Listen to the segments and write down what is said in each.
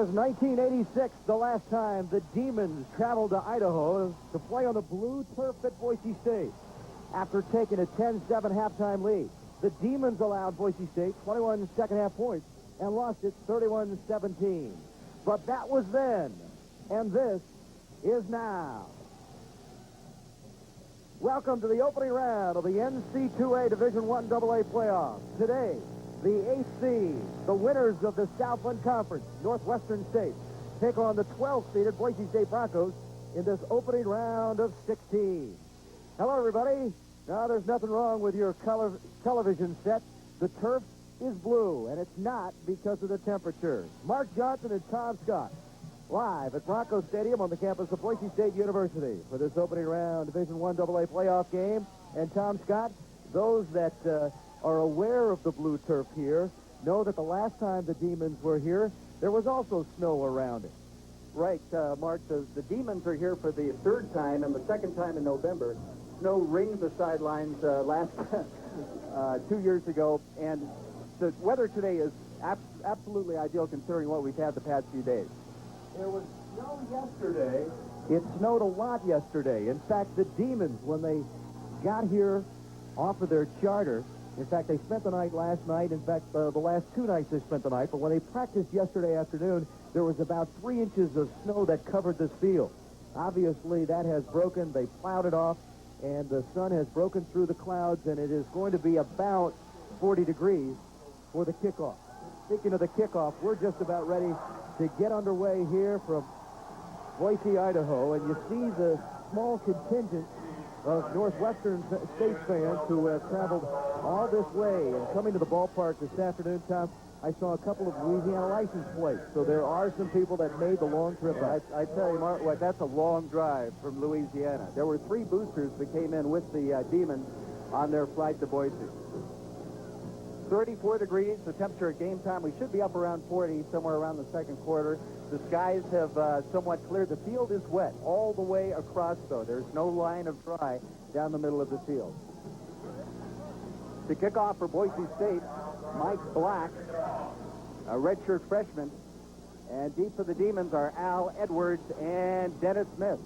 was 1986, the last time the Demons traveled to Idaho to play on the blue turf at Boise State. After taking a 10-7 halftime lead, the Demons allowed Boise State 21 second-half points and lost it 31-17. But that was then, and this is now. Welcome to the opening round of the NCAA Division I AA playoffs. Today, the 8th seed, the winners of the Southland Conference, Northwestern State, take on the 12th seeded Boise State Broncos in this opening round of 16. Hello, everybody. Now, there's nothing wrong with your television set. The turf is blue, and it's not because of the temperature. Mark Johnson and Tom Scott, live at Bronco Stadium on the campus of Boise State University for this opening round Division I AA playoff game. And Tom Scott, those that are aware of the blue turf here know that the last time the Demons were here, there was also snow around it. Right, Mark, the Demons are here for the third time, and the second time in November. Snow ringed the sidelines last 2 years ago, and the weather today is absolutely ideal considering what we've had the past few days. There was snow yesterday. It snowed a lot yesterday. In fact, the Demons, when they got here off of their charter, in fact, they spent the night last night. In fact, the last 2 nights they spent the night. But when they practiced yesterday afternoon, there was about 3 inches of snow that covered this field. Obviously, that has broken. They plowed it off, and the sun has broken through the clouds, and it is going to be about 40 degrees for the kickoff. Speaking of the kickoff, we're just about ready to get underway here from Boise, Idaho, and you see the small contingent of Northwestern State fans who have traveled all this way and coming to the ballpark this afternoon, Tom. I saw a couple of Louisiana license plates, so there are some people that made the long trip out. I tell you, Mark, that's a long drive from Louisiana. There were 3 boosters that came in with the Demons on their flight to Boise. 34 degrees, the temperature at game time. We should be up around 40, somewhere around the second quarter. The skies have somewhat cleared. The field is wet all the way across, though. There's no line of dry down the middle of the field. To kick off for Boise State, Mike Black, a redshirt freshman. And deep for the Demons are Al Edwards and Dennis Smith.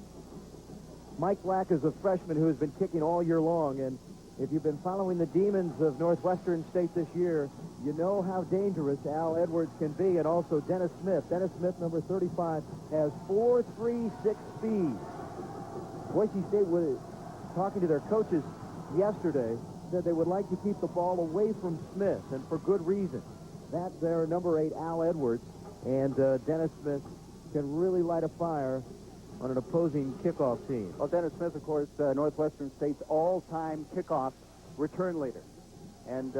Mike Black is a freshman who has been kicking all year long, and if you've been following the Demons of Northwestern State this year, you know how dangerous Al Edwards can be, and also Dennis Smith. Dennis Smith, number 35, has 4.36 speed. Boise State was talking to their coaches yesterday, said they would like to keep the ball away from Smith, and for good reason. That's their number 8, Al Edwards, and Dennis Smith can really light a fire on an opposing kickoff team. Well, Dennis Smith, of course, Northwestern State's all-time kickoff return leader. And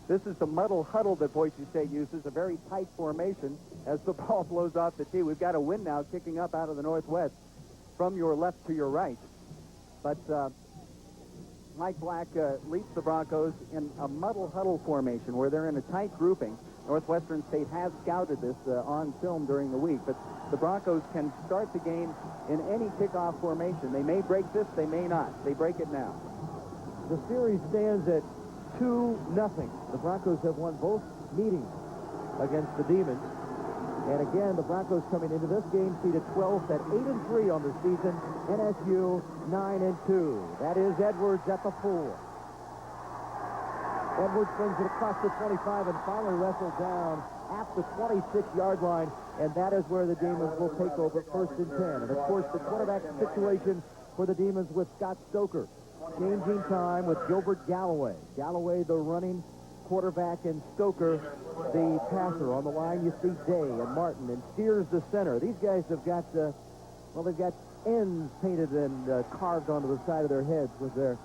this is the muddle huddle that Boise State uses, a very tight formation as the ball blows off the tee. We've got a wind now kicking up out of the northwest from your left to your right. But Mike Black leads the Broncos in a muddle huddle formation where they're in a tight grouping. Northwestern State has scouted this on film during the week, but the Broncos can start the game in any kickoff formation. They may break this, they may not. They break it now. The series stands at 2-0. The Broncos have won both meetings against the Demons. And again, the Broncos coming into this game seated 12th at 8-3 on the season. NSU 9-2. That is Edwards at the 4. Edwards brings it across the 25 and finally wrestled down at the 26-yard line, and that is where the Demons will take over 1st and 10. And, of course, the quarterback situation for the Demons with Scott Stoker. Changing time with Gilbert Galloway. Galloway, the running quarterback, and Stoker, the passer. On the line, you see Day and Martin and Steers the center. These guys have got, they've got ends painted and carved onto the side of their heads with their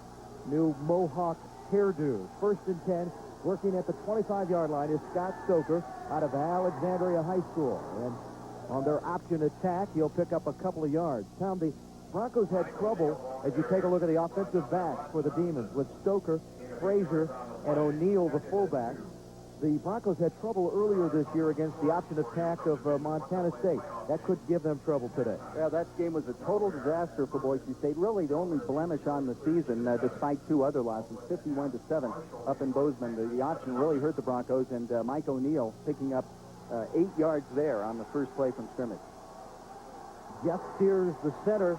new Mohawk hairdo. 1st and 10, working at the 25-yard line is Scott Stoker out of Alexandria High School. And on their option attack, he'll pick up a couple of yards. Tom, the Broncos had trouble as you take a look at the offensive backs for the Demons with Stoker, Frazier, and O'Neal, the fullback. The Broncos had trouble earlier this year against the option attack of Montana State. That could give them trouble today. Yeah, that game was a total disaster for Boise State. Really the only blemish on the season, despite 2 other losses, 51-7 up in Bozeman. The option really hurt the Broncos, and Mike O'Neal picking up 8 yards there on the first play from scrimmage. Jeff Sears, the center,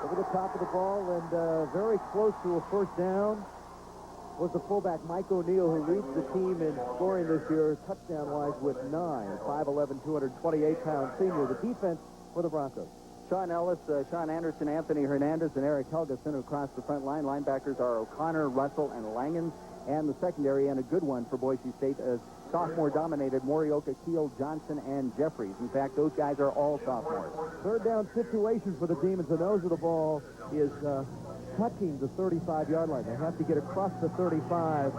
over the top of the ball, and very close to a first down was the fullback Mike O'Neill, who leads the team in scoring this year, touchdown-wise with 9. 5'11", 228-pound senior. The defense for the Broncos. Sean Ellis, Sean Anderson, Anthony Hernandez, and Eric Helgeson across the front line. Linebackers are O'Connor, Russell, and Langen. And the secondary, and a good one for Boise State, is sophomore-dominated Morioka, Keel, Johnson, and Jeffries. In fact, those guys are all sophomores. Third down situation for the Demons. The nose of the ball is touching the 35-yard line. They have to get across the 35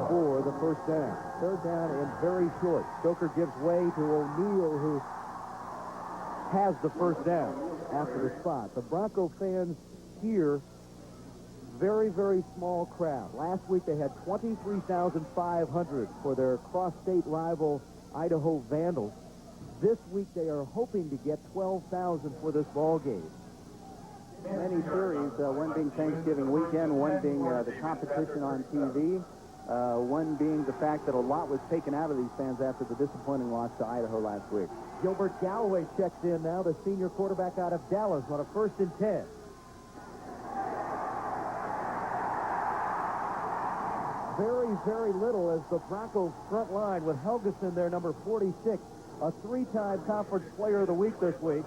for the first down. Third down and very short. Stoker gives way to O'Neill, who has the first down after the spot. The Bronco fans here, very, very small crowd. Last week they had 23,500 for their cross-state rival Idaho Vandals. This week they are hoping to get 12,000 for this ball game. Many theories, one being Thanksgiving weekend, one being the competition on TV, one being the fact that a lot was taken out of these fans after the disappointing loss to Idaho last week. Gilbert Galloway checks in now, the senior quarterback out of Dallas, on a 1st and 10. Very, very little as the Broncos front line with Helgeson there, number 46, a 3-time conference player of the week this week,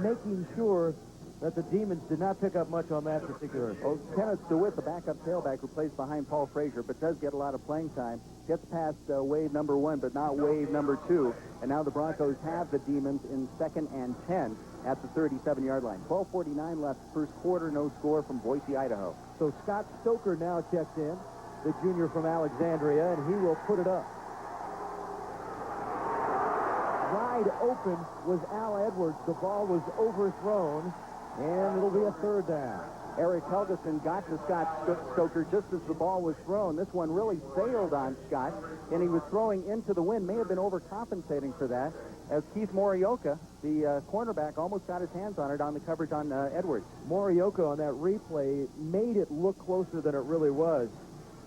making sure that the Demons did not pick up much on that particular. Oh, Kenneth DeWitt, the backup tailback who plays behind Paul Frazier, but does get a lot of playing time, gets past wave number 1, but not wave number 2. And now the Broncos have the Demons in 2nd and 10 at the 37-yard line. 12:49 left, first quarter, no score from Boise, Idaho. So Scott Stoker now checks in, the junior from Alexandria, and he will put it up. Wide open was Al Edwards. The ball was overthrown, and it'll be a third down. Eric Helgeson got to Scott Stoker just as the ball was thrown. This one really sailed on Scott, and he was throwing into the wind. May have been overcompensating for that, as Keith Morioka, the cornerback, almost got his hands on it on the coverage on Edwards. Morioka on that replay made it look closer than it really was.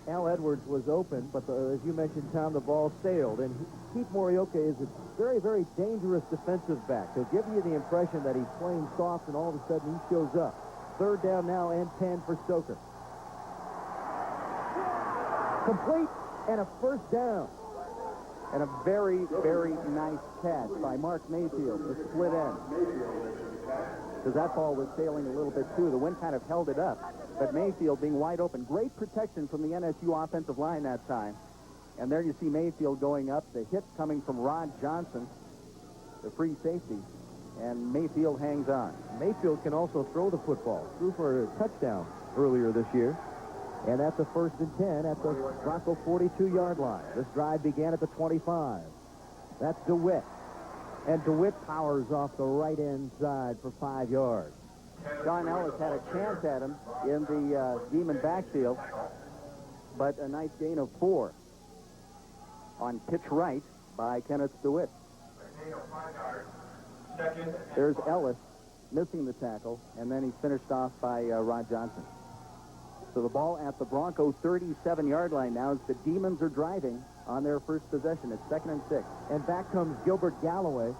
Al Edwards was open, but as you mentioned, Tom, the ball sailed. And Keith Morioka is a very, very dangerous defensive back. He'll give you the impression that he's playing soft, and all of a sudden he shows up. Third down now and 10 for Stoker. Complete and a first down. And a very, very nice catch by Mark Mayfield, the split end. Because that ball was sailing a little bit, too. The wind kind of held it up. But Mayfield being wide open. Great protection from the NSU offensive line that time. And there you see Mayfield going up. The hit coming from Rod Johnson, the free safety. And Mayfield hangs on. Mayfield can also throw the football. Threw for a touchdown earlier this year. And that's a 1st and 10 at the Bronco 42-yard line. This drive began at the 25. That's DeWitt. And DeWitt powers off the right end side for 5 yards. John Ellis had a chance at him in the Demon backfield, but a nice gain of 4 on pitch right by Kenneth DeWitt. There's Ellis missing the tackle, and then he's finished off by Rod Johnson. So the ball at the Bronco 37-yard line now as the Demons are driving on their first possession. It's 2nd and 6. And back comes Gilbert Galloway,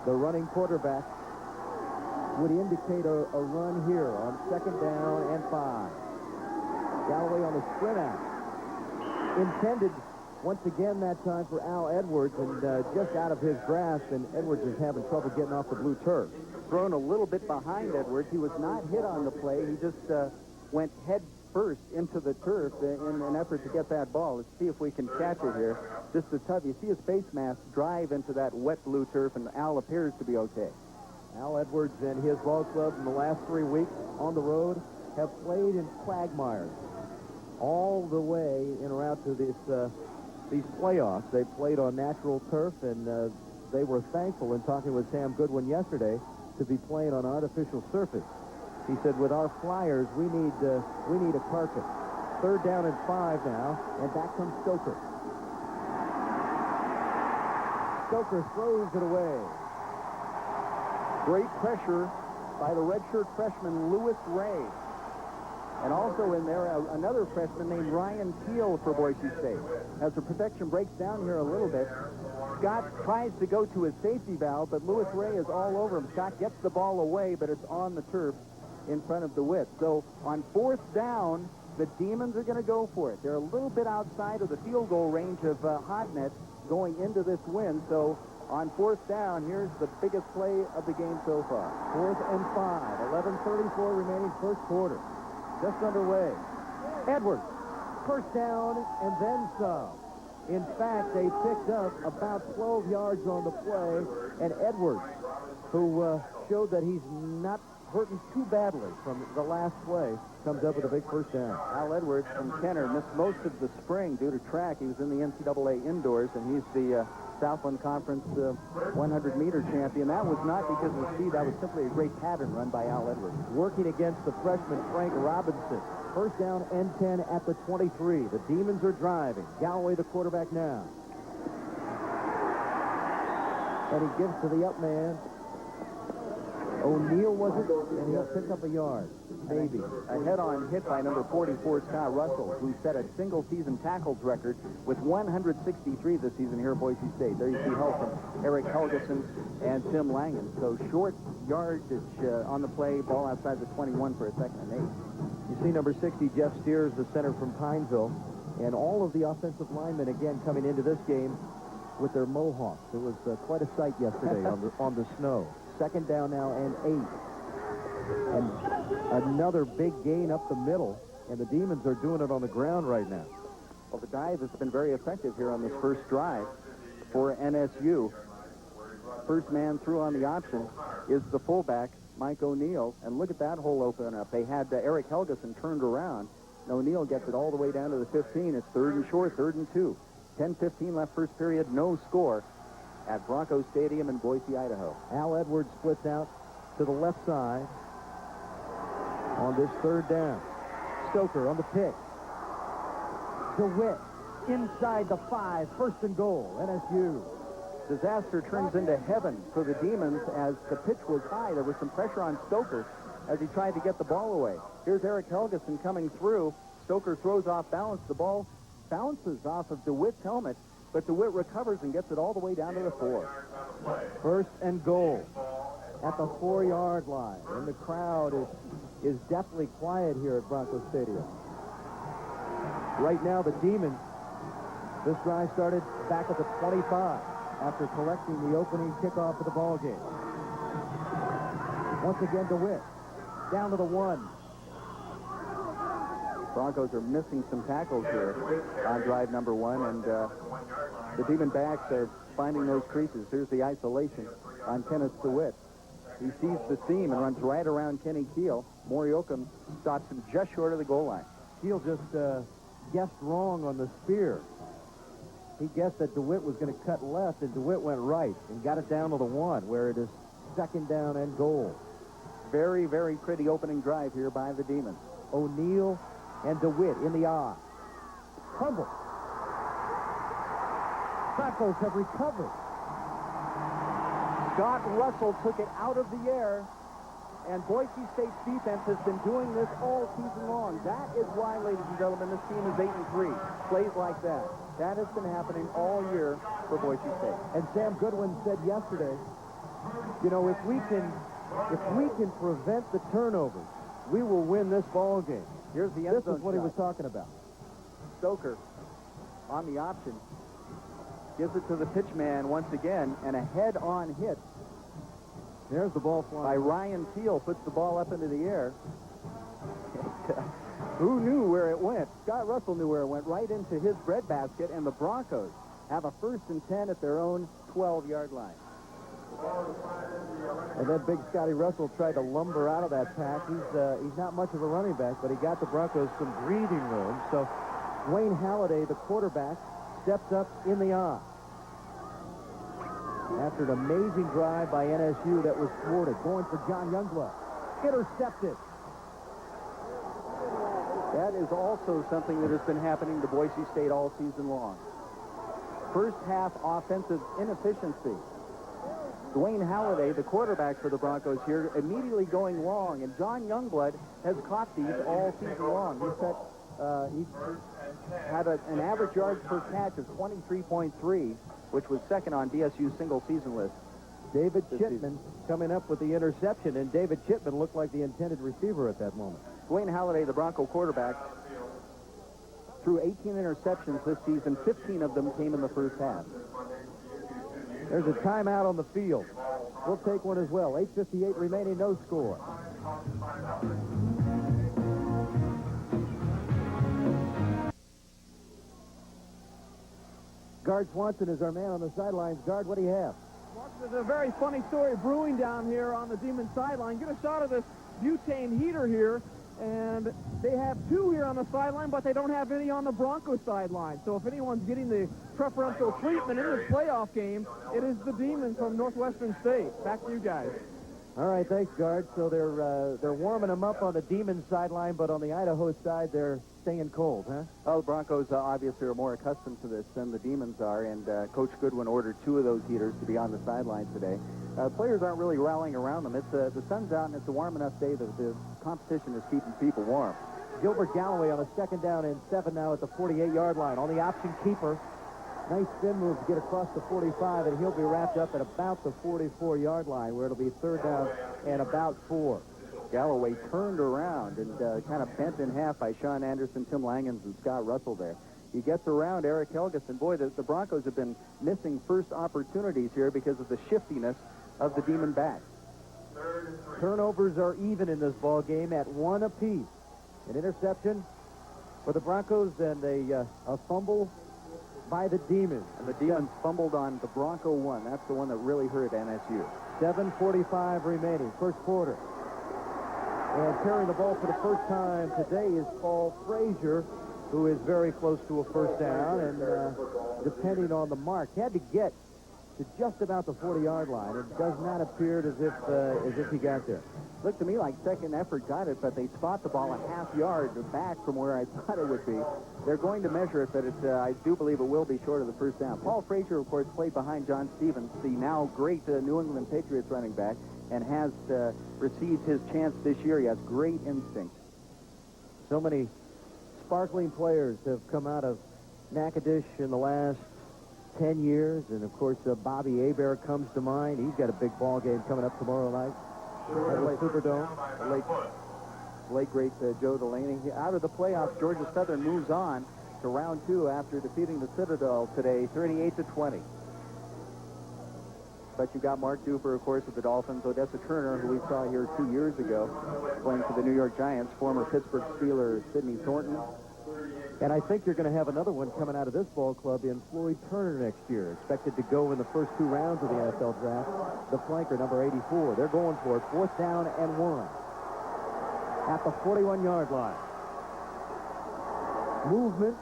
the running quarterback. Would indicate a run here on 2nd down and 5. Galloway on the sprint out. Intended once again that time for Al Edwards, and just out of his grasp, and Edwards is having trouble getting off the blue turf. Thrown a little bit behind Edwards. He was not hit on the play. He just went head first into the turf in an effort to get that ball. Let's see if we can catch it here. Just a tough. You see his face mask drive into that wet blue turf, and Al appears to be okay. Al Edwards and his ball club in the last 3 weeks on the road have played in quagmires all the way in or out to these playoffs. They played on natural turf, and they were thankful, in talking with Sam Goodwin yesterday, to be playing on artificial surface. He said, with our Flyers, we need a carpet. 3rd down and 5 now, and back comes Stoker. Stoker throws it away. Great pressure by the redshirt freshman Lewis Ray. And also in there, another freshman named Ryan Teal for Boise State. As the protection breaks down here a little bit, Scott tries to go to his safety valve, but Louis Ray is all over him. Scott gets the ball away, but it's on the turf in front of DeWitt. So on 4th down, the Demons are going to go for it. They're a little bit outside of the field goal range of Hodnett going into this win. So on 4th down, here's the biggest play of the game so far. 4th and 5. 11:34 remaining first quarter. Just underway. Edwards, first down and then some. In fact, they picked up about 12 yards on the play, and Edwards, who showed that he's not hurting too badly from the last play, comes up with a big first down. Al Edwards from Kenner missed most of the spring due to track. He was in the NCAA indoors, and he's the Southland Conference 100-meter champion. That was not because of speed. That was simply a great pattern run by Al Edwards. Working against the freshman Frank Robinson. First down and 10 at the 23. The Demons are driving. Galloway, the quarterback now. And he gives to the up man. O'Neal was it, and he'll pick up a yard. Maybe. A head-on hit by number 44, Scott Russell, who set a single-season tackles record with 163 this season here at Boise State. There you see help from Eric Helgeson and Tim Langen. So short yardage on the play, ball outside the 21 for a 2nd and 8. You see number 60, Jeff Steers, the center from Pineville, and all of the offensive linemen again coming into this game with their mohawks. It was quite a sight yesterday on the snow. 2nd down now and 8. And another big gain up the middle, and the Demons are doing it on the ground right now. Well, the dive has been very effective here on this first drive for NSU. First man through on the option is the fullback, Mike O'Neal, and look at that hole open up. They had Eric Helgeson turned around, and O'Neal gets it all the way down to the 15. It's 3rd and short, 3rd and 2. 10:15 left first period, no score at Bronco Stadium in Boise, Idaho. Al Edwards splits out to the left side on this 3rd down. Stoker on the pick. DeWitt inside the 5, 1st and goal, NSU. Disaster turns into heaven for the Demons as the pitch was high. There was some pressure on Stoker as he tried to get the ball away. Here's Eric Helgeson coming through. Stoker throws off balance. The ball bounces off of DeWitt's helmet, but DeWitt recovers and gets it all the way down to the 4. 1st and goal at the 4-yard line. And the crowd is definitely quiet here at Bronco Stadium. Right now, the Demons, this drive started back at the 25 after collecting the opening kickoff of the ball game. Once again, DeWitt down to the 1. Broncos are missing some tackles here on drive number 1, and the Demon backs are finding those creases. Here's the isolation on Kenneth DeWitt. He sees the seam and runs right around Kenny Keel. Morioka stops him just short of the goal line. Keel just guessed wrong on the spear. He guessed that DeWitt was going to cut left, and DeWitt went right and got it down to the 1, where it is 2nd down and goal. Very, very pretty opening drive here by the Demons. O'Neal and DeWitt in the eye. Fumble. Broncos have recovered. Scott Russell took it out of the air, and Boise State's defense has been doing this all season long. That is why, ladies and gentlemen, this team is 8-3. Plays like that. That has been happening all year for Boise State. And Sam Goodwin said yesterday, you know, if we can prevent the turnovers, we will win this ball game. Here's the end zone. This is what he was talking about. Stoker on the option. Gives it to the pitch man once again, and a head-on hit. There's the ball flying. By Ryan Teal, puts the ball up into the air. Who knew where it went? Scott Russell knew where it went, right into his breadbasket, and the Broncos have a 1st and 10 at their own 12-yard line. And then big Scotty Russell tried to lumber out of that pack. He's not much of a running back, but he got the Broncos some breathing room. So Wayne Halliday, the quarterback, steps up in the eye. After an amazing drive by NSU that was thwarted. Going for John Youngblood. Intercepted. That is also something that has been happening to Boise State all season long. First half offensive inefficiency. Dwayne Halliday, the quarterback for the Broncos here, immediately going long, and John Youngblood has caught these all season long. He's had an average yards per catch of 23.3, which was second on DSU's single-season list. David Chipman coming up with the interception, and David Chipman looked like the intended receiver at that moment. Dwayne Halliday, the Bronco quarterback, threw 18 interceptions this season. 15 of them came in the first half. There's a timeout on the field. We'll take one as well. 8:58 remaining, no score. Guard Swanson is our man on the sidelines. Guard, what do you have? There's a very funny story brewing down here on the Demon sideline. Get a shot of this butane heater here, and they have two here on the sideline, but they don't have any on the Broncos sideline. So if anyone's getting the preferential treatment in this playoff game, it is the Demons from Northwestern State. Back to you guys. All right, thanks, Guard. So they're warming them up on the Demons sideline, but on the Idaho side, they're staying cold, huh? Well, the Broncos obviously are more accustomed to this than the Demons are, and Coach Goodwin ordered 2 of those heaters to be on the sideline today. Players aren't really rallying around them. The sun's out, and it's a warm enough day that the competition is keeping people warm. Gilbert Galloway on a 2nd down and 7 now at the 48-yard line. On the option keeper, nice spin move to get across the 45, and he'll be wrapped up at about the 44-yard line, where it'll be 3rd down and about 4. Galloway turned around and kind of bent in half by Sean Anderson, Tim Langens, and Scott Russell there. He gets around Eric Helgeson. Boy, the Broncos have been missing first opportunities here because of the shiftiness of the Demon backs. Turnovers are even in this ball game at 1 apiece. An interception for the Broncos and a fumble by the Demons. And the Demons fumbled on the Bronco one. That's the one that really hurt NSU. 7:45 remaining, first quarter. And carrying the ball for the first time today is Paul Frazier, who is very close to a first down, and depending on the mark, he had to get to just about the 40-yard line. It does not appear as if he got there. Looked to me like second effort got it, but they spot the ball a half yard back from where I thought it would be. They're going to measure it, but I do believe it will be short of the first down. Paul Frazier, of course, played behind John Stevens, the now great New England Patriots running back, and has received his chance this year. He has great instinct. So many sparkling players have come out of Natchitoches in the last 10 years, and of course Bobby Hebert comes to mind. He's got a big ball game coming up tomorrow night at the Superdome. Late great Joe Delaney. Out of the playoffs, Georgia Southern moves on to round 2 after defeating the Citadel today, 38-20. But you got Mark Duper, of course, with the Dolphins. Odessa Turner, who we saw here 2 years ago, playing for the New York Giants. Former Pittsburgh Steeler Sidney Thornton. And I think you're going to have another one coming out of this ball club in Floyd Turner next year. Expected to go in the first 2 rounds of the NFL draft. The flanker, number 84. They're going for it. 4th down and 1. At the 41-yard line. Movement.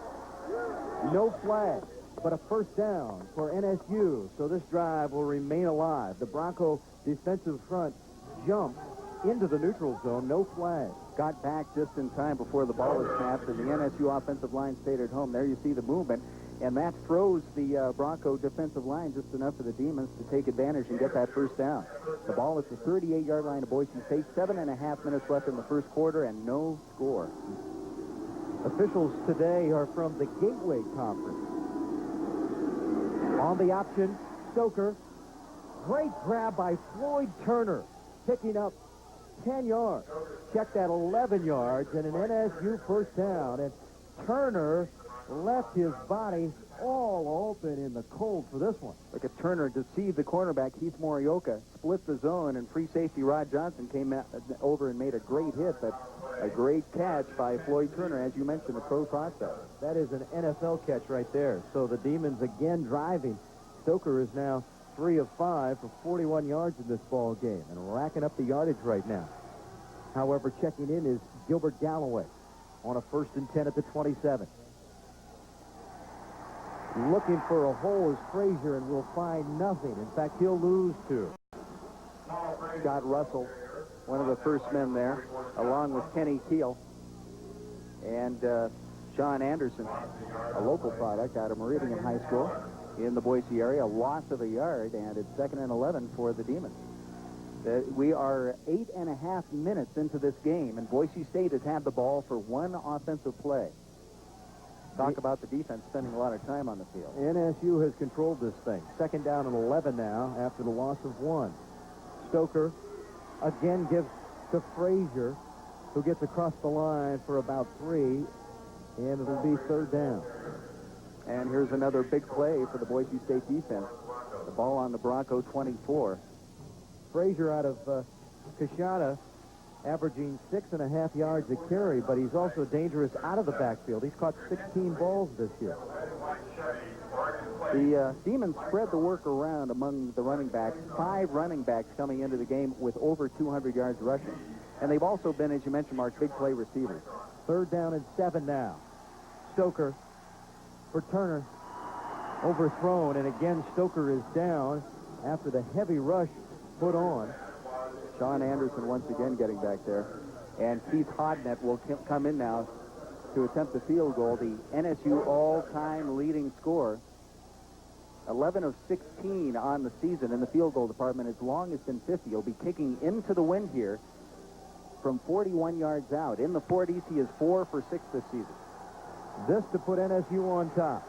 No flag, but a first down for NSU. So this drive will remain alive. The Bronco defensive front jumped into the neutral zone. No flag. Got back just in time before the ball was snapped, and the NSU offensive line stayed at home. There you see the movement, and that throws the Bronco defensive line just enough for the Demons to take advantage and get that first down. The ball is the 38-yard line of Boise State. 7.5 minutes left in the first quarter, and no score. Officials today are from the Gateway Conference. On the option, Stoker. Great grab by Floyd Turner, picking up 10 yards. Check that, 11 yards, and an NSU first down. And Turner left his body all open in the cold for this one. Look at Turner deceived the cornerback, Keith Morioka, split the zone, and free safety Rod Johnson came over and made a great hit, but a great catch by Floyd Turner, as you mentioned, the pro prospect. That is an NFL catch right there. So the Demons again driving. Stoker is now 3 of 5 for 41 yards in this ball game and racking up the yardage right now. However, checking in is Gilbert Galloway on a 1st and 10 at the 27. Looking for a hole is Frazier and will find nothing. In fact, he'll lose 2. Scott Russell, one of the first men there, along with Kenny Keel and Sean Anderson, a local product out of Meridian High School. in the Boise area, a loss of a yard, and it's 2nd and 11 for the Demons. We are 8.5 minutes into this game, and Boise State has had the ball for one offensive play. Talk about the defense spending a lot of time on the field. NSU has controlled this thing. 2nd down and 11 now after the loss of 1. Stoker again gives to Frazier, who gets across the line for about 3, and it'll be 3rd down. And here's another big play for the Boise State defense. The ball on the Bronco 24. Frazier out of Kashana, averaging 6.5 yards a carry, but he's also dangerous out of the backfield. He's caught 16 balls this year. The Demons spread the work around among the running backs. 5 running backs coming into the game with over 200 yards rushing. And they've also been, as you mentioned, Mark, big play receivers. 3rd down and 7 now. Stoker for Turner. Overthrown, and again Stoker is down after the heavy rush put on. Sean Anderson once again getting back there. And Keith Hodnett will come in now to attempt the field goal, the NSU all-time leading scorer. 11 of 16 on the season in the field goal department. His longest in 50. He'll be kicking into the wind here from 41 yards out. In the 40s, he is 4 for 6 this season. This to put NSU on top.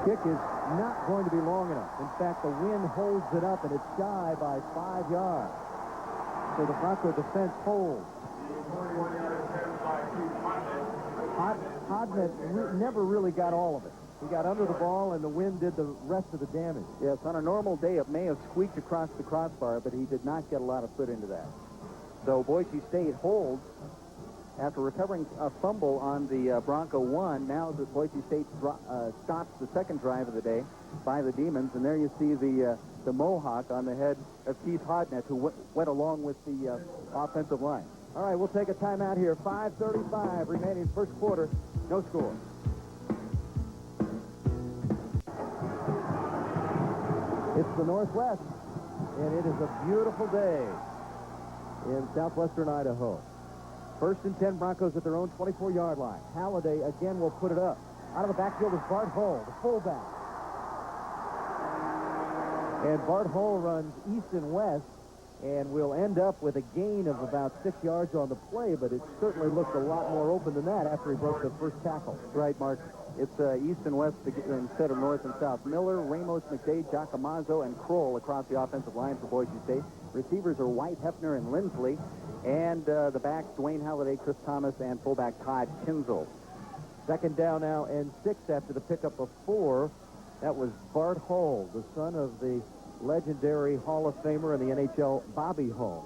Kick is not going to be long enough. In fact, the wind holds it up, and it's shy by 5 yards. So the Bronco defense holds. Hodnett never really got all of it. He got under the ball, and the wind did the rest of the damage. Yes, on a normal day, it may have squeaked across the crossbar, but he did not get a lot of foot into that. So Boise State holds after recovering a fumble on the Bronco 1. Now the Boise State stops the second drive of the day by the Demons, and there you see the mohawk on the head of Keith Hodnett, who went along with the offensive line. All right, we'll take a timeout here. 5:35 remaining first quarter. No score. It's the Northwest, and it is a beautiful day in southwestern Idaho. 1st and 10, Broncos at their own 24-yard line. Halliday again will put it up. Out of the backfield is Bart Hull, the fullback. And Bart Hull runs east and west and will end up with a gain of about 6 yards on the play, but it certainly looked a lot more open than that after he broke the first tackle. Right, Mark. It's east and west instead of north and south. Miller, Ramos, McDade, Giacomazzo, and Kroll across the offensive line for Boise State. Receivers are White, Hefner, and Lindsley. And the backs, Dwayne Halliday, Chris Thomas, and fullback Todd Kinzel. 2nd down now and 6 after the pickup of 4. That was Bart Hull, the son of the legendary Hall of Famer in the NHL, Bobby Hull.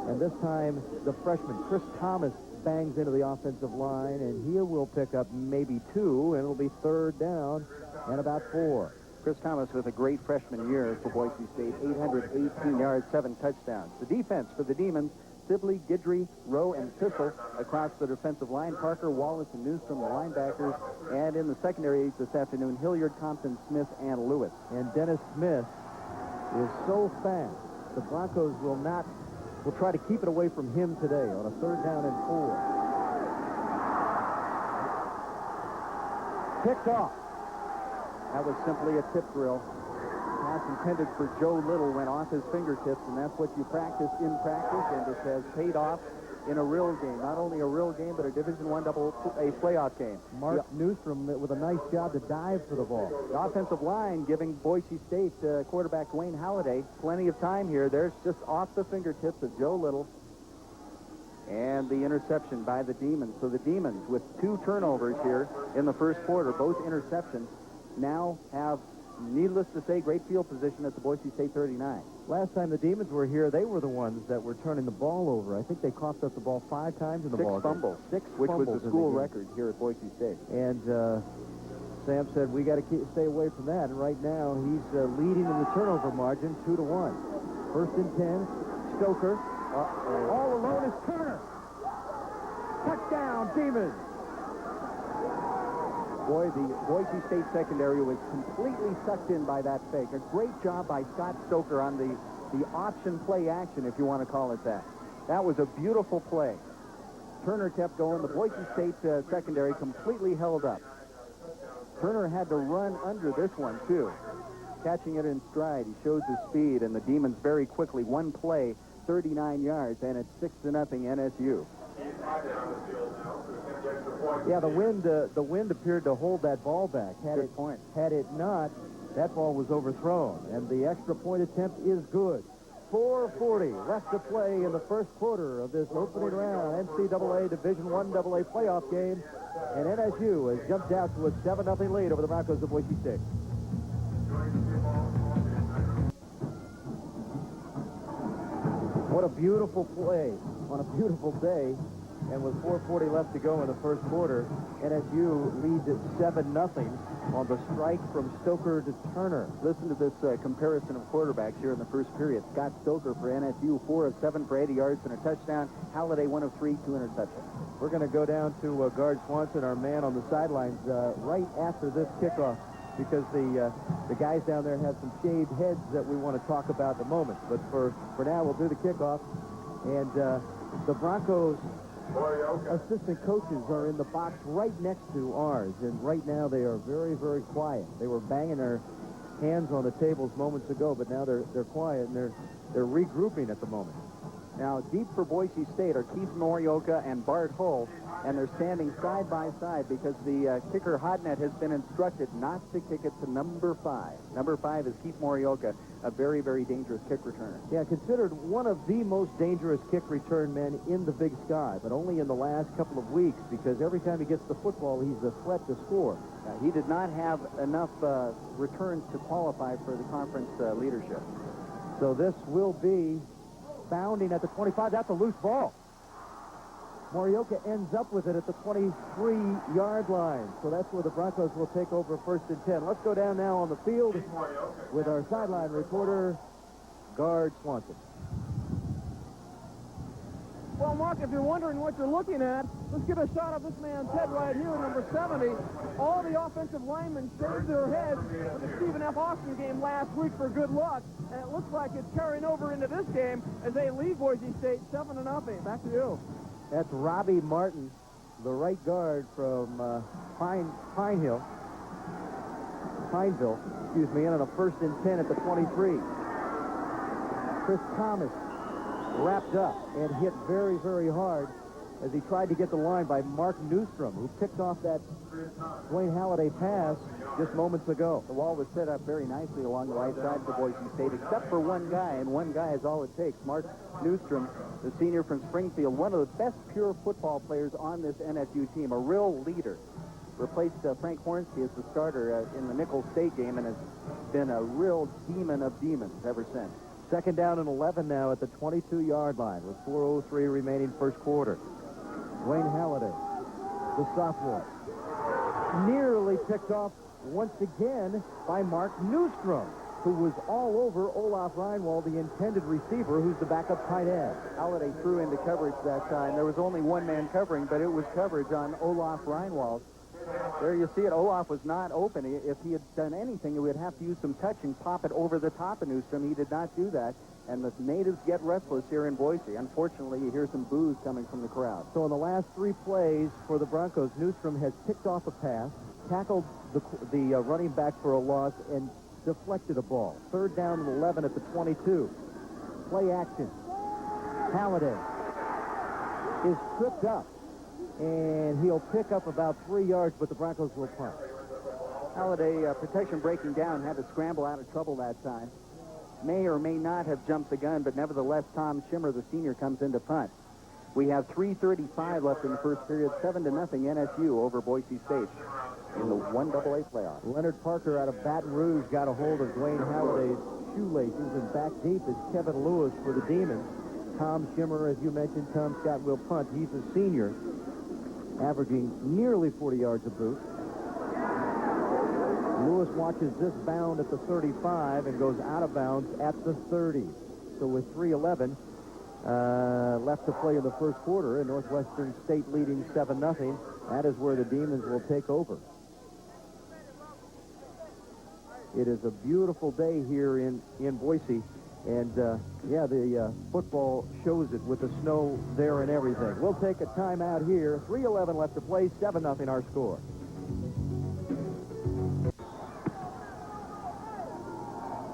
And this time, the freshman, Chris Thomas, bangs into the offensive line, and he will pick up maybe 2, and it'll be 3rd down and about 4. Chris Thomas with a great freshman year for Boise State, 818 yards, 7 touchdowns. The defense for the Demons, Sibley, Guidry, Rowe, and Thistle across the defensive line. Parker, Wallace, and Newstrom, the linebackers. And in the secondary this afternoon, Hilliard, Compton, Smith, and Lewis. And Dennis Smith is so fast. The Broncos will try to keep it away from him today on a 3rd down and 4. Picked off. That was simply a tip drill. Pass intended for Joe Little went off his fingertips, and that's what you practice in practice, and it has paid off in a real game. Not only a real game, but a Division I AA playoff game. Mark Newstrom with a nice job to dive for the ball. The offensive line giving Boise State quarterback Dwayne Halliday plenty of time here. There's just off the fingertips of Joe Little. And the interception by the Demons. So the Demons, with 2 turnovers here in the first quarter, both interceptions, now have, needless to say, great field position at the Boise State 39. Last time the Demons were here, they were the ones that were turning the ball over. I think they coughed up the ball 5 times in the ball game. 6 fumbles, which was the school record here at Boise State. And Sam said, we got to stay away from that. And right now, he's leading in the turnover margin 2-1. 1st and 10, Stoker. All alone is Turner. Touchdown, Demons. Boy, the Boise State secondary was completely sucked in by that fake. A great job by Scott Stoker on the option play action, if you want to call it that. That was a beautiful play. Turner kept going. The Boise State secondary completely held up. Turner had to run under this one, too. Catching it in stride, he shows his speed, and the Demons very quickly, one play, 39 yards, and it's 6-0 NSU. Yeah, the wind appeared to hold that ball back. Had it not, that ball was overthrown, and the extra point attempt is good. 4:40 left to play in the first quarter of this opening round NCAA Division I AA playoff game, and NSU has jumped out to a 7-0 lead over the Broncos of Boise State. What a beautiful play on a beautiful day. And with 4:40 left to go in the first quarter, NSU leads at 7-0 on the strike from Stoker to Turner. Listen to this comparison of quarterbacks here in the first period. Scott Stoker for NSU, 4 of 7 for 80 yards and a touchdown. Halliday, 1 of 3, 2 interceptions. We're going to go down to Guard Swanson, our man on the sidelines, right after this kickoff, because the guys down there have some shaved heads that we want to talk about in a moment. But for now, we'll do the kickoff. And the Broncos assistant coaches are in the box right next to ours, and right now they are very, very quiet. They were banging their hands on the tables moments ago, but now they're quiet, and they're regrouping at the moment. Now, deep for Boise State are Keith Morioka and Bart Hull, and they're standing side by side because the kicker Hodnett has been instructed not to kick it to number 5. Number 5 is Keith Morioka, a very, very dangerous kick returner. Yeah, considered one of the most dangerous kick return men in the Big Sky, but only in the last couple of weeks, because every time he gets the football, he's a threat to score. He did not have enough returns to qualify for the conference leadership. So this will be bounding at the 25. That's a loose ball. Morioka ends up with it at the 23-yard line. So that's where the Broncos will take over 1st and 10. Let's go down now on the field with our sideline reporter, Guard Swanson. Well, Mark, if you're wondering what you're looking at, let's get a shot of this man's head right here, number 70. All the offensive linemen shaved their heads for the Stephen F. Austin game last week for good luck, and it looks like it's carrying over into this game as they lead Boise State 7-0. Back to you. That's Robbie Martin, the right guard from Pineville, and on a 1st and 10 at the 23. Chris Thomas wrapped up and hit very, very hard as he tried to get the line by Mark Newstrom, who picked off that Dwayne Halliday pass just moments ago. The wall was set up very nicely along the right side for Boise State, except for one guy, and one guy is all it takes. Mark Newstrom, the senior from Springfield, one of the best pure football players on this NSU team, a real leader. Replaced Frank Hornsby as the starter in the Nicholls State game, and has been a real demon of demons ever since. 2nd down and 11 now at the 22-yard line with 4:03 remaining first quarter. Dwayne Halliday, the sophomore, nearly picked off once again by Mark Newstrom, who was all over Olaf Reinwald, the intended receiver, who's the backup tight end. Halliday threw into coverage that time. There was only one man covering, but it was coverage on Olaf Reinwald. There you see it. Olaf was not open. If he had done anything, he would have to use some touch and pop it over the top of Newstrom. He did not do that, and the natives get restless here in Boise. Unfortunately, you hear some boos coming from the crowd. So in the last 3 plays for the Broncos, Newstrom has picked off a pass, tackled the running back for a loss, and deflected a ball. 3rd down and 11 at the 22. Play action. Halliday is tripped up, and he'll pick up about 3 yards, but the Broncos will punt. Halliday, protection breaking down, had to scramble out of trouble that time. May or may not have jumped the gun, but nevertheless, Tom Schimmer, the senior, comes in to punt. We have 3:35 left in the first period, 7-0 NSU over Boise State in the 1AA playoff. Leonard Parker out of Baton Rouge got a hold of Dwayne Halliday's shoelaces, and back deep is Kevin Lewis for the Demons. Tom Schimmer, as you mentioned, Tom Scott will punt. He's a senior, averaging nearly 40 yards a boot. Lewis watches this bound at the 35 and goes out of bounds at the 30. So with 3:11 left to play in the first quarter, and Northwestern State leading 7-0, that is where the Demons will take over. It is a beautiful day here in Boise, And, yeah, the football shows it with the snow there and everything. We'll take a timeout here. 3:11 left to play, 7-0 our score.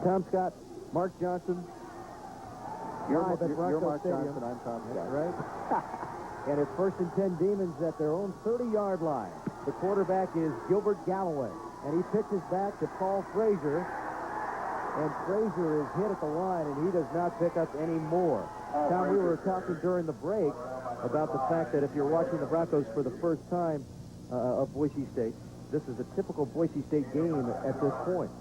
Tom Scott, Mark Johnson. You're Bronco Mark Stadium. Johnson, I'm Tom Scott. Right? And it's 1st and 10 Demons at their own 30-yard line. The quarterback is Gilbert Galloway, and he pitches back to Paul Frazier. And Frazier is hit at the line, and he does not pick up any more. Tom, we were talking during the break about the fact that if you're watching the Broncos for the first time of Boise State, this is a typical Boise State game at this point.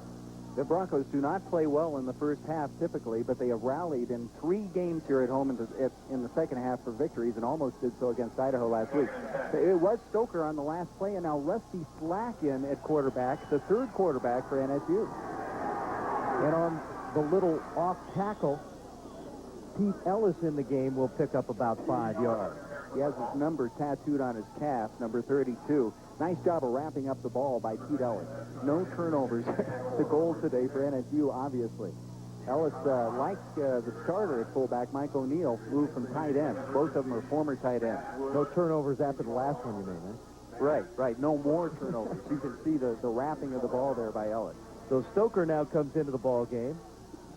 The Broncos do not play well in the first half typically, but they have rallied in 3 games here at home in the second half for victories, and almost did so against Idaho last week. It was Stoker on the last play, and now Rusty Slack in at quarterback, the 3rd quarterback for NSU. And on the little off tackle, Pete Ellis in the game will pick up about 5 yards. He has his number tattooed on his calf, number 32. Nice job of wrapping up the ball by Pete Ellis. No turnovers to goal today for NSU, obviously. Ellis, like the starter at fullback, Mike O'Neill, moved from tight end. Both of them are former tight ends. No turnovers after the last one, you mean, eh? Right. No more turnovers. You can see the wrapping of the ball there by Ellis. So Stoker now comes into the ball game.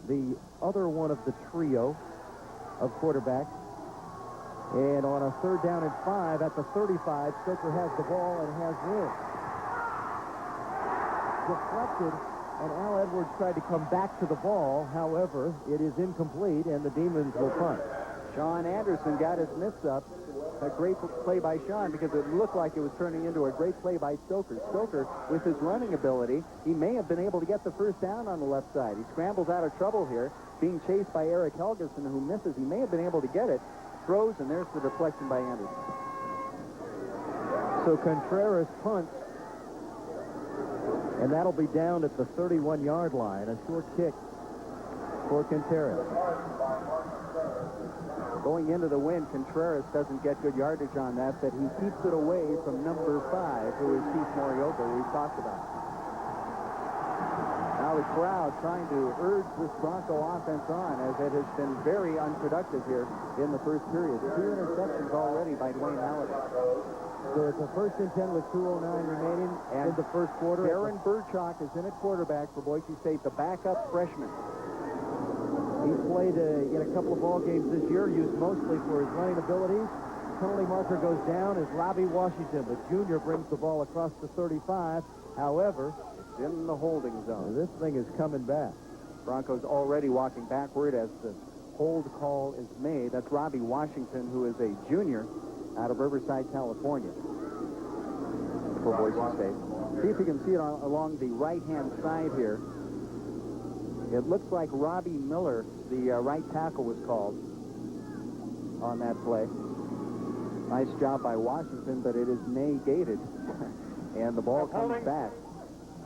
The other one of the trio of quarterbacks. And on a 3rd down and 5 at the 35, Stoker has the ball and has room. Deflected, and Al Edwards tried to come back to the ball. However, it is incomplete, and the Demons will punt. Sean Anderson got his mitts up. A great play by Sean, because it looked like it was turning into a great play by Stoker. Stoker, with his running ability, he may have been able to get the first down on the left side. He scrambles out of trouble here, being chased by Eric Helgeson, who misses. He may have been able to get it. Throws, and there's the deflection by Anderson. So Contreras punts, and that'll be down at the 31-yard line. A short kick for Contreras. Going into the wind, Contreras doesn't get good yardage on that, but he keeps it away from number 5, who is Keith Morioka, we've talked about. Now the crowd trying to urge this Bronco offense on, as it has been very unproductive here in the first period. 2 interceptions already by Dwayne Halliday. So it's a 1st and 10 with 2:09 remaining in the first quarter. Darren Burchak is in at quarterback for Boise State, the backup freshman. He's played in a couple of ball games this year, used mostly for his running abilities. Penalty marker goes down as Robbie Washington, the junior, brings the ball across the 35. However, it's in the holding zone. This thing is coming back. Broncos already walking backward as the hold call is made. That's Robbie Washington, who is a junior out of Riverside, California, for Boise State. See if you can see it along the right-hand side here. It looks like Robbie Miller, the right tackle, was called on that play. Nice job by Washington, but it is negated, and the ball comes back.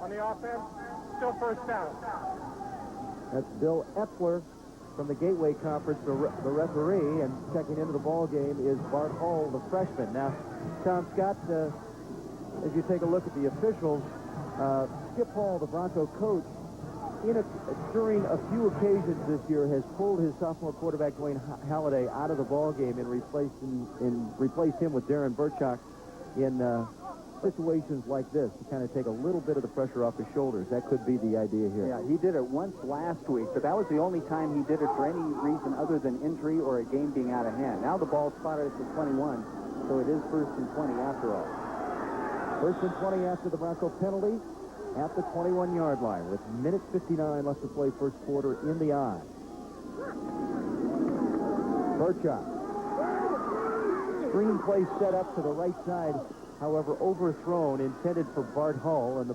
On the offense, still first down. That's Bill Epler from the Gateway Conference, the referee, and checking into the ball game is Bart Hall, the freshman. Now, Tom Scott, as you take a look at the officials, Skip Hall, the Bronco coach, during a few occasions this year has pulled his sophomore quarterback Dwayne Halliday out of the ball game and replaced him with Darren Burchak in situations like this to kind of take a little bit of the pressure off his shoulders. That could be the idea here. Yeah, he did it once last week, but that was the only time he did it for any reason other than injury or a game being out of hand. Now the ball's spotted at the 21, so it is 1st and 20 after all. 1st and 20 after the Bronco penalty at the 21-yard line with minute 59 left to play, first quarter in the eye. Burchak. Screen play set up to the right side, however, overthrown, intended for Bart Hull, and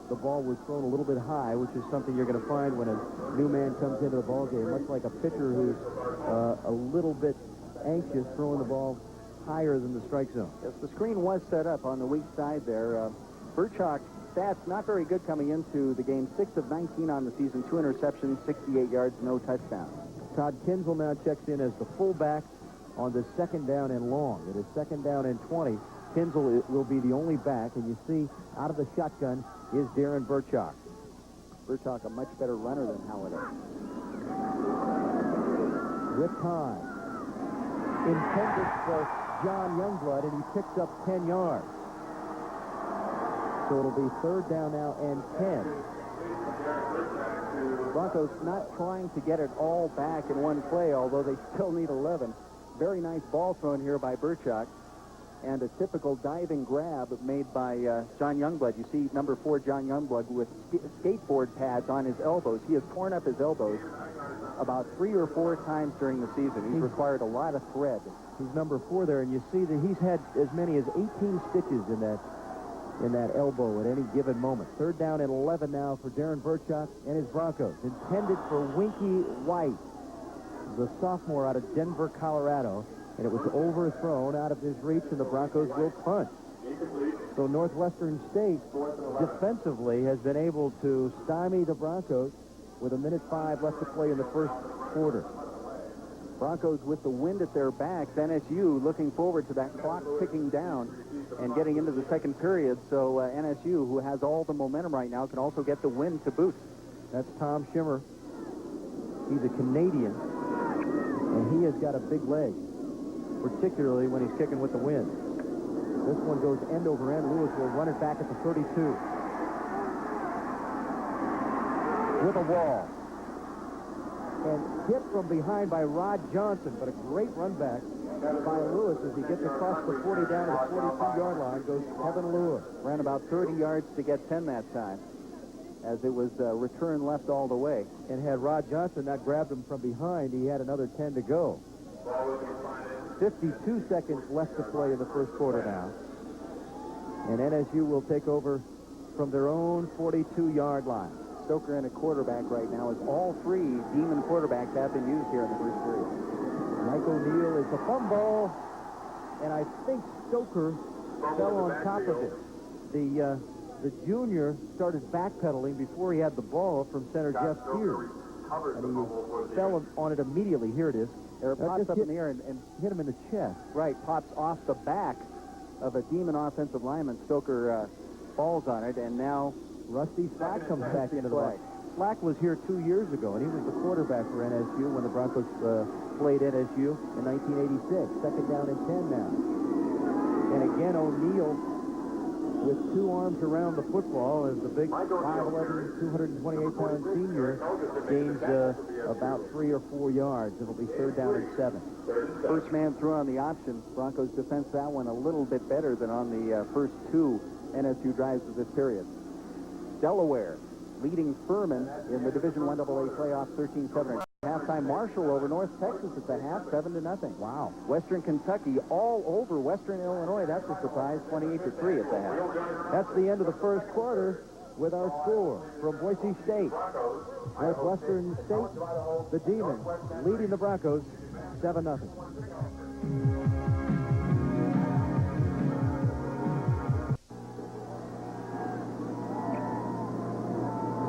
the ball was thrown a little bit high, which is something you're going to find when a new man comes into the ball game, much like a pitcher who's a little bit anxious, throwing the ball higher than the strike zone. Yes, the screen was set up on the weak side there. Burchak's stats not very good coming into the game. 6 of 19 on the season, 2 interceptions, 68 yards, no touchdowns. Todd Kinzel now checks in as the fullback on the 2nd down and long. It is 2nd down and 20. Kinzel will be the only back, and you see out of the shotgun is Darren Burchak. Burchak, a much better runner than Halliday. with time. Intended for John Youngblood, and he picks up 10 yards. So it'll be third down now and 10. Broncos not trying to get it all back in one play, although they still need 11. Very nice ball thrown here by Glatczak, and a typical diving grab made by John Youngblood. You see number 4, John Youngblood, with skateboard pads on his elbows. He has torn up his elbows about 3 or 4 times during the season. He's required a lot of thread. He's number 4 there, and you see that he's had as many as 18 stitches in that elbow at any given moment. Third down and 11 now for Darren Glatczak and his Broncos. Intended for Winky White, the sophomore out of Denver, Colorado, and it was overthrown out of his reach, and the Broncos will punt. So Northwestern State defensively has been able to stymie the Broncos with 1:05 left to play in the first quarter. Broncos with the wind at their backs. NSU looking forward to that clock ticking down and getting into the second period. So NSU, who has all the momentum right now, can also get the win to boot. That's Tom Schimmer. He's a Canadian, and he has got a big leg, particularly when he's kicking with the wind. This one goes end over end. Lewis will run it back at the 32. With a wall. And hit from behind by Rod Johnson, but a great run back by Lewis as he gets across the 40 down to the 42-yard line. Goes Kevin Lewis. Ran about 30 yards to get 10 that time, as it was return left all the way. And had Rod Johnson not grabbed him from behind, he had another 10 to go. 52 seconds left to play in the first quarter now. And NSU will take over from their own 42-yard line. Stoker in a quarterback right now, as all 3 Demon quarterbacks have been used here in the first period. Mike O'Neill is the fumble, and I think Stoker fell on top of it. The junior started backpedaling before he had the ball from center Jeff Sears, and he fell on it immediately. Here it is. It pops up in the air and hit him in the chest. Right, pops off the back of a Demon offensive lineman. Stoker falls on it, and now Rusty Slack comes back into the ball. Slack was here 2 years ago, and he was the quarterback for NSU when the Broncos played NSU in 1986. Second down and 10 now. And again, O'Neill with 2 arms around the football as the big 5'11", 228-pound senior gains about 3 or 4 yards. It'll be third down and 7. First man through on the option. Broncos defense that one a little bit better than on the first 2 NSU drives of this period. Delaware leading Furman in the Division I AA playoffs 13-7. Halftime, Marshall over North Texas at the half, 7-0. Wow. Western Kentucky all over Western Illinois. That's a surprise, 28-3 at the half. That's the end of the first quarter with our score from Boise State. Northwestern State, the Demons, leading the Broncos 7-0.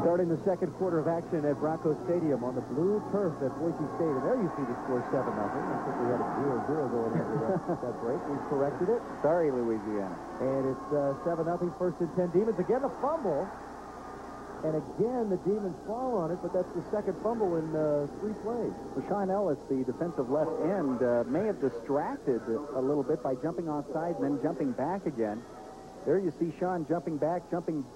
Starting the second quarter of action at Bronco Stadium on the blue turf at Boise State. And there you see the score 7-0. I think we had a 0-0 going into that break. We've corrected it. Sorry, Louisiana. And it's 7-0, first and 10 Demons. Again, a fumble. And again, the Demons fall on it, but that's the second fumble in 3 plays. Rashawn Ellis, the defensive left end, may have distracted a little bit by jumping offside and then jumping back again. There you see Sean jumping back, jumping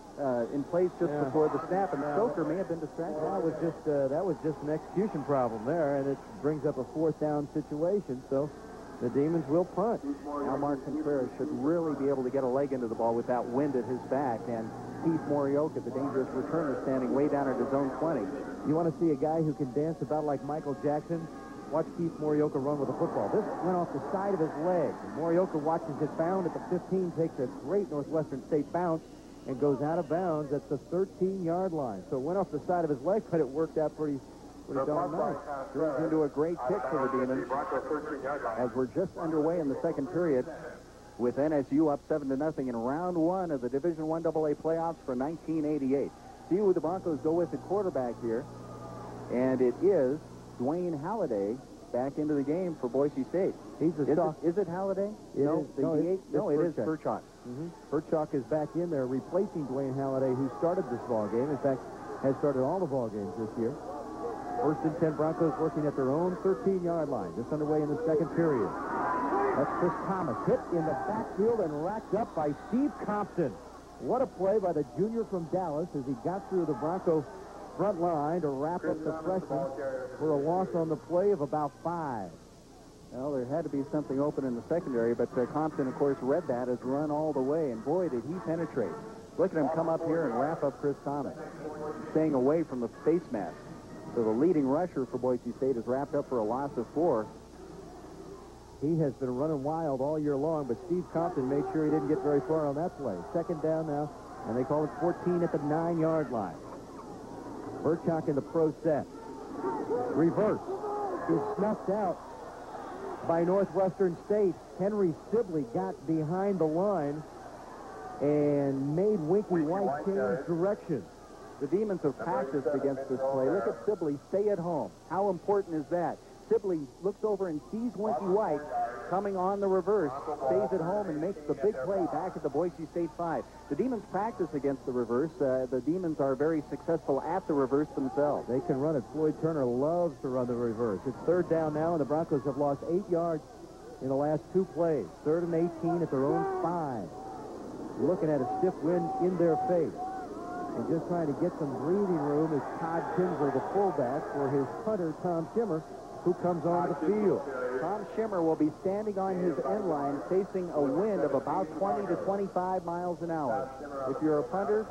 in place just before the snap, and Stoker may have been distracted. That was just an execution problem there, and it brings up a 4th down situation, so the Demons will punt. Now Mark Contreras should really be able to get a leg into the ball with that wind at his back, and Keith Morioka, the dangerous returner, standing way down at his own 20. You want to see a guy who can dance about like Michael Jackson? Watch Keith Morioka run with the football. This went off the side of his leg. And Morioka watches it bound at the 15, takes a great Northwestern State bounce, and goes out of bounds at the 13-yard line. So it went off the side of his leg, but it worked out pretty darn nice. Turns into a great kick for the Demons as we're just underway in the second period with NSU up 7-0 in round 1 of the Division I AA playoffs for 1988. See who the Broncos go with the quarterback here, and it is Dwayne Halliday back into the game for Boise State. Is it Halliday? No, it is Furchok. Furchok is back in there replacing Dwayne Halliday, who started this ball game. In fact, has started all the ball games this year. First and 10 Broncos working at their own 13-yard line. Just underway in the second period. That's Chris Thomas hit in the backfield and racked up by Steve Compton. What a play by the junior from Dallas as he got through the Bronco front line to wrap up the freshman for a loss on the play of about 5. Well, there had to be something open in the secondary, but Compton, of course, read that as run all the way, and boy, did he penetrate. Look at him come up here and wrap up Chris Thomas, staying away from the face mask. So the leading rusher for Boise State is wrapped up for a loss of 4. He has been running wild all year long, but Steve Compton made sure he didn't get very far on that play. Second down now, and they call it 14 at the 9-yard line. Burchak in the pro set. Reverse is snuffed out by Northwestern State. Henry Sibley got behind the line and made Winky White change direction. The Demons have practiced against this play. Look at Sibley stay at home. How important is that? Sibley looks over and sees Winky White coming on the reverse, stays at home, and makes the big play back at the Boise State 5. The Demons practice against the reverse. The Demons are very successful at the reverse themselves. They can run it. Floyd Turner loves to run the reverse. It's third down now, and the Broncos have lost 8 yards in the last 2 plays. 3rd and 18 at their own 5. Looking at a stiff wind in their face. And just trying to get some breathing room is Todd Kinsler, the fullback, for his punter, Tom Schimmer, who comes on the field. Tom Schimmer will be standing on his end line facing a wind of about 20 to 25 miles an hour. If you're a punter,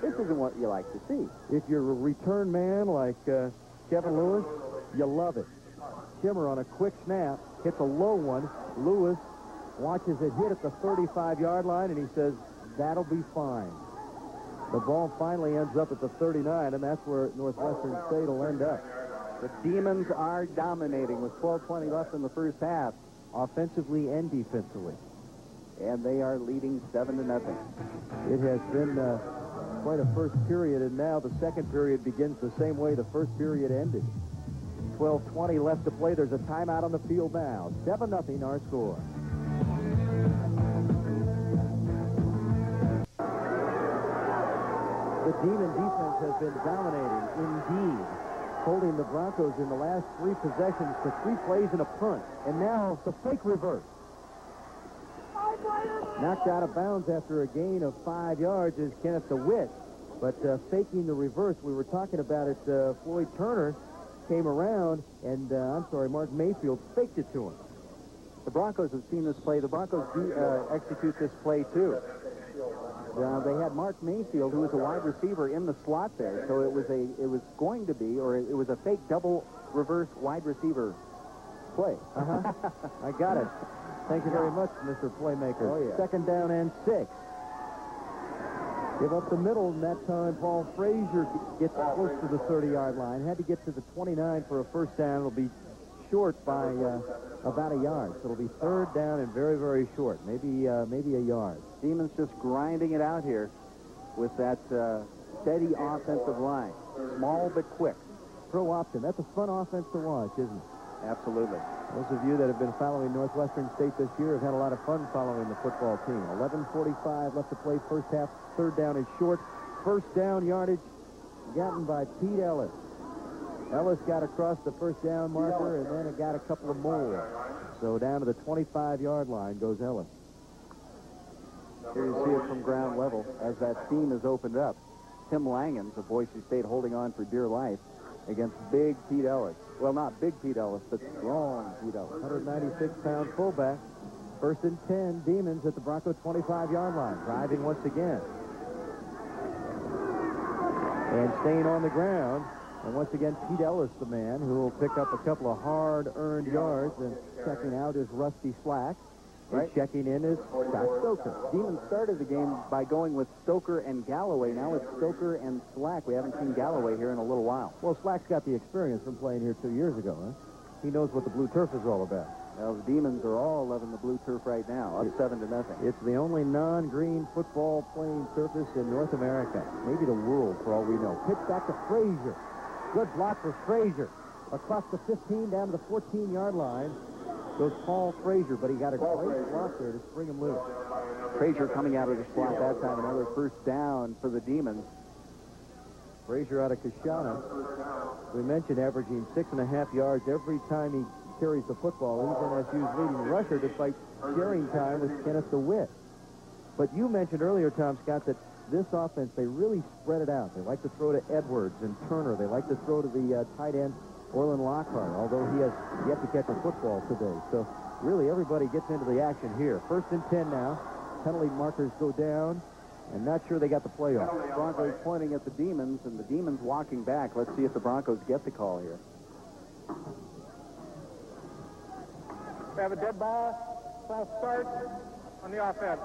this isn't what you like to see. If you're a return man like Kevin Lewis, you love it. Schimmer on a quick snap hits a low one. Lewis watches it hit at the 35-yard line, and he says, that'll be fine. The ball finally ends up at the 39, and that's where Northwestern State will end up. The Demons are dominating with 12:20 left in the first half, offensively and defensively. And they are leading 7-0. It has been quite a first period, and now the second period begins the same way the first period ended. 12:20 left to play. There's a timeout on the field now. 7-0 our score. The Demon defense has been dominating, indeed, holding the Broncos in the last 3 possessions to 3 plays and a punt. And now the fake reverse. Knocked out of bounds after a gain of 5 yards is Kenneth DeWitt. But faking the reverse, we were talking about it, Floyd Turner came around, and Mark Mayfield faked it to him. The Broncos have seen this play. The Broncos execute this play, too. They had Mark Mayfield, who was a wide receiver, in the slot there. So it was a fake double reverse wide receiver play. I got it. Thank you very much, Mr. Playmaker. Oh, yeah. 2nd down and 6. Give up the middle, and that time Paul Frazier gets close to the 30-yard line. Had to get to the 29 for a first down. It'll be short by about a yard. So it'll be 3rd down and very, very short. Maybe a yard. Demons just grinding it out here with that steady offensive line. Small but quick. Pro option. That's a fun offense to watch, isn't it? Absolutely. Those of you that have been following Northwestern State this year have had a lot of fun following the football team. 11:45 left to play first half. 3rd down is short. First down yardage gotten by Pete Ellis. Ellis got across the first down marker, and then it got a couple of more. So down to the 25-yard line goes Ellis. Here you see it from ground level as that seam is opened up. Tim Langens of Boise State holding on for dear life against big Pete Ellis. Well, not big Pete Ellis, but strong Pete Ellis. 196-pound fullback. 1st and 10, Demons at the Bronco 25-yard line. Driving once again. And staying on the ground. And once again, Pete Ellis, the man who will pick up a couple of hard-earned yards. And checking out is Rusty Slack. Right. And checking in is Scott Stoker. Demons started the game by going with Stoker and Galloway. Now it's Stoker and Slack. We haven't seen Galloway here in a little while. Well, Slack's got the experience from playing here 2 years ago, huh? He knows what the blue turf is all about. Well, the Demons are all loving the blue turf right now, up 7-0. It's the only non-green football playing surface in North America. Maybe the world, for all we know. Pitch back to Frazier. Good block for Frazier. Across the 15 down to the 14-yard line goes Paul Frazier, but he got a great block there to spring him loose. Frazier coming out of the slot that time. Another first down for the Demons. Frazier out of Kashana. We mentioned averaging 6.5 yards every time he carries the football. He's NSU's leading rusher despite sharing time with Kenneth DeWitt. But you mentioned earlier, Tom Scott, that this offense, they really spread it out. They like to throw to Edwards and Turner. They like to throw to the tight end, Orland Lockhart, although he has yet to catch a football today. So really everybody gets into the action here. 1st and 10 now. Penalty markers go down. And not sure they got the play off. Broncos pointing at the Demons, and the Demons walking back. Let's see if the Broncos get the call here. We have a dead ball. False start on the offense.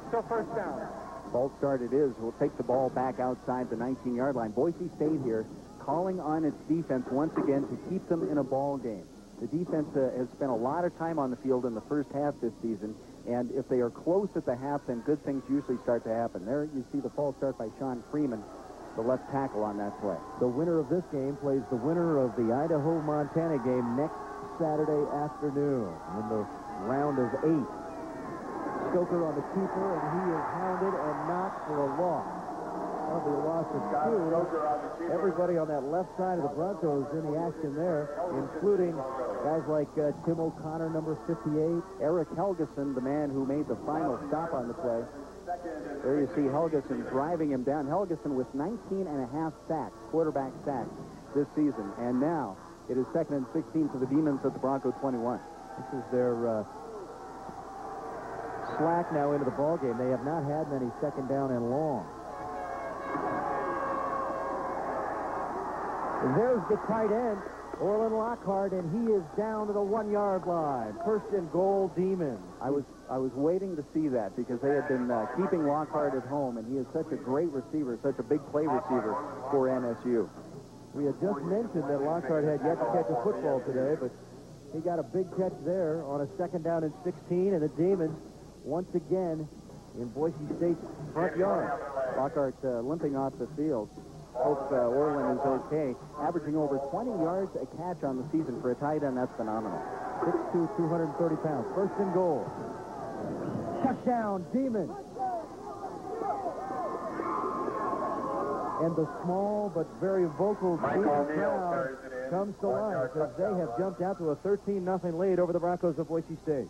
Still first down. False start it is. We'll take the ball back outside the 19-yard line. Boise State here calling on its defense once again to keep them in a ball game. The defense has spent a lot of time on the field in the first half this season, and if they are close at the half, then good things usually start to happen. There you see the false start by Sean Freeman, the left tackle on that play. The winner of this game plays the winner of the Idaho-Montana game next Saturday afternoon in the round of 8. Stoker on the keeper, and he is hounded and knocked for a loss. That'll be a loss of 2. Everybody on that left side of the Broncos in the action there, including guys like Tim O'Connor, number 58. Eric Helgeson, the man who made the final stop on the play. There you see Helgeson driving him down. Helgeson with 19.5 sacks, quarterback sacks this season. And now it is 2nd and 16 for the Demons at the Bronco 21. This is their slack now into the ball game. They have not had many 2nd down and long. There's the tight end, Orland Lockhart, and he is down to the 1-yard line. 1st and goal, Demons. I was waiting to see that because they had been keeping Lockhart at home, and he is such a great receiver, such a big play receiver for NSU. We had just mentioned that Lockhart had yet to catch a football today, but he got a big catch there on a 2nd down and 16, and the Demons once again in Boise State's front yard. Lockhart limping off the field. Hope Orland is okay. Averaging over 20 yards a catch on the season for a tight end. That's phenomenal. 6'2", 230 pounds. 1st and goal. Touchdown, Demons. And the small but very vocal Demons crowd comes to life as they have jumped out to a 13-0 lead over the Broncos of Boise State.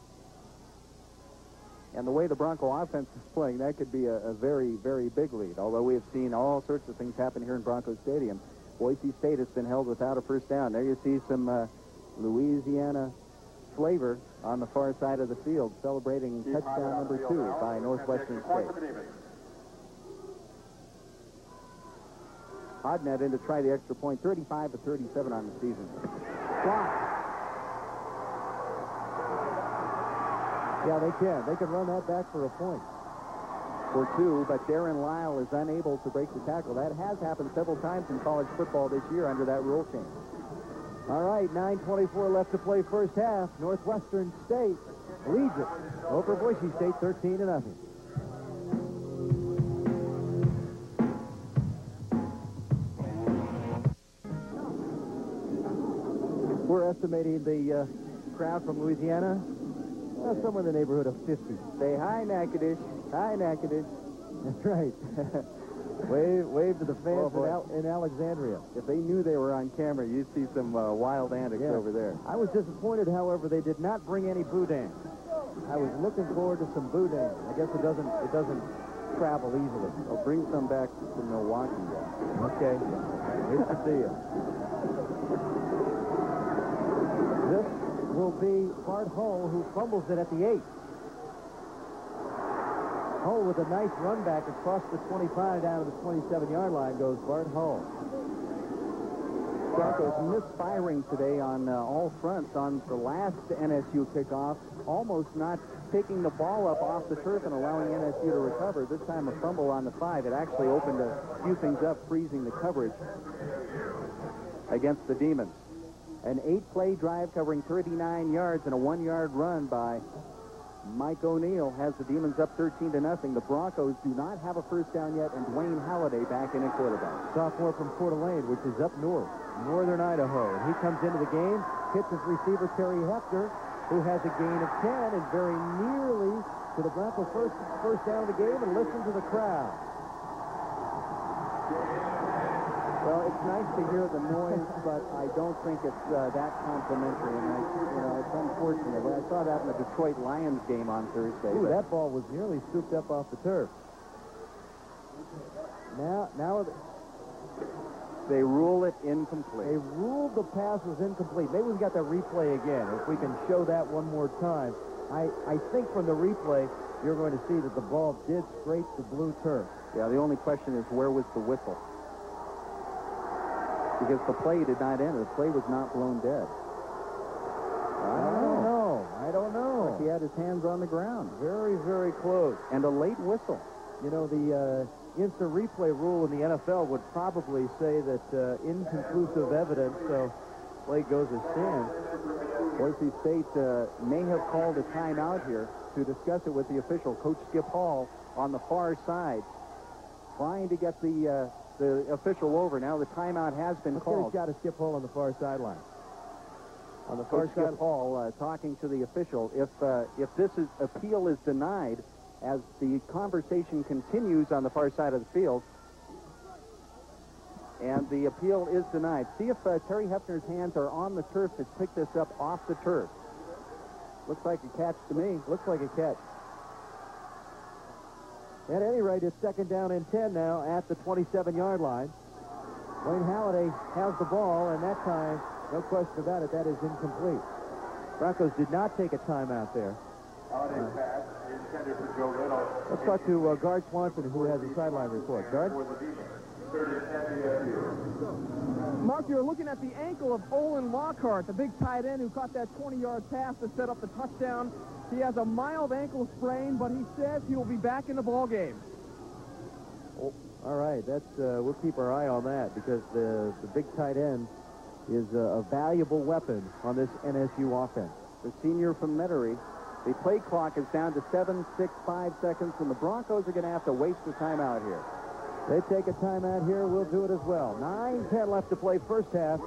And the way the Bronco offense is playing, that could be a very, very big lead. Although we have seen all sorts of things happen here in Bronco Stadium. Boise State has been held without a 1st down. There you see some Louisiana flavor on the far side of the field, celebrating touchdown number 2 by Northwestern State. Hodnett in to try the extra point, 35 to 37 on the season. Block. Yeah, they can. They can run that back for a point. For 2, but Darren Lyle is unable to break the tackle. That has happened several times in college football this year under that rule change. All right, 9:24 left to play first half. Northwestern State leads it over Boise State 13-0. We're estimating the crowd from Louisiana. Somewhere in the neighborhood of 50. Say hi, Natchitoches. Hi, Natchitoches. That's right. wave to the fans in Alexandria. If they knew they were on camera, you'd see some wild antics over there. I was disappointed, however, they did not bring any boudin. I was looking forward to some boudin. I guess it doesn't travel easily. I'll bring some back to Milwaukee. Okay. Good to see you. This will be Bart Hull, who fumbles it at the 8. Hull with a nice run back across the 25 down to the 27-yard line goes Bart Hull. Broncos misfiring today on all fronts. On the last NSU kickoff, almost not picking the ball up off the turf and allowing NSU to recover. This time a fumble on the 5. It actually opened a few things up, freezing the coverage against the Demons. An 8-play drive covering 39 yards and a 1-yard run by Mike O'Neill has the Demons up 13-0. The Broncos do not have a 1st down yet, and Dwayne Halliday back in at quarterback. Sophomore from Coeur d'Alene, which is up north, northern Idaho. And he comes into the game, hits his receiver, Terry Hefner, who has a gain of 10 and very nearly to the Broncos' first down of the game, and listen to the crowd. Well, it's nice to hear the noise, but I don't think it's that complimentary. And it's unfortunate. I saw that in the Detroit Lions game on Thursday. Ooh, that ball was nearly scooped up off the turf. Now they rule it incomplete. They ruled the pass was incomplete. Maybe we've got the replay again. If we can show that one more time. I think from the replay, you're going to see that the ball did scrape the blue turf. Yeah, the only question is where was the whistle? Because the play did not end. The play was not blown dead. I don't know. He had his hands on the ground. Very, very close. And a late whistle. You know, the instant replay rule in the NFL would probably say that inconclusive evidence, so play goes as stands. Boise State may have called a timeout here to discuss it with the official, Coach Skip Hall, on the far side, trying to get the official over. Now the timeout has been called. Let's get a shot of Skip Hall on the far sideline. On the far Coach Skip Hall talking to the official. If this appeal is denied, as the conversation continues on the far side of the field, and the appeal is denied. See if Terry Hefner's hands are on the turf to pick this up off the turf. Looks like a catch to me. Looks like a catch. At any rate, it's second down and 10 now at the 27-yard line. Wayne Halliday has the ball, and that time, no question about it, that is incomplete. Broncos did not take a timeout there. Let's talk to Guard Swanson, who has a sideline report. Guard? Mark, you're looking at the ankle of Olin Lockhart, the big tight end who caught that 20-yard pass to set up the touchdown. He has a mild ankle sprain, but he says he will be back in the ball game. Oh, all right, that's we'll keep our eye on that because the big tight end is a valuable weapon on this NSU offense. The senior from Metairie. The play clock is down to 7:65 seconds, and the Broncos are going to have to waste the timeout here. They take a timeout here. We'll do it as well. 9:10 left to play first half.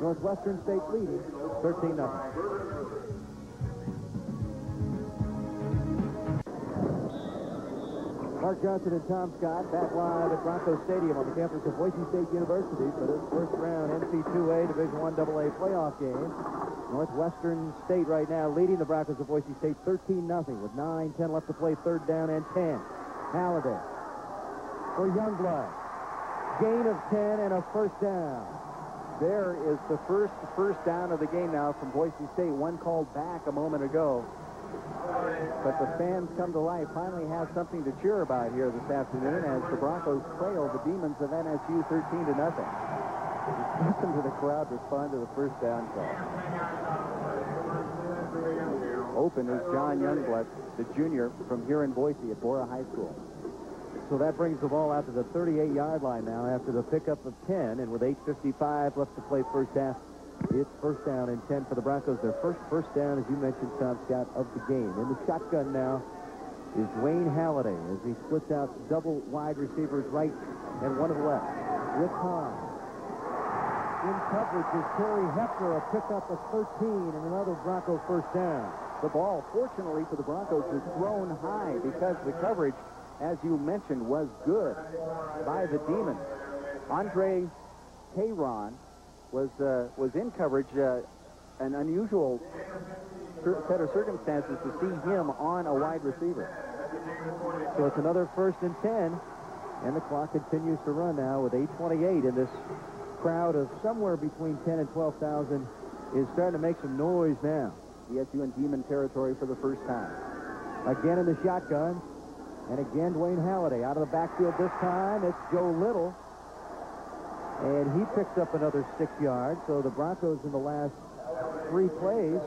Northwestern State leading 13-0. Mark Johnson and Tom Scott back live at Bronco Stadium on the campus of Boise State University for this first round NC2A Division I AA playoff game. Northwestern State right now leading the Broncos of Boise State 13-0 with 9:10 left to play, third down and 10. Halliday for Youngblood. Gain of 10 and a first down. There is the first down of the game now from Boise State. One called back a moment ago. But the fans come to life, finally have something to cheer about here this afternoon as the Broncos trail the Demons of NSU 13-0. Listen to the crowd respond to the first down call. Open is John Youngblood, the junior from here in Boise at Bora High School. So that brings the ball out to the 38-yard line now after the pickup of 10, and with 8:55 left to play first half, it's first down and 10 for the Broncos. Their first down, as you mentioned, Tom Scott, of the game. In the shotgun now is Wayne Halliday as he splits out double wide receivers right and one to the left. With Hahn. In coverage is Terry Hefner, a pickup of 13 and another Bronco first down. The ball, fortunately for the Broncos, was thrown high because the coverage, as you mentioned, was good by the Demons. Andre Caron was in coverage, an unusual set of circumstances to see him on a wide receiver. So it's another first and 10, and the clock continues to run now with 8:28, and this crowd of somewhere between 10 and 12,000 is starting to make some noise now. ESU in Demon territory for the first time. Again in the shotgun, and again Dwayne Halliday out of the backfield this time. It's Joe Little. And he picks up another 6 yards, so the Broncos in the last 3 plays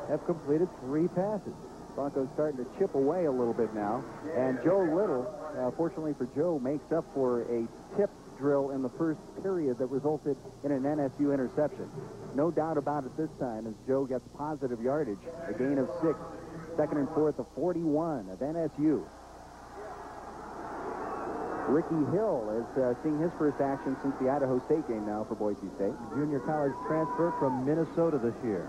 have completed 3 passes. Broncos starting to chip away a little bit now. And Joe Little, fortunately for Joe, makes up for a tip drill in the first period that resulted in an NSU interception. No doubt about it this time as Joe gets positive yardage, a gain of 6. Second and 4 at the 41 of NSU. Ricky Hill is seeing his first action since the Idaho State game now for Boise State. Junior college transfer from Minnesota this year.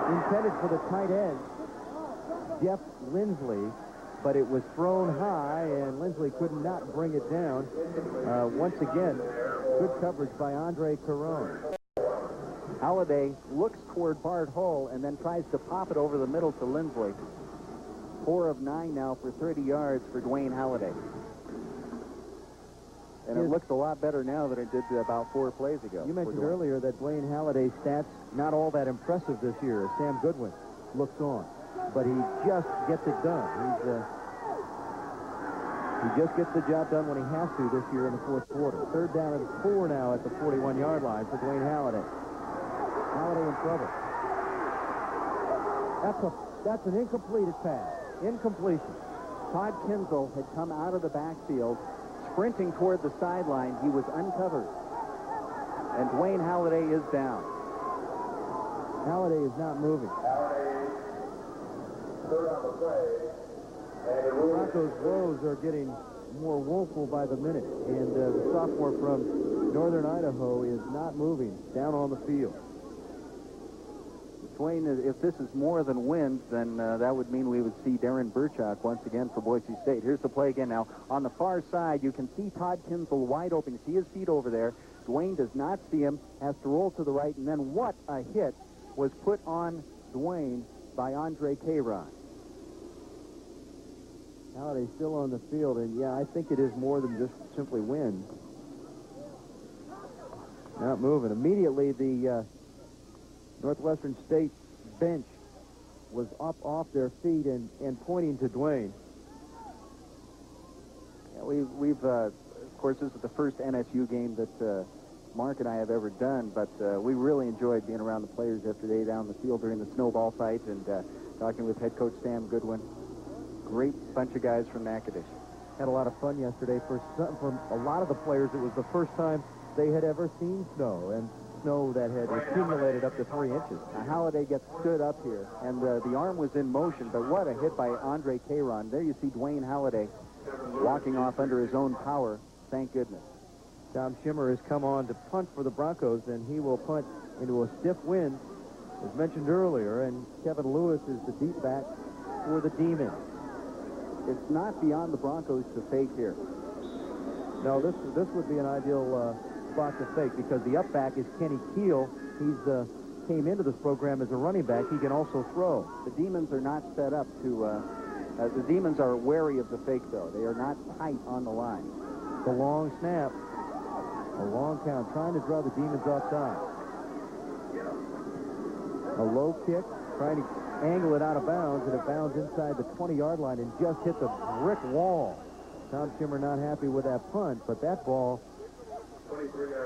Intended for the tight end, Jeff Lindsley. but it was thrown high, and Lindsley could not bring it down. Once again, good coverage by Andre Caron. Halliday looks toward Bart Hull and then tries to pop it over the middle to Lindsley. 4 of 9 now for 30 yards for Dwayne Halliday. And it looks a lot better now than it did about 4 plays ago. You mentioned earlier that Dwayne Halliday's stats not all that impressive this year. Sam Goodwin looks on, but he just gets it done. He just gets the job done when he has to this year in the fourth quarter. 3rd down and 4 now at the 41-yard line for Dwayne Halliday. Halliday in trouble. That's an incompleted pass. Incompletion. Todd Kinzel had come out of the backfield, sprinting toward the sideline. He was uncovered. And Dwayne Halliday is down. Halliday is not moving. The Broncos' woes are getting more woeful by the minute, and the sophomore from northern Idaho is not moving down on the field. Dwayne, if this is more than wind, then that would mean we would see Darren Burchak once again for Boise State. Here's the play again now. On the far side, you can see Todd Kinzel wide open. You see his feet over there. Dwayne does not see him, has to roll to the right, and then what a hit was put on Dwayne by Andre Caron. Halliday still on the field, and yeah, I think it is more than just simply wind. Not moving. Immediately, the Northwestern State bench was up off their feet and pointing to Dwayne. Yeah, we've of course, this is the first NSU game that Mark and I have ever done, but we really enjoyed being around the players yesterday down the field during the snowball fight and talking with head coach Sam Goodwin. Great bunch of guys from Natchitoches. Had a lot of fun yesterday. For a lot of the players, it was the first time they had ever seen snow, and snow that had accumulated up to 3 inches. Now, Halliday gets stood up here, and the arm was in motion, but what a hit by Andre Caron. There you see Dwayne Halliday walking off under his own power. Thank goodness. Tom Schimmer has come on to punt for the Broncos, and he will punt into a stiff wind, as mentioned earlier, and Kevin Lewis is the deep back for the Demons. It's not beyond the Broncos to fake here. No, this would be an ideal spot to fake because the up back is Kenny Keel. He's came into this program as a running back. He can also throw. The Demons are not set up to. The Demons are wary of the fake, though. They are not tight on the line. The long snap, a long count, trying to draw the Demons offside. A low kick, trying to angle it out of bounds, and it bounds inside the 20-yard line and just hit the brick wall. Tom Schimmer not happy with that punt, but that ball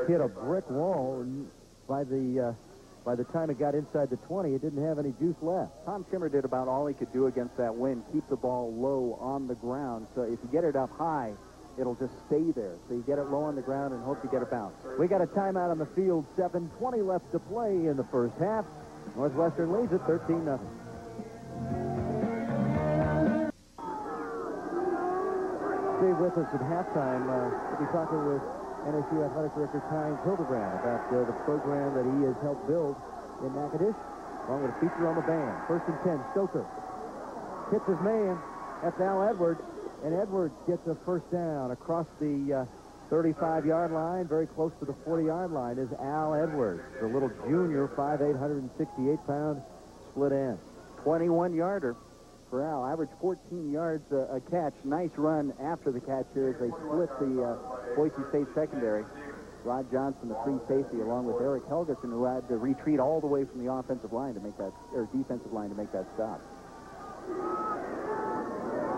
hit a brick wall, and by the time it got inside the 20, it didn't have any juice left. Tom Schimmer did about all he could do against that wind, keep the ball low on the ground. So if you get it up high, it'll just stay there. So you get it low on the ground and hope you get a bounce. We got a timeout on the field. 7:20 left to play in the first half. Northwestern leads it 13-0. Stay with us at halftime. We'll be talking with NSU Athletic Director Heinz Hildebrand about the program that he has helped build in Natchitoches, along with a feature on the band. 1st and 10, Stoker hits his man. That's Al Edwards, and Edwards gets a first down across the 35-yard line. Very close to the 40-yard line is Al Edwards, the little junior, 5'8", 168-pound split end. 21-yarder for Al. Average 14 yards a catch. Nice run after the catch here as they split the Boise State secondary. Rod Johnson, the free safety, along with Eric Helgeson, who had to retreat all the way from the offensive line to make that, or defensive line to make that stop.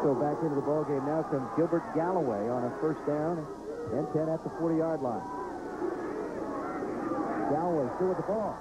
So back into the ball game now comes Gilbert Galloway on a first down and 10 at the 40-yard line. Galloway still with the ball.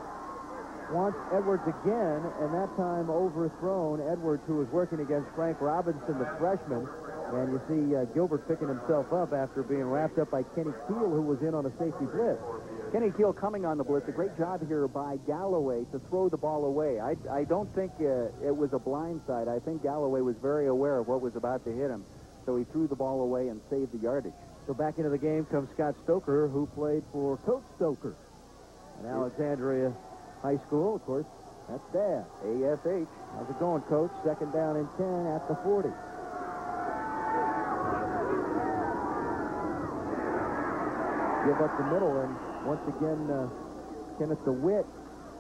Wants Edwards again, and that time overthrown. Edwards, who was working against Frank Robinson, the freshman. And you see Gilbert picking himself up after being wrapped up by Kenny Keel, who was in on a safety blitz. Kenny Keel coming on the blitz. A great job here by Galloway to throw the ball away. I don't think it was a blindside. I think Galloway was very aware of what was about to hit him. So he threw the ball away and saved the yardage. So back into the game comes Scott Stoker, who played for Coach Stoker in Alexandria High School. Of course, that's Dad. ASH. How's it going, Coach? 2nd down and 10 at the 40. give up the middle. And once again, Kenneth DeWitt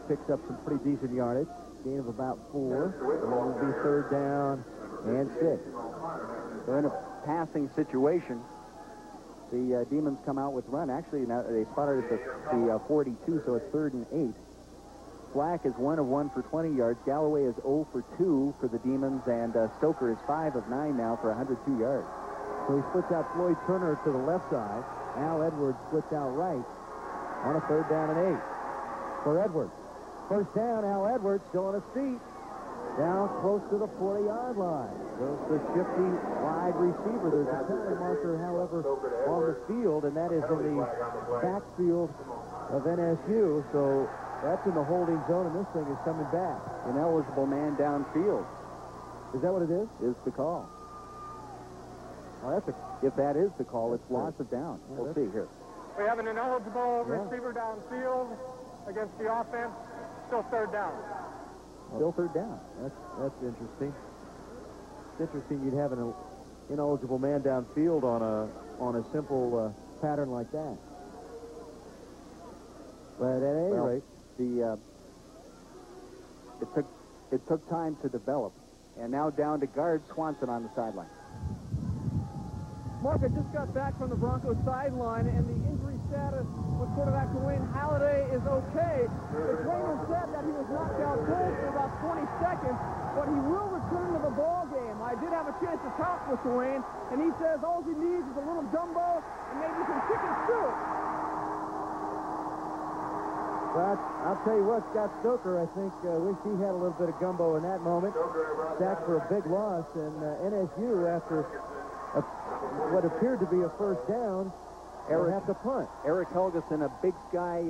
picks up some pretty decent yardage. Gain of about 4. And it will be 3rd down and 6. So in a passing situation, the Demons come out with run. Actually, now they spotted at the 42, so it's 3rd and 8. Flack is 1 of 1 for 20 yards. Galloway is 0 for 2 for the Demons, and Stoker is 5 of 9 now for 102 yards. So he splits out Floyd Turner to the left side. Al Edwards splits out right on a 3rd down and 8 for Edwards. First down, Al Edwards still on his feet. Down close to the 40-yard line. Goes the shifty wide receiver. There's a penalty marker, however, on the field, and that is in the backfield of NSU. So that's in the holding zone, and this thing is coming back. Ineligible man downfield. Is that what it is? Is the call. Oh, If that is the call, it's loss of down. Yeah, we'll see here. We have an ineligible receiver downfield against the offense. Still 3rd down. Still 3rd down. That's interesting. It's interesting you'd have an ineligible man downfield on a simple pattern like that. But at any rate, it took time to develop, and now down to guard Swanson on the sideline. Mark, I just got back from the Broncos sideline, and the injury status with quarterback Dwayne Halliday is okay. The trainer said that he was knocked out cold for about 20 seconds, but he will return to the ball game. I did have a chance to talk with Dwayne, and he says all he needs is a little gumbo and maybe some chicken soup. But I'll tell you what, Scott Stoker, I think, wished he had a little bit of gumbo in that moment. Sacked for a big loss, and NSU, after what appeared to be a 1st down, will have to punt. Eric Helgeson, a Big Sky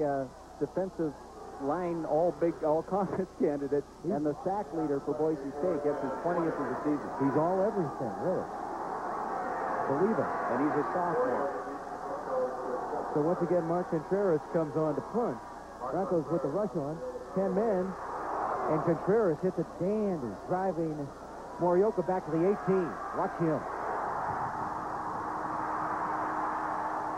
defensive line all-conference candidate, and the sack leader for Boise State, gets his 20th of the season. He's all everything, really. Believe it. And he's a sophomore. So once again, Mark Contreras comes on to punt. Broncos with the rush on. 10 men. And Contreras hits a dandy, driving Morioka back to the 18. Watch him.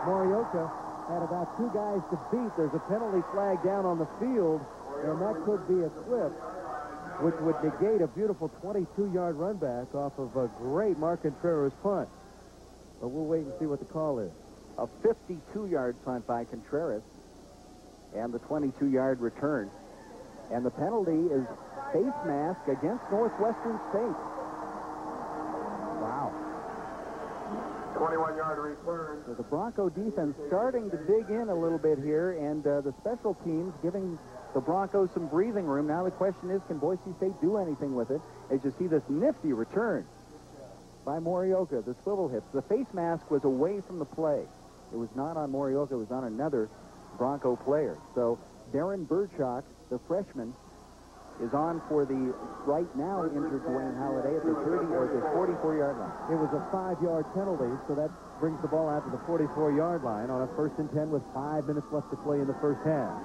Morioka had about 2 guys to beat. There's a penalty flag down on the field, and that could be a clip, which would negate a beautiful 22-yard run back off of a great Mark Contreras punt. But we'll wait and see what the call is. A 52-yard punt by Contreras, and the 22-yard return. And the penalty is face mask against Northwestern State. Wow. 21-yard return. So the Bronco defense starting to dig in a little bit here, and the special teams giving the Broncos some breathing room. Now the question is, can Boise State do anything with it? As you see this nifty return by Morioka, the swivel hips. The face mask was away from the play. It was not on Morioka, it was on another Bronco player. So Darren Burchak, the freshman, is on for the right now injured Dwayne Halliday at the 30 or the 44-yard line. It was a 5-yard penalty, so that brings the ball out to the 44-yard line on a 1st and 10 with 5 minutes left to play in the first half.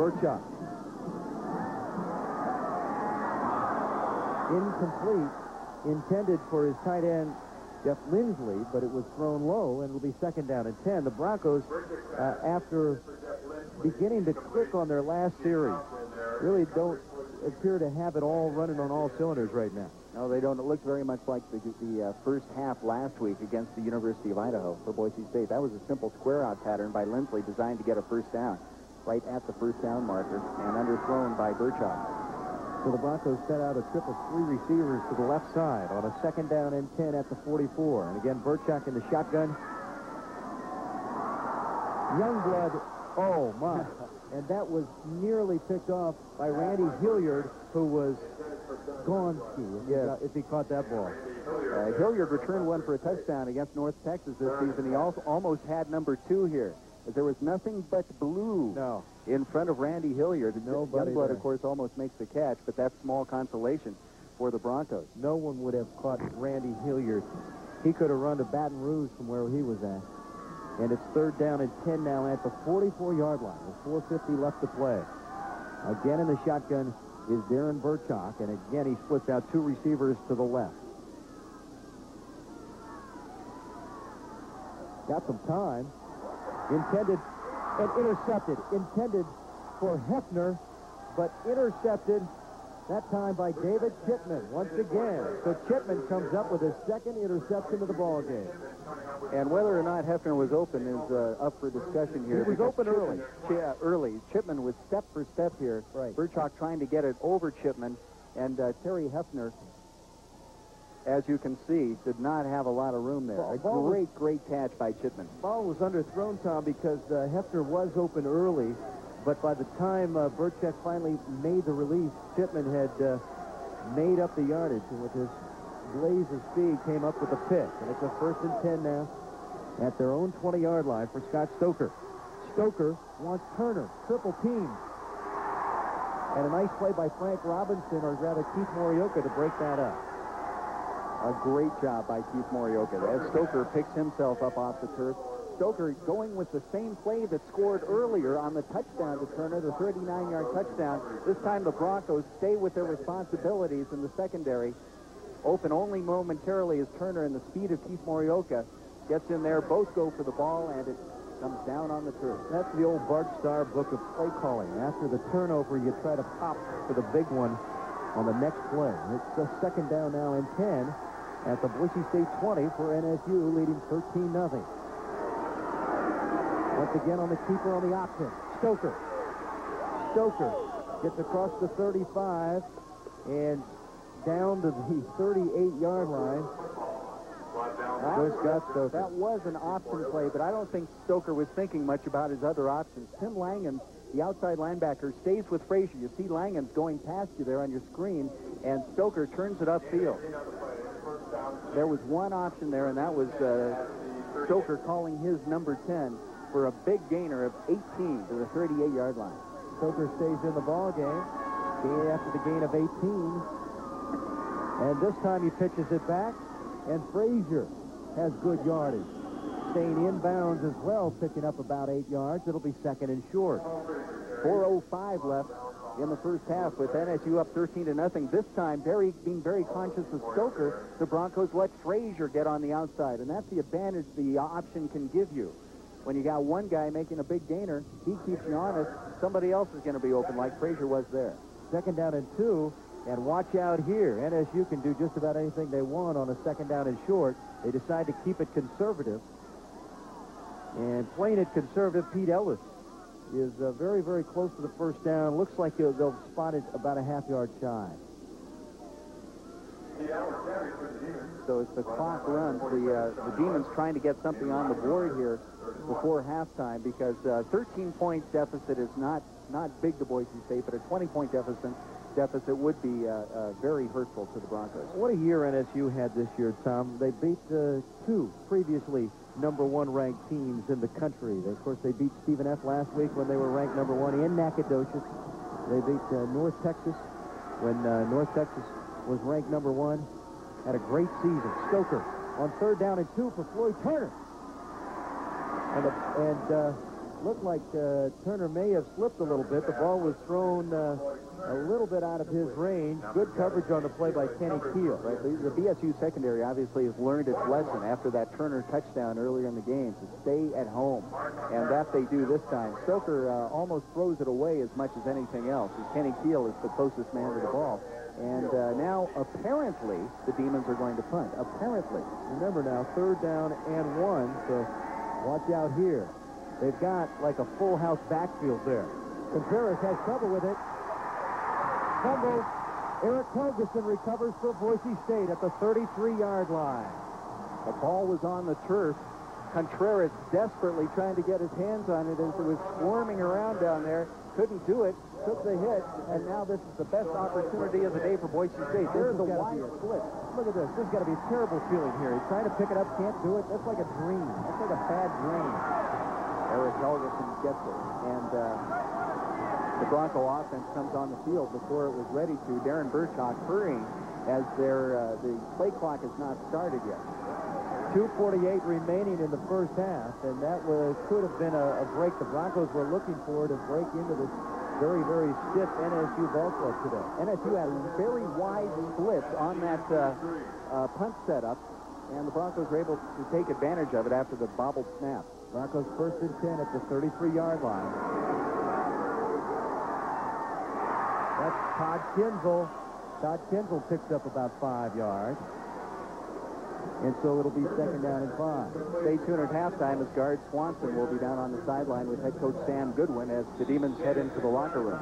Burchak. Incomplete. Intended for his tight end, Jeff Lindsley, but it was thrown low, and it'll be 2nd down and 10. The Broncos, after beginning to click on their last series, really don't appear to have it all running on all cylinders right now. No, they don't. It looked very much like the first half last week against the University of Idaho for Boise State. That was a simple square-out pattern by Lindsley designed to get a 1st down, right at the 1st down marker, and underthrown by Burchak. So the Broncos set out a trip of 3 receivers to the left side on a 2nd down and 10 at the 44. And again, Burchak in the shotgun. Youngblood, oh my. And that was nearly picked off by Randy Hilliard, who was Gonski, if he caught that ball. Hilliard returned one for a touchdown against North Texas this season. He also almost had number 2 here. As there was nothing but blue in front of Randy Hilliard. Youngblood, of course, almost makes the catch, but that's small consolation for the Broncos. No one would have caught Randy Hilliard. He could have run to Baton Rouge from where he was at. And it's 3rd down and 10 now at the 44-yard line with 4:50 left to play. Again in the shotgun is Darren Burchak, and again he splits out 2 receivers to the left. Got some time. Intended and intercepted. Intended for Hefner, but intercepted that time by David Chipman once again. So Chipman comes up with his second interception of the ball game. And whether or not Hefner was open is up for discussion here. He was open early. Yeah, early. Chipman was step for step here. Right. Burchak trying to get it over Chipman, and Terry Hefner, as you can see, did not have a lot of room there. Great catch by Chipman. Ball was underthrown, Tom, because Hefner was open early, but by the time Burchak finally made the release, Chipman had made up the yardage, and with his blaze of speed came up with a pick. And it's a 1st and 10 now at their own 20-yard line for Scott Stoker. Stoker wants Turner, triple team. And a nice play by Frank Robinson, or rather Keith Morioka, to break that up. A great job by Keith Morioka as Stoker picks himself up off the turf. Stoker going with the same play that scored earlier on the touchdown to Turner, the 39-yard touchdown. This time the Broncos stay with their responsibilities in the secondary. Open only momentarily as Turner, and the speed of Keith Morioka gets in there. Both go for the ball, and it comes down on the turf. That's the old Bart Starr book of play calling. After the turnover, you try to pop for the big one on the next play. It's a 2nd down now and 10 at the Boise State 20 for NSU, leading 13-0. Once again on the keeper on the option. Stoker. Stoker gets across the 35 and down to the 38-yard line. That was an option play, but I don't think Stoker was thinking much about his other options. Tim Langham, the outside linebacker, stays with Frazier. You see Langham's going past you there on your screen, and Stoker turns it upfield. There was one option there, and that was Stoker calling his number 10 for a big gainer of 18 to the 38-yard line. Stoker stays in the ball game after the gain of 18. And this time he pitches it back, and Frazier has good yardage. Staying inbounds as well, picking up about 8 yards. It'll be 2nd and short. 4:05 left in the first half with NSU up 13-0. This time, being very conscious of Stoker, the Broncos let Frazier get on the outside, and that's the advantage the option can give you. When you got one guy making a big gainer, he keeps you honest. Somebody else is going to be open like Frazier was there. 2nd down and 2. And watch out here. NSU can do just about anything they want on a 2nd down and short. They decide to keep it conservative. And playing it conservative, Pete Ellis is very, very close to the 1st down. Looks like they'll spot it about a half-yard shy. So as the clock runs, the Demons trying to get something on the board here before halftime, because 13-point deficit is not big to Boise State, but a 20-point deficit would be very hurtful to the Broncos. What a year NSU had this year, Tom. They beat 2 previously number 1 ranked teams in the country. Of course, they beat Stephen F. last week when they were ranked number 1 in Nacogdoches. They beat North Texas when North Texas was ranked number 1. Had a great season. Stoker on 3rd down and 2 for Floyd Turner. And looked like Turner may have slipped a little bit. The ball was thrown a little bit out of his range. Good coverage on the play by Kenny Keel. Right. The BSU secondary obviously has learned its lesson after that Turner touchdown earlier in the game to stay at home, and that they do this time. Stoker almost throws it away as much as anything else, as Kenny Keel is the closest man to the ball. And now, apparently, the Demons are going to punt. Apparently. Remember now, 3rd down and 1, so watch out here. They've got like a full house backfield there. Contreras has trouble with it. Fumble. Eric Helgeson recovers for Boise State at the 33-yard line. The ball was on the turf. Contreras desperately trying to get his hands on it as it was swarming around down there. Couldn't do it. Took the hit. And now this is the best opportunity of the day for Boise State. There's a wide split. Look at this. This has got to be a terrible feeling here. He's trying to pick it up, can't do it. That's like a dream. That's like a bad dream. Eric Helgeson gets it. And the Bronco offense comes on the field before it was ready to. Darren Burchak hurrying as the play clock has not started yet. 2:48 remaining in the first half, and that could have been a break the Broncos were looking for to break into this very, very stiff NSU ball club today. NSU had very wide splits on that punt setup, and the Broncos were able to take advantage of it after the bobbled snap. Broncos first and 10 at the 33-yard line. That's Todd Kinzel. Todd Kinzel picks up about 5 yards. And so it'll be second down and 5. Stay tuned at halftime as guard Swanson will be down on the sideline with head coach Sam Goodwin as the Demons head into the locker room.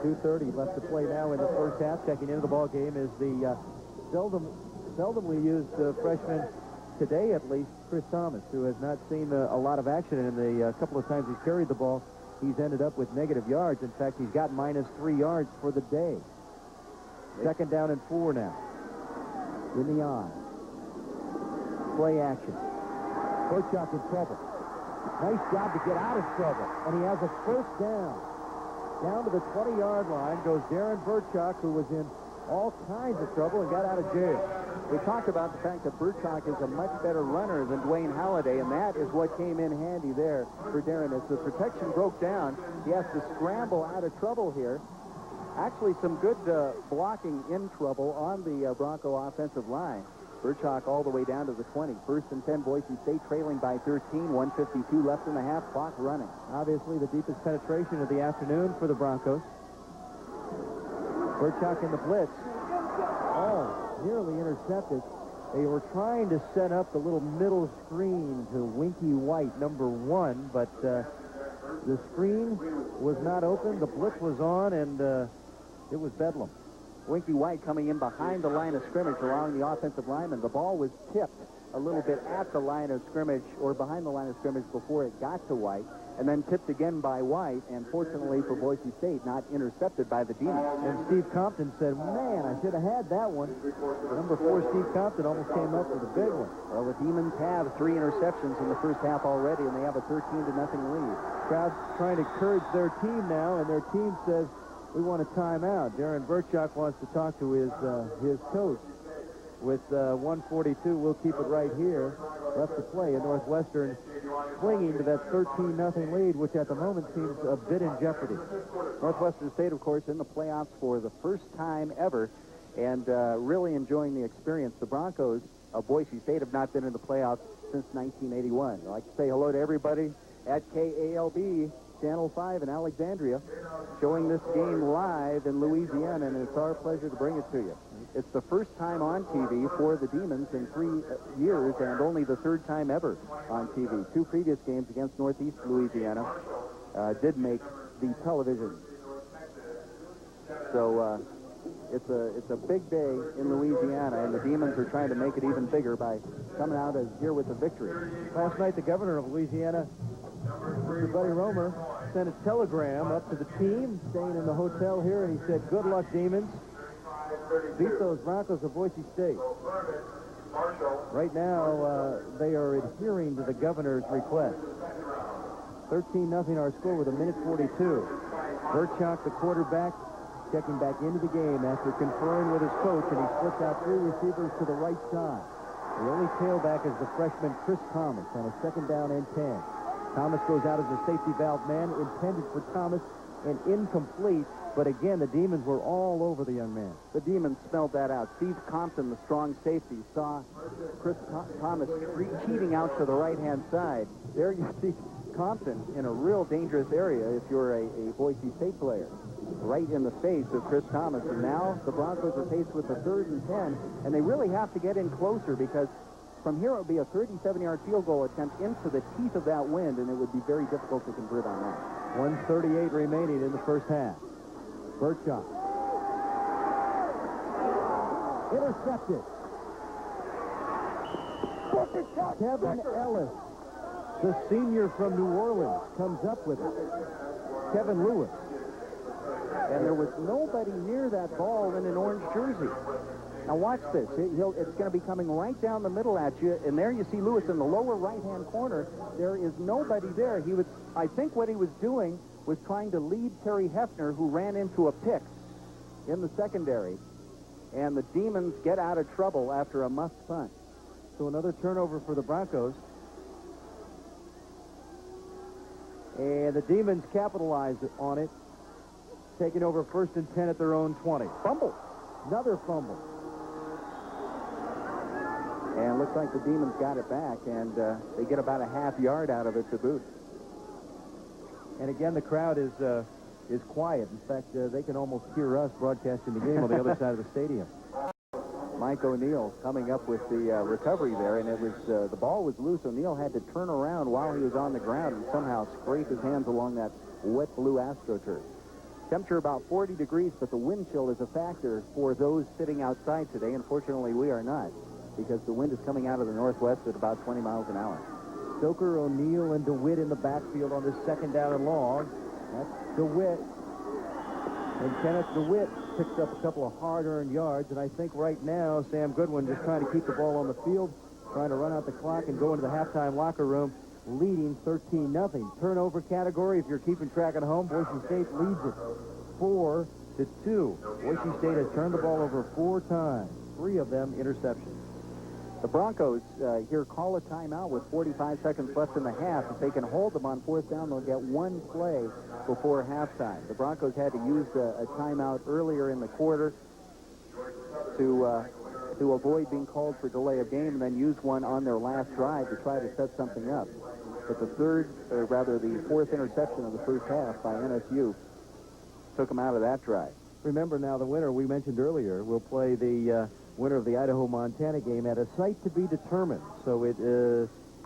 2:30 left to play now in the first half. Checking into the ball game is the seldomly used freshman today, at least, Chris Thomas, who has not seen a lot of action in the couple of times he's carried the ball. He's ended up with negative yards. In fact, he's got -3 yards for the day. Second down and 4 now. In the eye. Play action. Glatczak in trouble. Nice job to get out of trouble. And he has a first down. Down to the 20-yard line goes Darren Glatczak, who was in all kinds of trouble and got out of jail. We talked about the fact that Glatczak is a much better runner than Dwayne Halliday, and that is what came in handy there for Darren. As the protection broke down, he has to scramble out of trouble here. Actually, some good blocking in trouble on the Bronco offensive line. Glatczak all the way down to the 20. First and 10, Boise State trailing by 13. 1:52 left in the half, clock running. Obviously, the deepest penetration of the afternoon for the Broncos. Glatczak in the blitz. Oh, nearly intercepted. They were trying to set up the little middle screen to Winky White, number 1, but the screen was not open. The blitz was on, and it was bedlam. Winky White coming in behind the line of scrimmage, allowing the offensive lineman. The ball was tipped a little bit at the line of scrimmage, or behind the line of scrimmage before it got to White, and then tipped again by White, and fortunately for Boise State, not intercepted by the Demons. And Steve Compton said, man, I should have had that one. Number 4, Steve Compton, almost came up with a big one. Well, the Demons have 3 interceptions in the first half already, and they have a 13-0 lead. Crowd's trying to encourage their team now, and their team says, we want a timeout. Darren Glatczak wants to talk to his coach. With 1:42, we'll keep it right here. Left to play, and Northwestern clinging to that 13-0 lead, which at the moment seems a bit in jeopardy. Northwestern State, of course, in the playoffs for the first time ever, and really enjoying the experience. The Broncos of Boise State have not been in the playoffs since 1981. I'd like to say hello to everybody at KALB Channel 5 in Alexandria, showing this game live in Louisiana, and it's our pleasure to bring it to you. It's the first time on TV for the Demons in 3 years, and only the 3rd time ever on TV. 2 previous games against Northeast Louisiana did make the television. So it's a big day in Louisiana, and the Demons are trying to make it even bigger by coming out as here with a victory. Last night, the governor of Louisiana, Mr. Buddy Romer, sent a telegram up to the team, staying in the hotel here, and he said, good luck, Demons. Beat those Broncos of Boise State. Right now, they are adhering to the governor's request. 13-0 our score with 1:42. Glatczak, the quarterback, checking back into the game after conferring with his coach, and he splits out 3 receivers to the right side. The only tailback is the freshman Chris Thomas on a second down and 10. Thomas goes out as a safety valve man, intended for Thomas, and incomplete. But again, the Demons were all over the young man. The Demons smelled that out. Steve Compton, the strong safety, saw Chris Thomas cheating out to the right-hand side. There you see Compton in a real dangerous area if you're a Boise State player. Right in the face of Chris Thomas. And now the Broncos are faced with a 3rd and 10, and they really have to get in closer, because from here it would be a 37-yard field goal attempt into the teeth of that wind, and it would be very difficult to convert on that. 1:38 remaining in the first half. Glatczak. Intercepted. Kevin Ellis, the senior from New Orleans, comes up with it. Kevin Lewis. And there was nobody near that ball in an orange jersey. Now watch this. It's going to be coming right down the middle at you, and there you see Lewis in the lower right-hand corner. There is nobody there. I think what he was doing was trying to lead Terry Hefner, who ran into a pick in the secondary. And the Demons get out of trouble after a muffed punt. So another turnover for the Broncos. And the Demons capitalize on it, taking over 1st and 10 at their own 20. Fumble. Another fumble. And looks like the Demons got it back, and they get about a half yard out of it to boot. And again, the crowd is quiet. In fact, they can almost hear us broadcasting the game on the other side of the stadium. Mike O'Neill coming up with the recovery there, and it was the ball was loose. O'Neill had to turn around while he was on the ground and somehow scrape his hands along that wet blue AstroTurf. Temperature about 40 degrees, but the wind chill is a factor for those sitting outside today. Unfortunately, we are not, because the wind is coming out of the northwest at about 20 miles an hour. Stoker, O'Neill, and DeWitt in the backfield on this second down and long. That's DeWitt. And Kenneth DeWitt picked up a couple of hard-earned yards, and I think right now Sam Goodwin just trying to keep the ball on the field, trying to run out the clock and go into the halftime locker room, leading 13-0. Turnover category, if you're keeping track at home, Boise State leads it 4-2. Boise State has turned the ball over 4 times, 3 of them interceptions. The Broncos here call a timeout with 45 seconds left in the half. If they can hold them on 4th down, they'll get 1 play before halftime. The Broncos had to use a timeout earlier in the quarter to avoid being called for delay of game, and then use one on their last drive to try to set something up. But the 4th interception of the first half by NSU took them out of that drive. Remember now, the winner we mentioned earlier will play the winner of the Idaho-Montana game at a site to be determined. So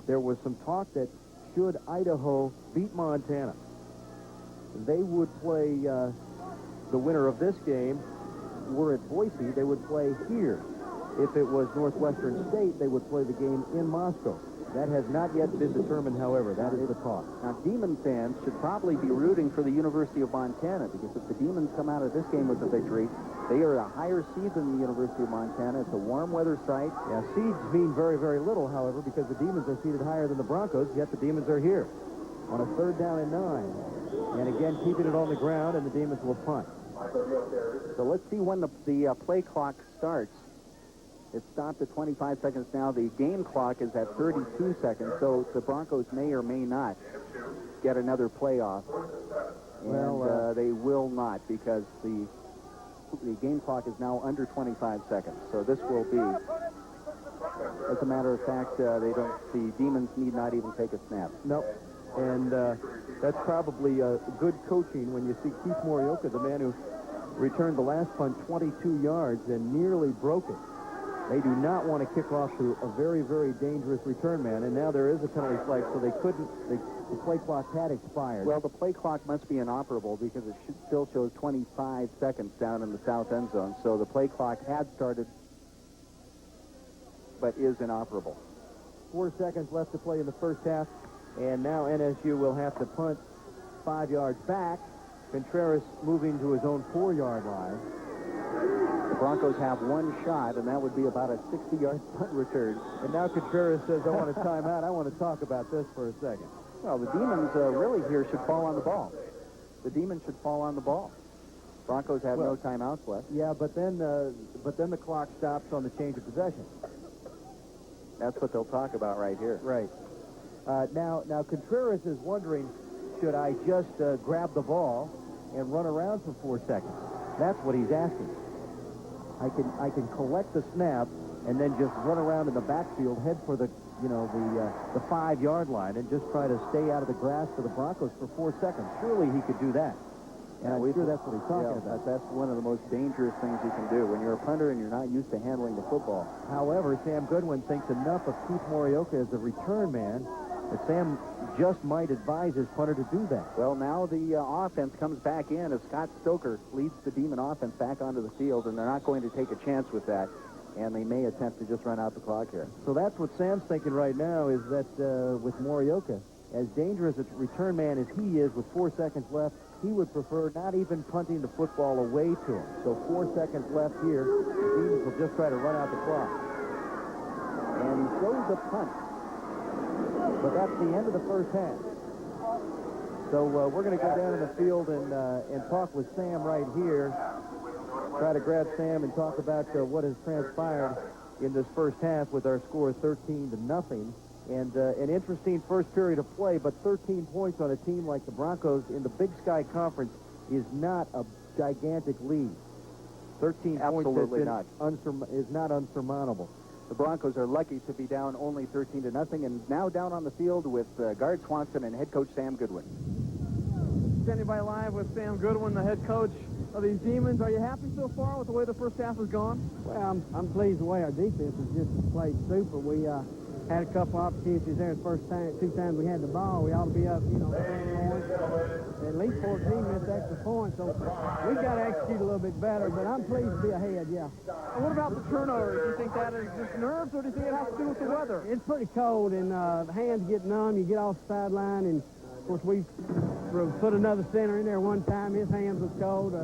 there was some talk that should Idaho beat Montana, they would play the winner of this game. Were it Boise, they would play here. If it was Northwestern State, they would play the game in Moscow. That has not yet been determined, however. That is the talk. Now, Demon fans should probably be rooting for the University of Montana, because if the Demons come out of this game with a victory, they are a higher seed than the University of Montana. It's a warm weather site. Yeah, seeds mean very, very little, however, because the Demons are seeded higher than the Broncos, yet the Demons are here on a 3rd down and 9. And again, keeping it on the ground, and the Demons will punt. So let's see when the play clock starts. It stopped at 25 seconds now. The game clock is at 32 seconds, so the Broncos may or may not get another playoff. And they will not, because the game clock is now under 25 seconds. So this will be, as a matter of fact, the Demons need not even take a snap. Nope. And that's probably good coaching when you see Keith Morioka, the man who returned the last punt 22 yards and nearly broke it. They do not want to kick off to a very, very dangerous return man, and now there is a penalty flag, so they couldn't, the play clock had expired. Well, the play clock must be inoperable, because it still shows 25 seconds down in the south end zone, so the play clock had started, but is inoperable. 4 seconds left to play in the first half, and now NSU will have to punt 5 yards back. Contreras moving to his own 4-yard line. The Broncos have 1 shot, and that would be about a 60-yard punt return. And now Contreras says, I want a timeout. I want to talk about this for a second. Well, the Demons really here should fall on the ball. The Demons should fall on the ball. Broncos have no timeouts left. Yeah, but then the clock stops on the change of possession. That's what they'll talk about right here. Right. Now Contreras is wondering, should I just grab the ball and run around for 4 seconds? That's what he's asking. I can collect the snap and then just run around in the backfield, head for the 5-yard line, and just try to stay out of the grasp of the Broncos for 4 seconds. Surely he could do that. And I'm sure that's what he's talking about. That's one of the most dangerous things you can do when you're a punter and you're not used to handling the football. However, Sam Goodwin thinks enough of Keith Morioka as a return man that Sam just might advise his punter to do that. Well, now the offense comes back in as Scott Stoker leads the Demon offense back onto the field, and they're not going to take a chance with that, and they may attempt to just run out the clock here. So that's what Sam's thinking right now, is that with Morioka, as dangerous a return man as he is with 4 seconds left, he would prefer not even punting the football away to him. So 4 seconds left here, the Demons will just try to run out the clock. And he throws a punt. But that's the end of the first half. So we're going to go down in the field and talk with Sam right here. Try to grab Sam and talk about what has transpired in this first half with our score 13-0. And an interesting first period of play, but 13 points on a team like the Broncos in the Big Sky Conference is not a gigantic lead. 13 points is not unsurmountable. The Broncos are lucky to be down only 13-0, and now down on the field with guard Swanson and head coach Sam Goodwin. Standing by live with Sam Goodwin, the head coach of these Demons. Are you happy so far with the way the first half has gone? Well, I'm pleased the way our defense has just played super. We had a couple opportunities there the first time, 2 times we had the ball. We ought to be up, 10 points. At least 14 missed extra points, so we've got to execute a little bit better, but I'm pleased to be ahead, yeah. And what about the turnovers? Do you think that is just nerves, or do you think it has to do with the weather? It's pretty cold, and the hands get numb. You get off the sideline, and, of course, we put another center in there one time. His hands was cold.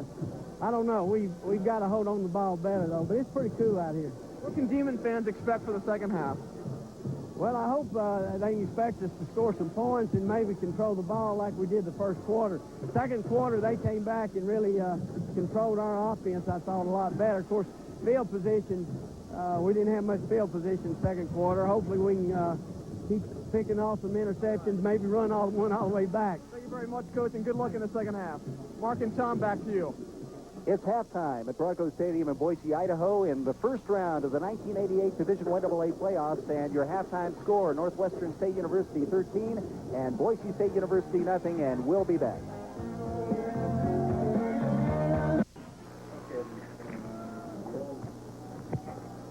I don't know. We've got to hold on to the ball better, though, but it's pretty cool out here. What can Demon fans expect for the second half? Well, I hope they can expect us to score some points and maybe control the ball like we did the first quarter. The second quarter, they came back and really controlled our offense, I thought, a lot better. Of course, field position, we didn't have much field position second quarter. Hopefully we can keep picking off some interceptions, maybe run one all the way back. Thank you very much, Coach, and good luck in the second half. Mark and Tom, back to you. It's halftime at Broncos Stadium in Boise, Idaho, in the first round of the 1988 Division I AA playoffs. And your halftime score, Northwestern State University 13 and Boise State University nothing. And we'll be back.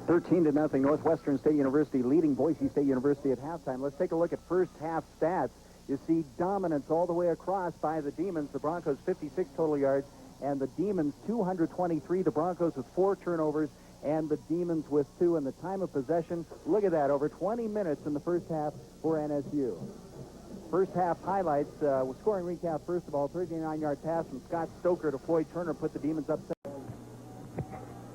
$13 to nothing. Northwestern State University leading Boise State University at halftime. Let's take a look at first half stats. You see dominance all the way across by the Demons. The Broncos 56 total yards. And the Demons 223, the Broncos with 4 turnovers, and the Demons with 2. And the time of possession, look at that, over 20 minutes in the first half for NSU. First half highlights, scoring recap, first of all, 39-yard pass from Scott Stoker to Floyd Turner put the Demons up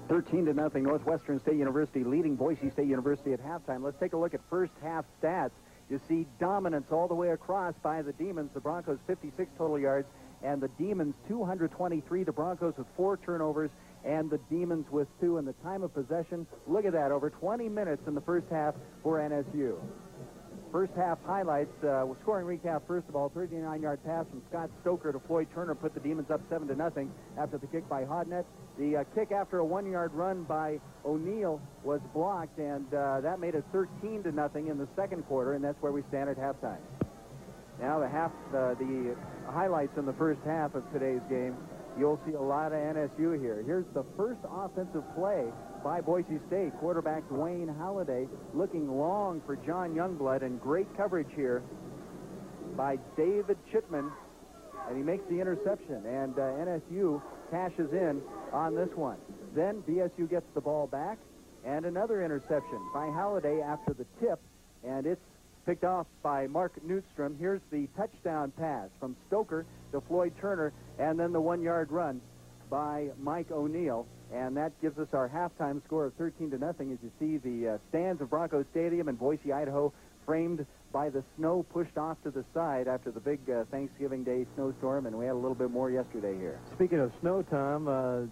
13 to nothing. Northwestern State University leading Boise State University at halftime. Let's take a look at first half stats. You see dominance all the way across by the Demons. The Broncos 56 total yards. And the Demons 223, the Broncos with 4 turnovers, and the Demons with 2. And the time of possession, look at that, over 20 minutes in the first half for NSU. First half highlights, scoring recap, first of all, 39-yard pass from Scott Stoker to Floyd Turner put the Demons up 7 to nothing after the kick by Hodnett. The kick after a 1-yard run by O'Neill was blocked, and that made it 13 to nothing in the second quarter, and that's where we stand at halftime. Now the highlights in the first half of today's game. You'll see a lot of NSU here. Here's the first offensive play by Boise State. Quarterback Dwayne Halliday looking long for John Youngblood, and great coverage here by David Chitman, and he makes the interception, and NSU cashes in on this one. Then BSU gets the ball back, and another interception by Halliday after the tip, and it's picked off by Mark Newstrom. Here's the touchdown pass from Stoker to Floyd Turner, and then the 1-yard run by Mike O'Neill. And that gives us our halftime score of 13 to nothing. As you see the stands of Broncos Stadium in Boise, Idaho, framed by the snow pushed off to the side after the big Thanksgiving Day snowstorm, and we had a little bit more yesterday here. Speaking of snow, Tom, a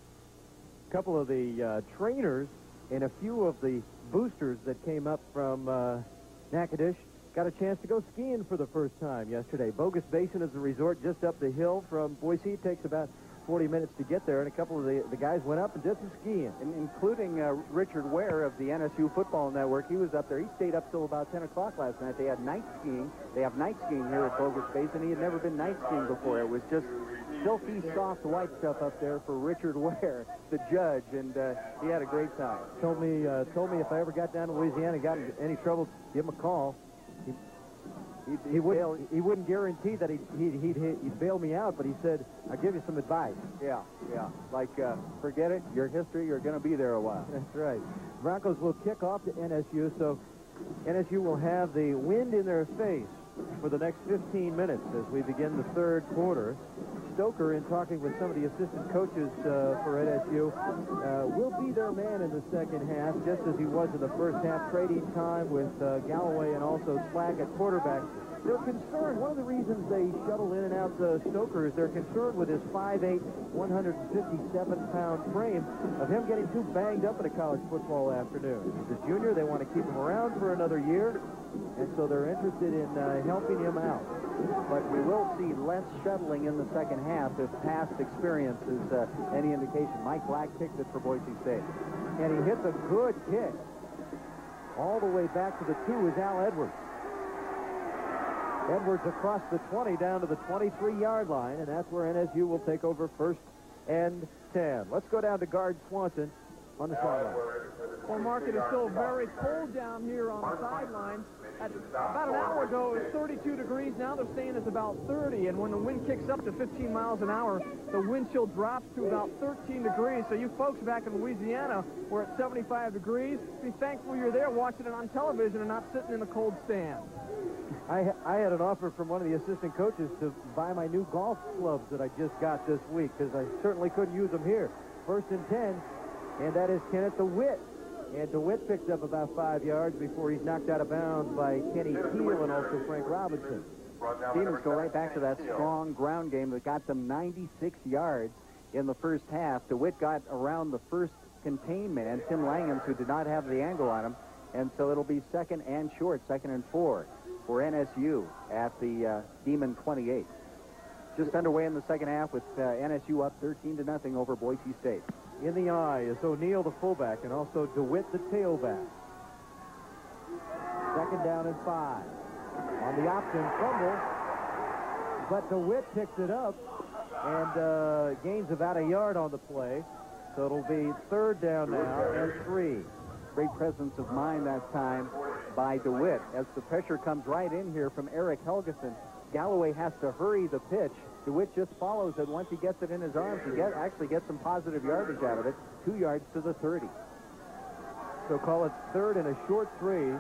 couple of the trainers and a few of the boosters that came up from Natchitoches got a chance to go skiing for the first time yesterday. Bogus Basin is a resort just up the hill from Boise. It takes about 40 minutes to get there, and a couple of the guys went up and did some skiing. Including Richard Ware of the NSU Football Network. He was up there. He stayed up till about 10 o'clock last night. They had night skiing. They have night skiing here at Bogus Basin. He had never been night skiing before. It was just silky, soft, white stuff up there for Richard Ware, the judge, and he had a great time. Told me if I ever got down to Louisiana and got in any trouble, give him a call. He wouldn't guarantee that he'd bail me out, but he said, I'll give you some advice. Yeah. Like, forget it, your history, you're going to be there a while. That's right. Broncos will kick off to NSU, so NSU will have the wind in their face for the next 15 minutes as we begin the third quarter. Stoker, in talking with some of the assistant coaches for NSU, will be their man in the second half, just as he was in the first half, trading time with Galloway and also Slack at quarterback. They're concerned. One of the reasons they shuttle in and out Stoker is they're concerned with his 5'8", 157-pound frame of him getting too banged up in a college football afternoon. He's a junior. They want to keep him around for another year, and so they're interested in helping him out. But we will see less shuttling in the second half if past experience is any indication. Mike Black kicked it for Boise State. And he hits a good kick. All the way back to the 2 is Al Edwards. Edwards across the 20 down to the 23-yard line, and that's where NSU will take over 1st and 10. Let's go down to guard Swanson on the sideline. Well, Mark, it is still very cold down here on the sideline. About an hour ago, it was 32 degrees. Now they're saying it's about 30, and when the wind kicks up to 15 miles an hour, the wind chill drops to about 13 degrees. So you folks back in Louisiana were at 75 degrees. Be thankful you're there watching it on television and not sitting in the cold stand. I had an offer from one of the assistant coaches to buy my new golf clubs that I just got this week because I certainly couldn't use them here. 1st and 10, and that is Kenneth DeWitt. And DeWitt picked up about 5 yards before he's knocked out of bounds by Kenny Keel and also Frank Robinson. Demons go right back to that strong ground game that got them 96 yards in the first half. DeWitt got around the first contained man, Tim Langhams, who did not have the angle on him. And so it'll be 2nd and short, 2nd and 4 for NSU at the Demon 28. Just underway in the second half with NSU up 13-0 over Boise State. In the eye is O'Neal, the fullback, and also DeWitt, the tailback. 2nd down and 5. On the option, fumble, but DeWitt picks it up and gains about a yard on the play. So it'll be 3rd down now and 3. Great presence of mind that time by DeWitt. As the pressure comes right in here from Eric Helgeson, Galloway has to hurry the pitch. DeWitt just follows it. Once he gets it in his arms, he actually gets some positive yardage out of it. 2 yards to the 30. So call it 3rd and a short 3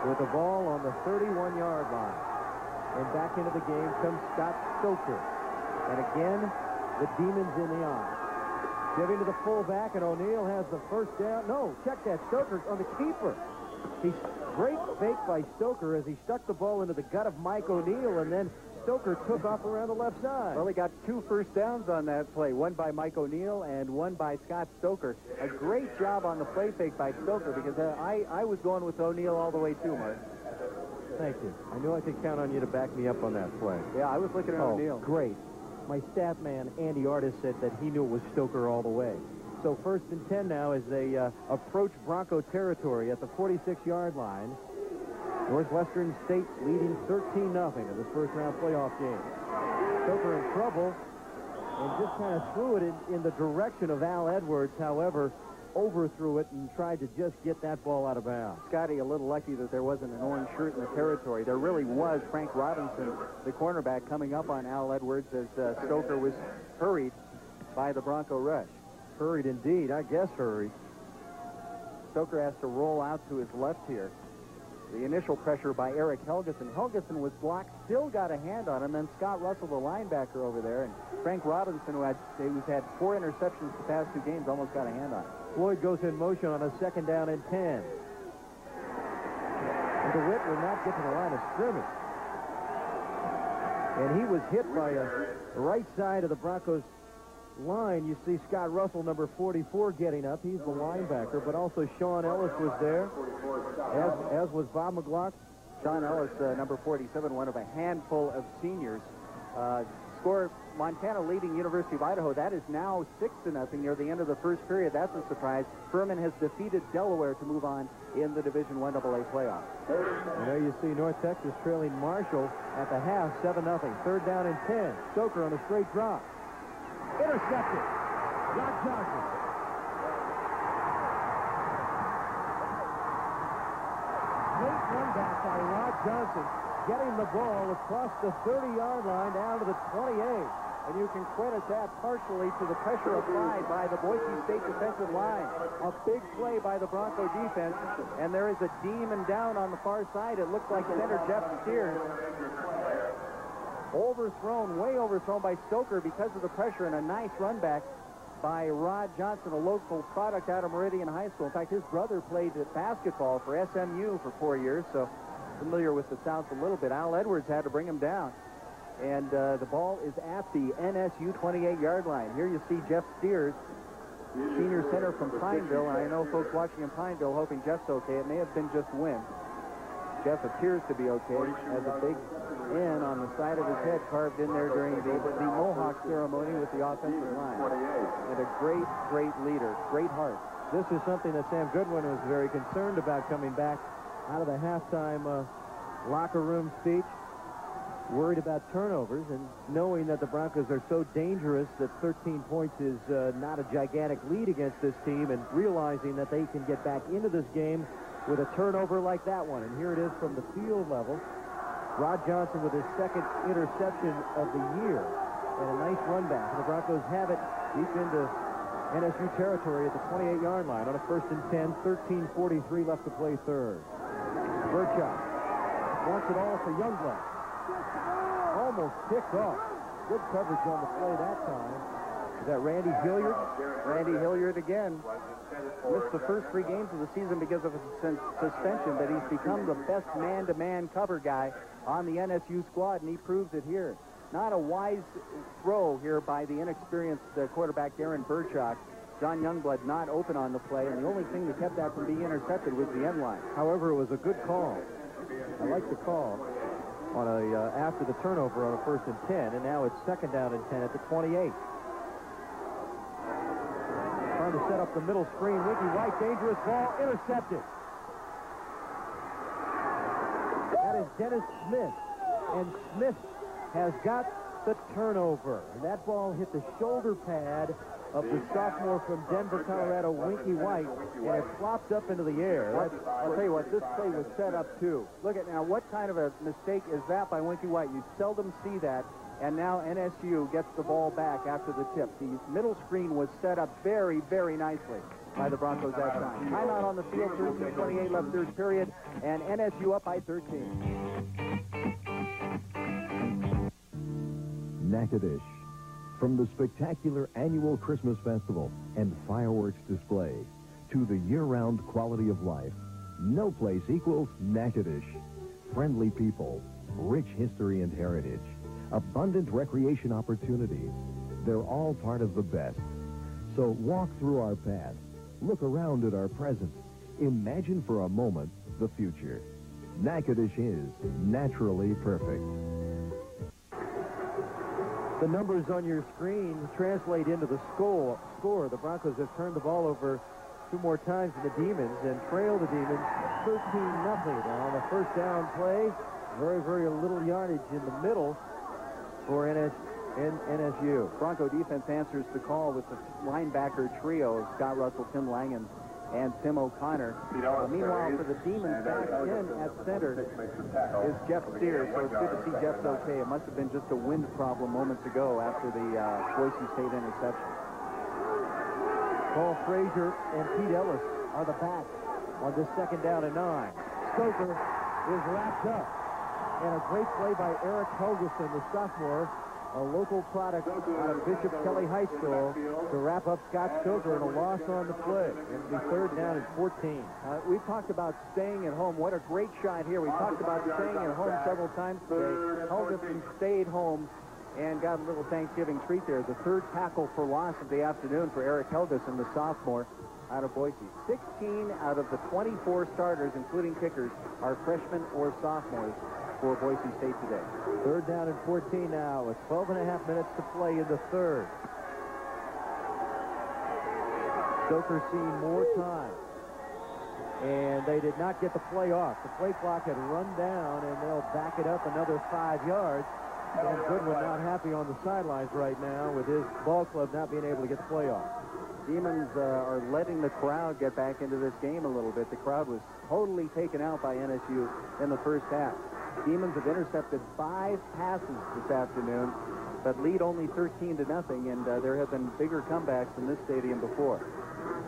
with the ball on the 31-yard line. And back into the game comes Scott Stoker. And again, the Demons in the eye. Giving to the fullback, and O'Neal has the 1st down. No, check that. Stoker on the keeper. He's great fake by Stoker as he stuck the ball into the gut of Mike O'Neal, and then Stoker took off around the left side. Well, he got 2 first downs on that play, one by Mike O'Neal and one by Scott Stoker. A great job on the play fake by Stoker because I was going with O'Neal all the way too, Mark. Thank you. I knew I could count on you to back me up on that play. Yeah, I was looking at O'Neal. Great. My staff man, Andy Artis, said that he knew it was Stoker all the way. So 1st and 10 now as they approach Bronco territory at the 46-yard line. Northwestern State leading 13-0 in this first-round playoff game. Stoker in trouble and just kind of threw it in the direction of Al Edwards. However, overthrew it and tried to just get that ball out of bounds. Scotty, a little lucky that there wasn't an orange shirt in the territory. There really was Frank Robinson, the cornerback, coming up on Al Edwards as Stoker was hurried by the Bronco rush. Hurried indeed, I guess hurried. Stoker has to roll out to his left here. The initial pressure by Eric Helgeson. Helgeson was blocked, still got a hand on him. Then Scott Russell, the linebacker over there, and Frank Robinson, who had 4 interceptions the past 2 games, almost got a hand on him. Floyd goes in motion on a 2nd down and 10. And DeWitt will not get to the line of scrimmage. And he was hit by a right side of the Broncos line. You see Scott Russell, number 44, getting up. He's the linebacker, but also Sean Ellis was there, as was Bob McLaughlin. Sean Ellis, number 47, one of a handful of seniors. Score Montana leading University of Idaho. That is now 6-0 near the end of the first period. That's a surprise. Furman has defeated Delaware to move on in the Division 1AA playoff. And there you see North Texas trailing Marshall at the half, 7-0. 3rd down and 10. Stoker on a straight drop. Intercepted. Rod Johnson. Great run back by Rod Johnson, getting the ball across the 30-yard line down to the 28. And you can credit that partially to the pressure applied by the Boise State defensive line. A big play by the Bronco defense, and there is a demon down on the far side. It looks like center Jeff Steers. Way overthrown by Stoker because of the pressure, and a nice run back by Rod Johnson, a local product out of Meridian High School. In fact, his brother played basketball for SMU for 4 years, so familiar with the South a little bit. Al Edwards had to bring him down. And the ball is at the NSU 28-yard line. Here you see Jeff Steers, senior center from Pineville. And I know folks watching in Pineville hoping Jeff's okay. It may have been just wind. Jeff appears to be okay. Has a big N on the side of his head carved in there during the Mohawk ceremony with the offensive line. And a great, great leader. Great heart. This is something that Sam Goodwin was very concerned about coming back out of the halftime locker room speech. Worried about turnovers and knowing that the Broncos are so dangerous that 13 points is not a gigantic lead against this team, and realizing that they can get back into this game with a turnover like that one. And here it is from the field level. Rod Johnson with his second interception of the year and a nice run back. And the Broncos have it deep into NSU territory at the 28-yard line on a 1st and 10, 13:43 left to play third. Glatczak wants it all for Youngblood. Almost picked off. Good coverage on the play that time. Is that Randy Hilliard? Randy Hilliard again. Missed the first 3 games of the season because of a suspension, but he's become the best man-to-man cover guy on the NSU squad, and he proves it here. Not a wise throw here by the inexperienced quarterback, Darren Burchak. John Youngblood not open on the play, and the only thing that kept that from being intercepted was the end line. However, it was a good call. I like the call on a after the turnover on a 1st and 10, and now it's 2nd down and 10 at the 28. Trying to set up the middle screen. Winky White, dangerous ball, intercepted. That is Dennis Smith, and Smith has got the turnover. And that ball hit the shoulder pad of the sophomore from Denver, Colorado, Winky White, and it flopped up into the air. I'll tell you what, this play was set up too. Look at now, what kind of a mistake is that by Winky White? You seldom see that, and now NSU gets the ball back after the tip. The middle screen was set up very, very nicely by the Broncos that time. Timeout on the field, 13:28 left third period, and NSU up by 13. Natchitoches. From the spectacular annual Christmas festival and fireworks display to the year-round quality of life, no place equals Natchitoches. Friendly people, rich history and heritage, abundant recreation opportunities. They're all part of the best. So walk through our past, look around at our present, imagine for a moment the future. Natchitoches is naturally perfect. The numbers on your screen translate into the score. The Broncos have turned the ball over 2 more times than the Demons and trail the Demons 13-0. Now on the 1st down play, very, very little yardage in the middle for NSU. Bronco defense answers the call with the linebacker trio of Scott Russell, Tim Langen, and Tim O'Connor. Meanwhile, for the Demons, back in at center is Jeff Sears, so it's good to see Jeff's okay. It must have been just a wind problem moments ago after the Boise State interception. Paul Frazier and Pete Ellis are the backs on this 2nd down and 9. Stoker is wrapped up. And a great play by Eric Helgeson, the sophomore, a local product out of Bishop Kelly High School, to wrap up Scott Stoker and a loss on the play. It'll be 3rd down and 14. We've talked about staying at home. What a great shot here. We talked about staying at home several times today. Helgeson stayed home and got a little Thanksgiving treat there. The 3rd tackle for loss of the afternoon for Eric Helgeson, the sophomore out of Boise. 16 out of the 24 starters, including kickers, are freshmen or sophomores for Boise State today. 3rd down and 14 now with 12.5 minutes to play in the 3rd. Stoker seeing more time. And they did not get the play off. The play clock had run down, and they'll back it up another 5 yards. And Goodwin not happy on the sidelines right now with his ball club not being able to get the play off. Demons are letting the crowd get back into this game a little bit. The crowd was totally taken out by NSU in the 1st half. Demons have intercepted 5 passes this afternoon, but lead only 13-0, and there have been bigger comebacks in this stadium before.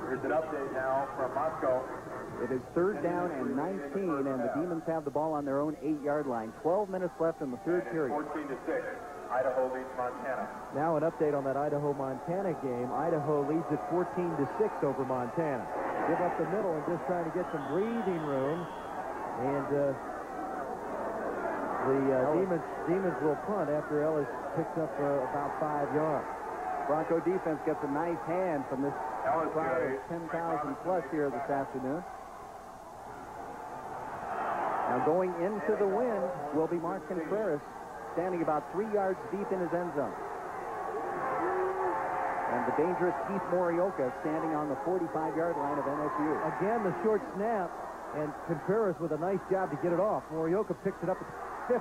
Here's an update now from Moscow. It is 3rd down and 19, and the Demons have the ball on their own 8-yard line. 12 minutes left in the 3rd period. 14-6. Idaho leads Montana. Now an update on that Idaho-Montana game. Idaho leads at 14-6 over Montana. Give up the middle and just trying to get some breathing room. And the Demons will punt after Ellis picks up about 5 yards. Bronco defense gets a nice hand from this crowd of 10,000 plus here this afternoon. Now going into the wind will be Mark Contreras, standing about 3 yards deep in his end zone. And the dangerous Keith Morioka standing on the 45-yard line of NSU. Again, the short snap, and Contreras with a nice job to get it off. Morioka picks it up at 50.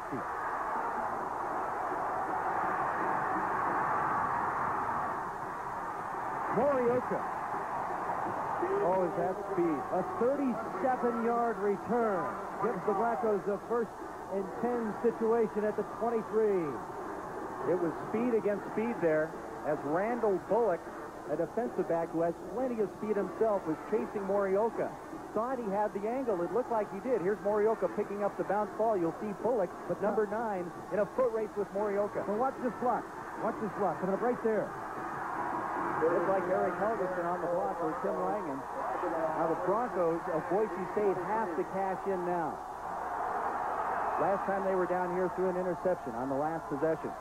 Morioka. Oh, is that speed? A 37-yard return gives the Broncos a 1st and 10 situation at the 23. It was speed against speed there as Randall Bullock, a defensive back who has plenty of speed himself, was chasing Morioka. Thought he had the angle. It looked like he did. Here's Morioka picking up the bounce ball. You'll see Bullock, but number 9, in a foot race with Morioka. Well, watch this block. Watch this block. Coming up right there. Looks like Eric Helgeson on the block for Tim Langen. Now the Broncos of Boise State have to cash in now. Last time they were down here through an interception on the last possession.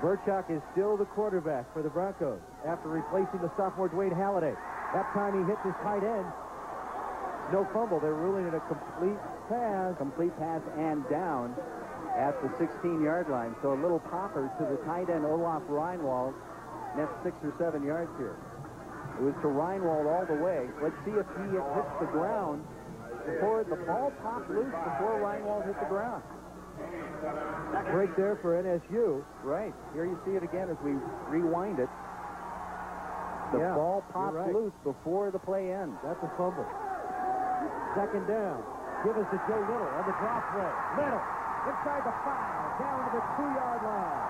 Burchak is still the quarterback for the Broncos after replacing the sophomore Dwayne Halliday. That time he hit his tight end. No fumble. They're ruling it a complete pass. Complete pass and down at the 16-yard line. So a little popper to the tight end, Olaf Reinwald. Next 6 or 7 yards here. It was to Reinwald all the way. Let's see if he hits the ground before the ball popped loose before Reinwald hit the ground. Break there for NSU. Right. Here you see it again as we rewind it. The ball popped loose before the play ends. That's a fumble. 2nd down. Give us to Joe Little on the drop play. Little inside the 5, down to the 2-yard line.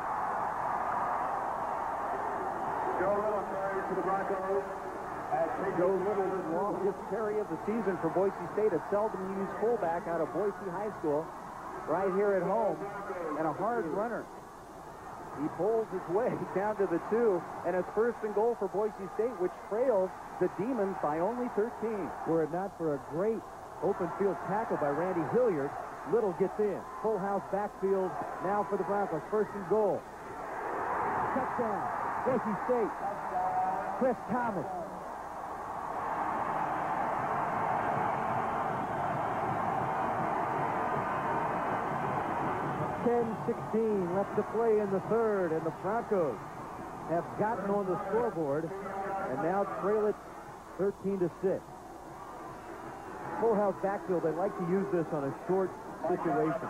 Joe Little carries for the Broncos. Joe Little's longest carry of the season for Boise State, a seldom used fullback out of Boise High School, right here at home, and a hard runner. He pulls his way down to the 2, and it's 1st and goal for Boise State, which trails the Demons by only 13. Were it not for a great open field tackle by Randy Hilliard, Little gets in. Full house backfield now for the Broncos. 1st and goal. Touchdown. Boise State. Chris Thomas. .16 left to play in the 3rd, and the Broncos have gotten on the scoreboard and now trail it 13-6. Full house backfield. They like to use this on a short situation.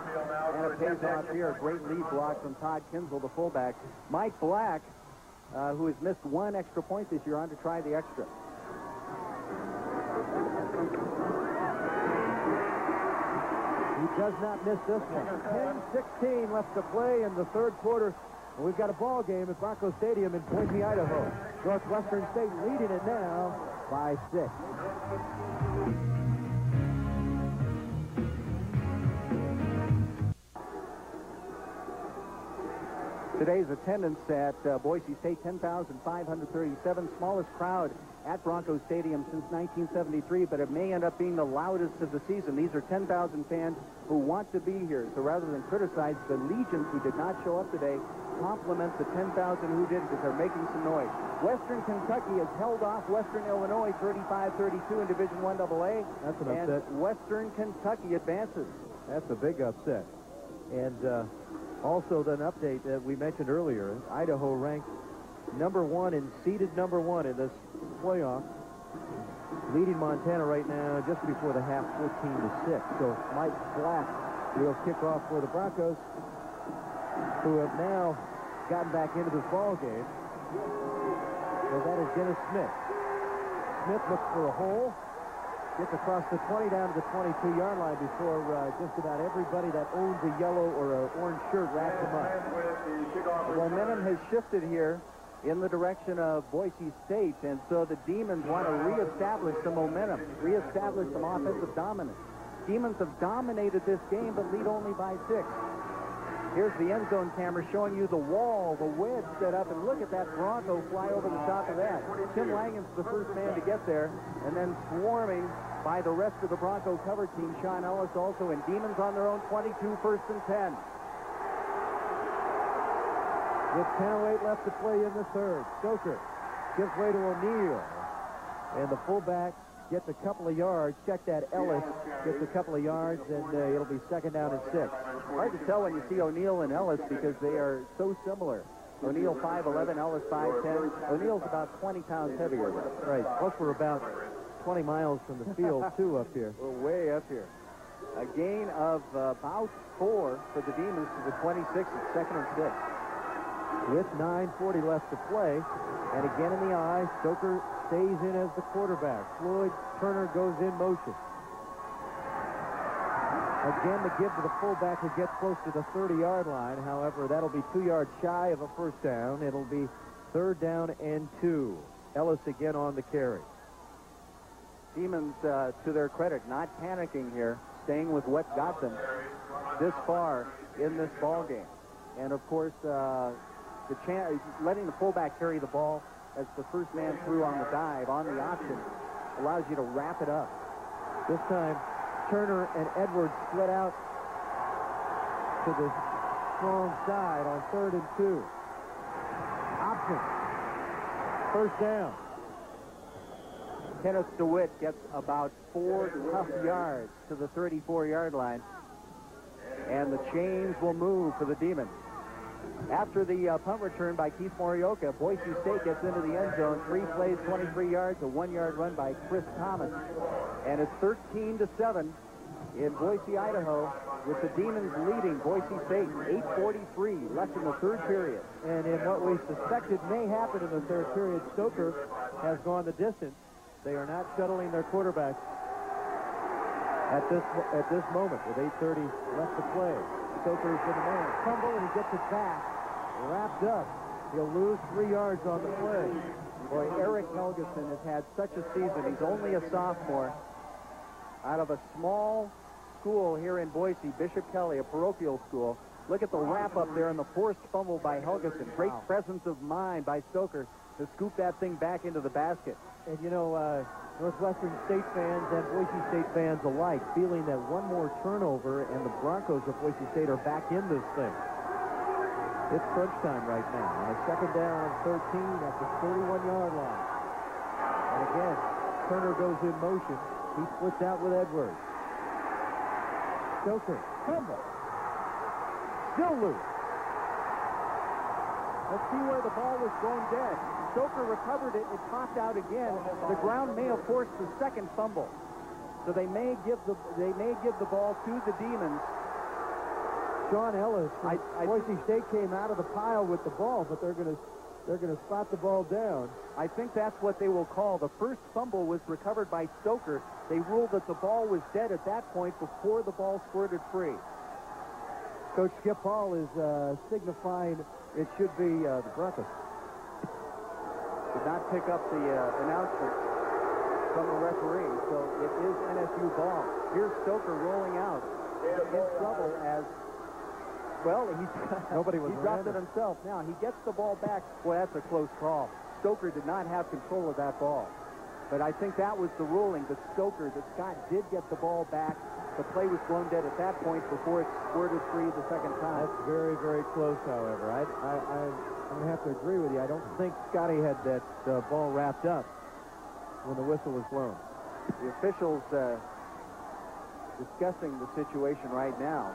And it pays off here. A great lead block from Todd Kinsel, the fullback. Mike Black, who has missed 1 extra point this year, on to try the extra. He does not miss this one. 10-16 left to play in the 3rd quarter. And we've got a ball game at Bronco Stadium in Boise, Idaho. Northwestern State leading it now by 6. Today's attendance at Boise State, 10,537, smallest crowd at Bronco Stadium since 1973, but it may end up being the loudest of the season. These are 10,000 fans who want to be here. So rather than criticize the legions who did not show up today, compliment the 10,000 who did, because they're making some noise. Western Kentucky has held off Western Illinois 35-32 in Division I AA. That's an upset. And Western Kentucky advances. That's a big upset. And also, an update that we mentioned earlier, Idaho ranked number 1 and seeded number 1 in this playoff, leading Montana right now just before the half, 14-6. So Mike Black will kick off for the Broncos, who have now gotten back into this ball game. So that is Dennis Smith. Smith looks for a hole, gets across the 20 down to the 22-yard line before just about everybody that owns a yellow or an orange shirt wraps him up. The momentum has shifted here in the direction of Boise State, and so the Demons want to reestablish some momentum, reestablish some offensive dominance. Demons have dominated this game, but lead only by 6. Here's the end zone camera showing you the wall, the wedge set up, and look at that Bronco fly over the top of that. Tim Langen's the first man to get there, and then swarming by the rest of the Bronco cover team. Sean Ellis also, and Demons on their own 22, 1st and 10. With 10:08 left to play in the 3rd. Stoker gives way to O'Neal. And the fullback gets a couple of yards. Check that. Ellis gets a couple of yards, and it'll be 2nd down and 6. Hard to tell when you see O'Neal and Ellis because they are so similar. O'Neill 5'11", Ellis 5'10". O'Neill's about 20 pounds heavier. Right. Plus, we're about 20 miles from the field, too, up here. We're way up here. A gain of about 4 for the Demons to the 26. It's 2nd and 6. With 9:40 left to play, and again in the eye, Stoker stays in as the quarterback. Floyd Turner goes in motion. Again, the give to the fullback who gets close to the 30-yard line. However, that'll be 2 yards shy of a first down. It'll be 3rd down and 2. Ellis again on the carry. Demons, to their credit, not panicking here, staying with what got them this far in this ball game. And, of course, letting the fullback carry the ball as the first man through on the dive, on the option, allows you to wrap it up. This time, Turner and Edwards split out to the strong side on 3rd and 2. Option. First down. Kenneth DeWitt gets about 4 tough yards to the 34-yard line. And the chains will move for the Demons. After the punt return by Keith Morioka, Boise State gets into the end zone. 3 plays, 23 yards, a 1-yard run by Chris Thomas. And it's 13-7 in Boise, Idaho, with the Demons leading Boise State. 8:43 left in the 3rd period. And in what we suspected may happen in the 3rd period, Stoker has gone the distance. They are not shuttling their quarterback at this moment with 8:30 left to play. Stoker's the man. Fumble, and he gets it back. Wrapped up. He'll lose 3 yards on the play. Boy, Eric Helgeson has had such a season. He's only a sophomore out of a small school here in Boise, Bishop Kelly, a parochial school. Look at the wrap up there and the forced fumble by Helgeson. Great presence of mind by Stoker to scoop that thing back into the basket. And, you know, Northwestern State fans and Boise State fans alike feeling that one more turnover and the Broncos of Boise State are back in this thing. It's crunch time right now. On a 2nd down and 13 at the 31-yard line. And again, Turner goes in motion. He splits out with Edwards. Stoker, fumble. Still loose. Let's see where the ball was thrown dead. Stoker recovered it. It popped out again. The ground may have forced the 2nd fumble. So they may give the ball to the Demons. Sean Ellis from Boise State came out of the pile with the ball, but they're going to spot the ball down. I think that's what they will call. The first fumble was recovered by Stoker. They ruled that the ball was dead at that point before the ball squirted free. Coach Skip Hall is signifying it should be the Broncos. Did not pick up the announcement from the referee, so it is NSU ball. Here's Stoker rolling out in trouble as, well, he dropped it himself. Now, he gets the ball back. Boy, that's a close call. Stoker did not have control of that ball. But I think that was the ruling, that Scott did get the ball back. The play was blown dead at that point before it squirted free the 2nd time. That's very, very close, however. I'm going to have to agree with you. I don't think Scotty had that ball wrapped up when the whistle was blown. The officials discussing the situation right now.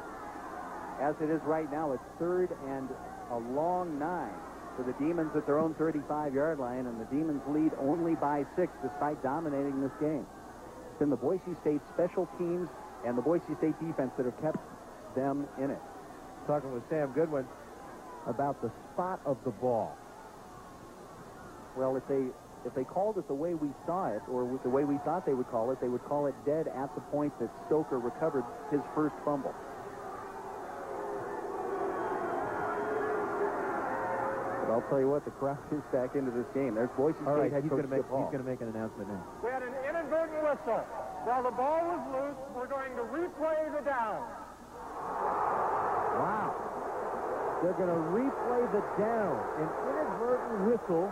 As it is right now, it's 3rd and a long 9 for the Demons at their own 35-yard line, and the Demons lead only by 6 despite dominating this game. It's been the Boise State special teams and the Boise State defense that have kept them in it. Talking with Sam Goodwin about the spot of the ball. Well, if they called it the way we saw it, or the way we thought they would call it dead at the point that Stoker recovered his first fumble. But I'll tell you what, the crowd is back into this game. There's Boise State. All right, head he's coach going Skip to make an announcement now. We had an inadvertent whistle. While the ball was loose, we're going to replay the down. Wow. They're going to replay the down. An inadvertent whistle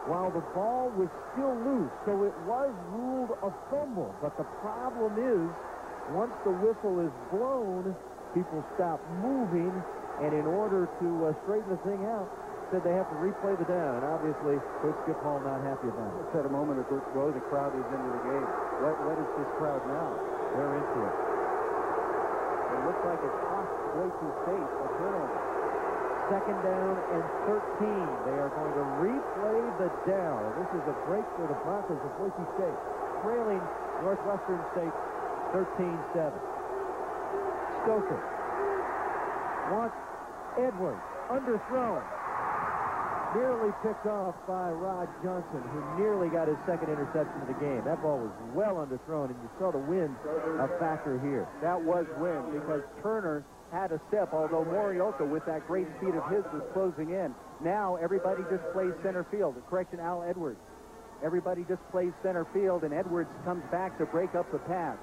while the ball was still loose. So it was ruled a fumble. But the problem is, once the whistle is blown, people stop moving. And in order to straighten the thing out, said they have to replay the down. And obviously, Coach Skip Hall not happy about it. Said a moment ago, the crowd is into the game. What is this crowd now? They're into it. It looks like it cost Boise State a turnover. Second down and 13. They are going to replay the down. This is a break for the Broncos of Boise State, trailing Northwestern State 13-7. Stoker wants Edwards, underthrown. Nearly picked off by Rod Johnson, who nearly got his second interception of the game. That ball was well underthrown, and you saw the wind a factor here. That was wind because Turner had a step, although Morioka, with that great speed of his, was closing in. Now everybody just plays center field. Correction, Al Edwards. Everybody just plays center field, and Edwards comes back to break up the pass.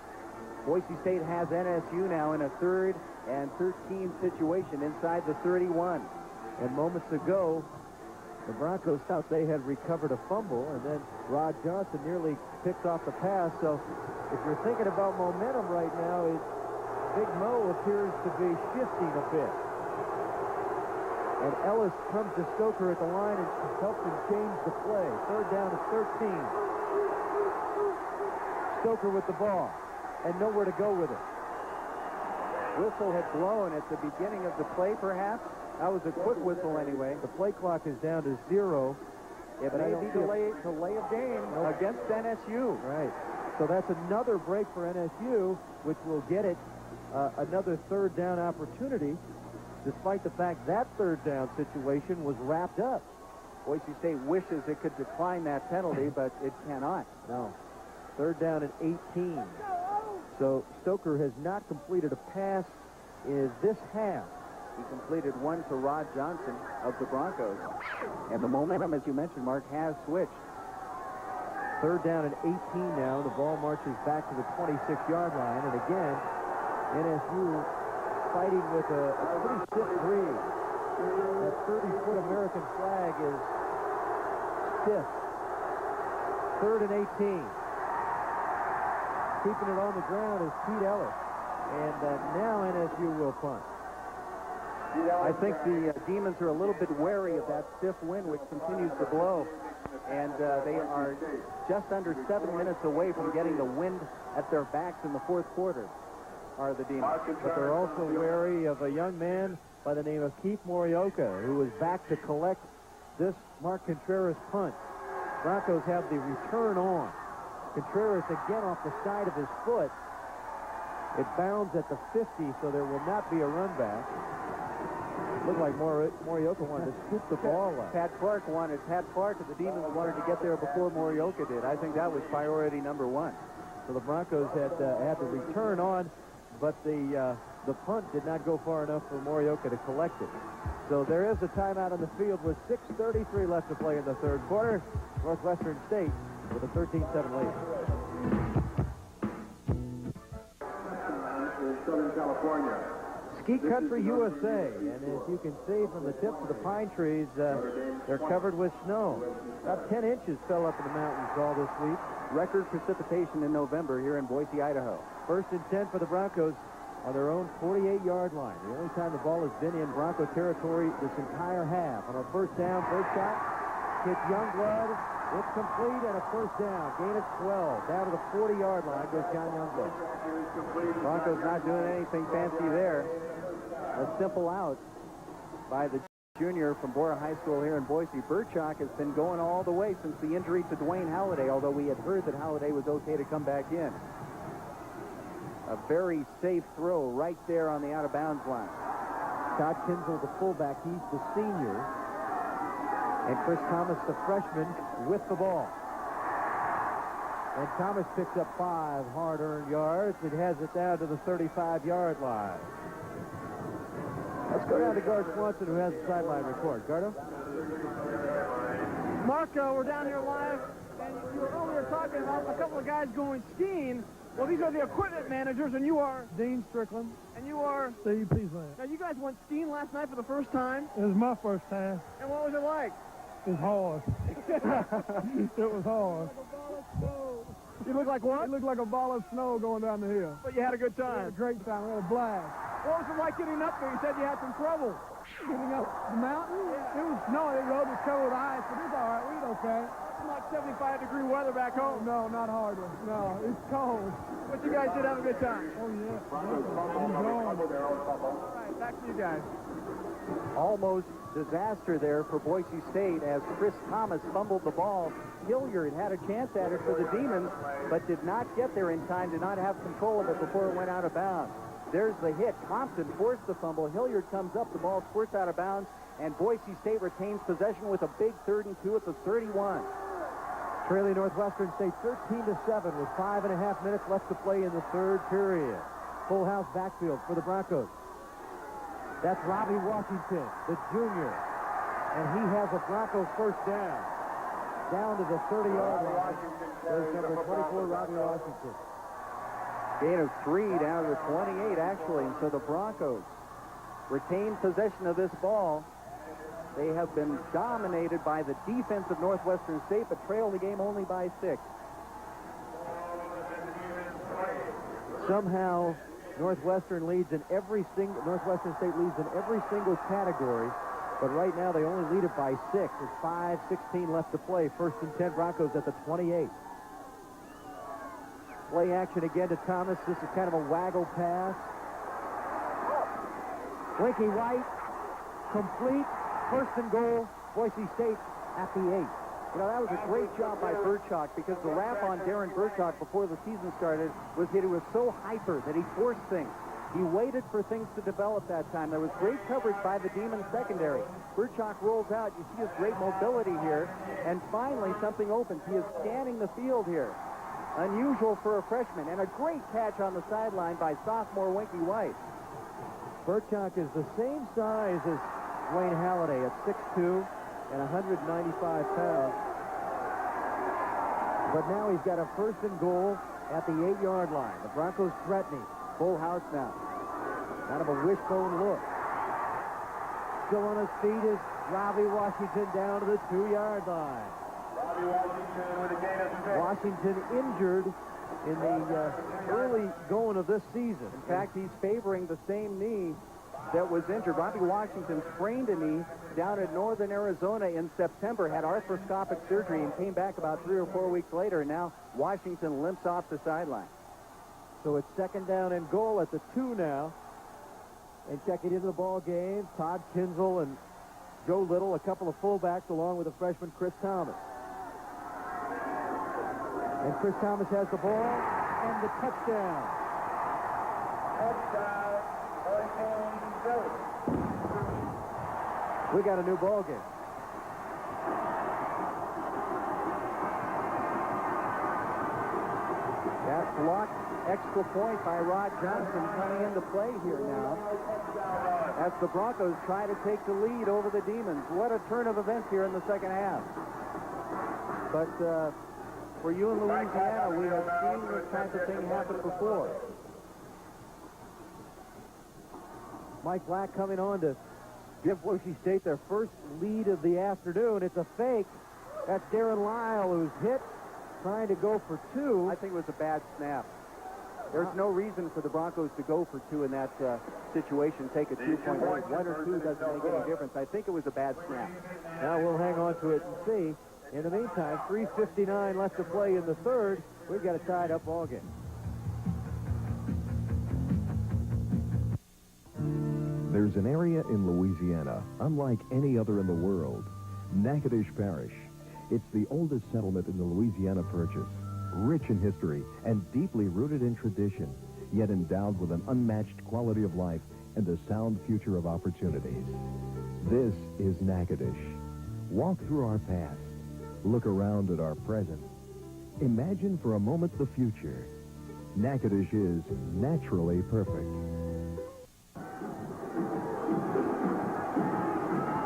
Boise State has NSU now in a 3rd and 13 situation inside the 31. And moments ago, the Broncos thought they had recovered a fumble, and then Rod Johnson nearly picked off the pass. So if you're thinking about momentum right now, Big Mo appears to be shifting a bit. And Ellis comes to Stoker at the line and helps him change the play. 3rd down and 13. Stoker with the ball and nowhere to go with it. Whistle had blown at the beginning of the play, perhaps. That was a quick whistle anyway. The play clock is down to 0. It may be delay of game against NSU. Right. So that's another break for NSU, which will get it another 3rd down opportunity, despite the fact that 3rd down situation was wrapped up. Boise State wishes it could decline that penalty, but it cannot. No. 3rd down and 18. So Stoker has not completed a pass in this half. He completed one to Rod Johnson of the Broncos. And the momentum, as you mentioned, Mark, has switched. 3rd down and 18 now. The ball marches back to the 26-yard line. And again, NSU fighting with a pretty stiff breeze. That 30-foot American flag is stiff. 3rd and 18. Keeping it on the ground is Pete Ellis. And now NSU will punt. I think the Demons are a little bit wary of that stiff wind which continues to blow. And they are just under 7 minutes away from getting the wind at their backs in the 4th quarter, are the Demons. But they're also wary of a young man by the name of Keith Morioka, who is back to collect this Mark Contreras punt. Broncos have the return on. Contreras again off the side of his foot. It bounds at the 50, so there will not be a run back. Looked like Morioka wanted to scoop the ball up. Pat Clark and the Demons wanted to get there before Morioka did. I think that was priority number 1. So the Broncos had the return on, but the punt did not go far enough for Morioka to collect it. So there is a timeout on the field with 6:33 left to play in the 3rd quarter. Northwestern State with a 13-7 lead. Southern California. Ski Country USA, and as you can see from the tips of the pine trees, they're covered with snow. About 10 inches fell up in the mountains all this week. Record precipitation in November here in Boise, Idaho. 1st and 10 for the Broncos on their own 48-yard line. The only time the ball has been in Bronco territory this entire half. On a 1st down, 1st shot, hits Youngblood. It's complete and a 1st down. Gain of 12. Down to the 40-yard line goes John Youngblood. Broncos not doing anything fancy there. A simple out by the junior from Bora High School here in Boise. Burchak has been going all the way since the injury to Dwayne Halliday, although we had heard that Halliday was okay to come back in. A very safe throw right there on the out-of-bounds line. Todd Kinsel, the fullback, he's the senior. And Chris Thomas, the freshman, with the ball. And Thomas picks up 5 hard-earned yards. It has it down to the 35-yard line. Let's go down to Gard Swanson, who has the sideline report. Gardo? Marco, we're down here live, and you were earlier talking about a couple of guys going skiing. Well, these are the equipment managers, and you are? Dean Strickland. And you are? Steve Peasley. Now, you guys went skiing last night for the first time? It was my first time. And what was it like? It was hard. It was hard. You look like what? It looked like a ball of snow going down the hill. But you had a good We had time. a great time. We had a blast. What was it like getting up there? You said you had some trouble. Getting up the mountain? Yeah. It was snow. The road was covered with ice, but it's all right. We did okay. It's like 75-degree weather back Oh, home. no, not hardly. No, it's cold. But you guys did have a good time. Oh, yeah. Enjoying it. All right, back to you guys. almost disaster there for Boise State as Chris Thomas fumbled the ball. Hilliard had a chance at it for the Demons, but did not get there in time, did not have control of it before it went out of bounds. There's the hit. Compton forced the fumble. Hilliard comes up, the ball squirts out of bounds, and Boise State retains possession with a big 3rd and 2 at the 31. Trailing Northwestern State 13-7 with 5.5 minutes left to play in the third period. Full house backfield for the Broncos. That's Robbie Washington, the junior. And he has a Bronco first down. Down to the 30-yard line. There's number 24, Robbie Washington. Gain of 3 down to the 28, actually. So the Broncos retain possession of this ball. They have been dominated by the defense of Northwestern State, but trail the game only by 6. Somehow, Northwestern State leads in every single category, but right now they only lead it by 6. There's 5:16 left to play. 1st and 10, Broncos at the 28. Play action again to Thomas. This is kind of a waggle pass. Winky White, complete. 1st and goal, Boise State at the 8. You know, that was a great job by Burchak, because the rap on Darren Burchak before the season started was that he was so hyper that he forced things. He waited for things to develop that time. There was great coverage by the Demon secondary. Burchak rolls out. You see his great mobility here. And finally, something opens. He is scanning the field here. Unusual for a freshman. And a great catch on the sideline by sophomore Winky White. Burchak is the same size as Wayne Halliday at 6'2" and 195 pounds. But now he's got a 1st and goal at the 8-yard line. The Broncos threatening. Full house now. Kind of a wishbone look. Still on his feet is Robbie Washington down to the 2-yard line. Robbie Washington with a gain of 6. Washington injured in the early going of this season. In fact, he's favoring the same knee that was injured. Robbie Washington sprained a knee down in northern Arizona in September, had arthroscopic surgery, and came back about 3 or 4 weeks later, and now Washington limps off the sideline. So it's 2nd down and goal at the 2 now. And checking into the ball game, Todd Kinzel and Joe Little, a couple of fullbacks, along with the freshman Chris Thomas. And Chris Thomas has the ball and the touchdown. Touchdown, Hurricane Philly. We got a new ball game. That blocked extra point by Rod Johnson coming into play here now as the Broncos try to take the lead over the Demons. What a turn of events here in the second half. But for you in Louisiana, we have seen this type of thing happen before. Mike Black coming on to give Boise State their first lead of the afternoon. It's a fake. That's Darren Lyle, who's hit, trying to go for 2. I think it was a bad snap. There's no reason for the Broncos to go for 2 in that situation. Take a 2-point lead. 1 or 2 doesn't make any difference. I think it was a bad snap. Now we'll hang on to it and see. In the meantime, 3:59 left to play in the third. We've got a tied-up ball game. There's an area in Louisiana unlike any other in the world, Natchitoches Parish. It's the oldest settlement in the Louisiana Purchase, rich in history and deeply rooted in tradition, yet endowed with an unmatched quality of life and a sound future of opportunities. This is Natchitoches. Walk through our past. Look around at our present. Imagine for a moment the future. Natchitoches is naturally perfect.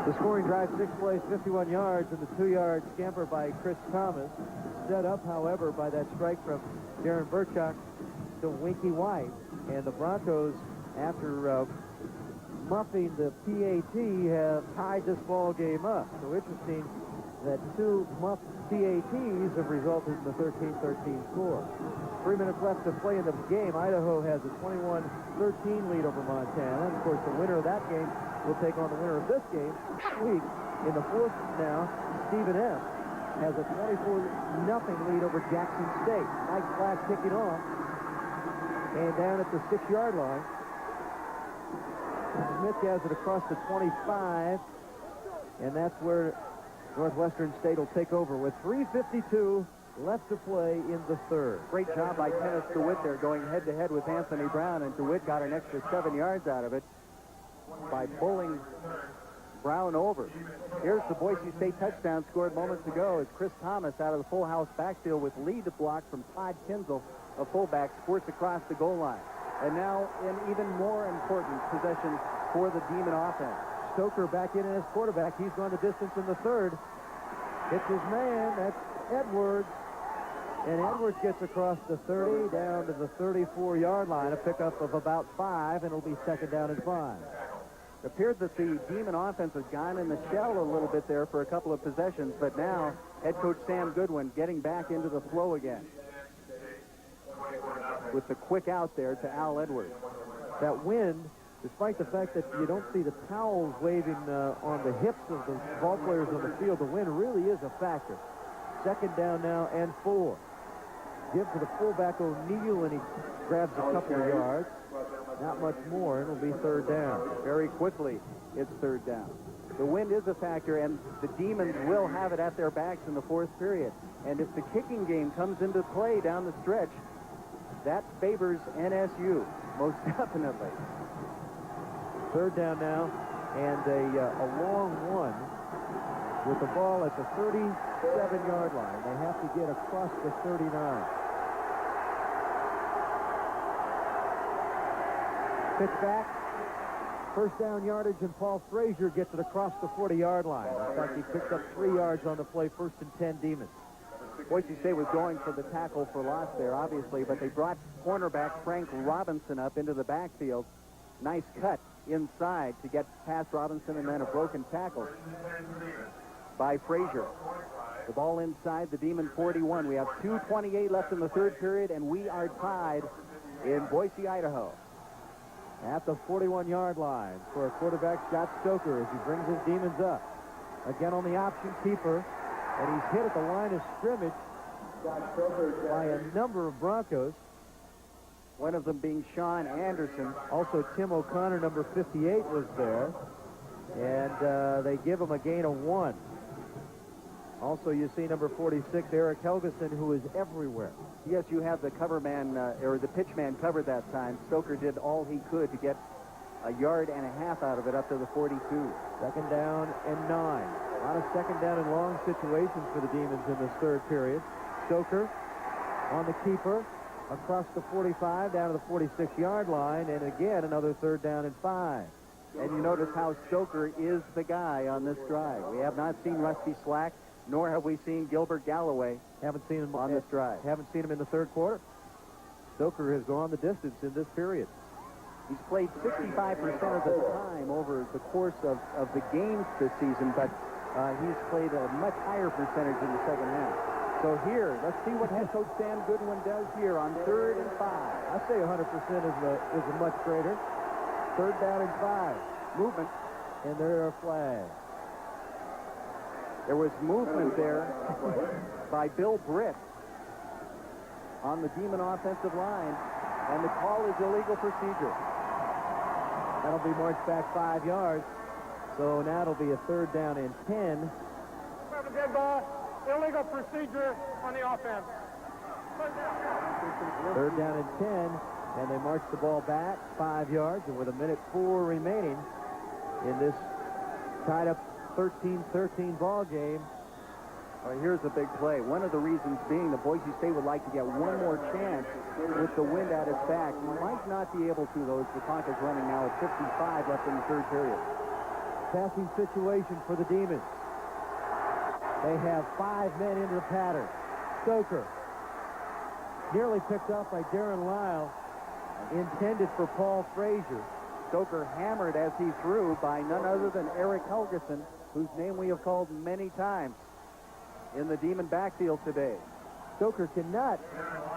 The scoring drive, 6 plays, 51 yards, and the 2-yard scamper by Chris Thomas. Set up, however, by that strike from Darren Burchak to Winky White. And the Broncos, after muffing the PAT, have tied this ball game up. So interesting that 2 muffed PATs have resulted in the 13-13 score. 3 minutes left to play in the game. Idaho has a 21-13 lead over Montana. And, of course, the winner of that game will take on the winner of this game this week. In the fourth now, Stephen F. has a 24-0 lead over Jackson State. Mike Black kicking off. And down at the 6-yard line Smith has it across the 25, and that's where Northwestern State will take over with 3:52 left to play in the third. Great job by Kenneth DeWitt there, going head-to-head with Anthony Brown, and DeWitt got an extra 7 yards out of it by bowling Brown over. Here's the Boise State touchdown scored moments ago as Chris Thomas out of the full house backfield with lead block from Todd Kinzel, a fullback, squirts across the goal line. And now an even more important possession for the Demon offense. Stoker back in as quarterback. He's gone the distance in the third. Hits his man. That's Edwards. And Edwards gets across the 30 down to the 34-yard line. A pickup of about 5, and it'll be second down and 5. It appeared that the Demon offense has gone in the shell a little bit there for a couple of possessions, but now head coach Sam Goodwin getting back into the flow again with the quick out there to Al Edwards. That wind, despite the fact that you don't see the towels waving on the hips of the ball players on the field, the wind really is a factor. Second down now and 4. Give to the fullback O'Neal, and he grabs a couple of yards. Not much more, and it'll be third down. Very quickly, it's third down. The wind is a factor, and the Demons will have it at their backs in the fourth period. And if the kicking game comes into play down the stretch, that favors NSU, most definitely. Third down now, and a long one with the ball at the 37-yard line. They have to get across the 39. Pitch back. First down yardage, and Paul Frazier gets it across the 40-yard line. In fact, he picked up 3 yards on the play, first and 10 Demons. Boise State was going for the tackle for loss there, obviously, but they brought cornerback Frank Robinson up into the backfield. Nice cut inside to get past Robinson, and then a broken tackle by Frazier. The ball inside the Demon 41. We have 2:28 left in the third period, and we are tied in Boise, Idaho. At the 41-yard line for a quarterback, Scott Stoker, as he brings his Demons up. Again on the option keeper, and he's hit at the line of scrimmage by a number of Broncos. One of them being Sean Anderson. Also, Tim O'Connor, number 58, was there. And they give him a gain of 1. Also, you see number 46, Eric Helgeson, who is everywhere. Yes, you have the cover man, or the pitch man covered that time. Stoker did all he could to get a yard and a half out of it up to the 42. Second down and 9. A lot of second down and long situations for the Demons in this third period. Stoker on the keeper across the 45 down to the 46-yard line, and again another third down and 5. And you notice how Stoker is the guy on this drive. We have not seen Rusty Slack, nor have we seen Gilbert Galloway. Haven't seen him on this drive. Haven't seen him in the third quarter. Stoker has gone the distance in this period. He's played 65% of the time over the course of the games this season, but he's played a much higher percentage in the second half. So here, let's see what head coach Sam Goodwin does here on 3rd and 5. I say 100% is a much greater. Third down and 5. Movement. And there are flags. There was movement there by Bill Britt on the Demon offensive line, and the call is illegal procedure. That'll be marched back 5 yards. So now it'll be a third down and 10. Dead ball. Illegal procedure on the offense. Third down and 10, and they march the ball back 5 yards, and with 1:04 remaining in this tied up 13-13 ball game. Here's a big play. One of the reasons being that Boise State would like to get one more chance with the wind at its back. Might not be able to, though, as the clock is running now at 55 left in the third period. Passing situation for the Demons. They have 5 men into the pattern. Stoker, nearly picked up by Darren Lyle, intended for Paul Frazier. Stoker hammered as he threw by none other than Eric Helgeson, whose name we have called many times in the Demon backfield today. Stoker cannot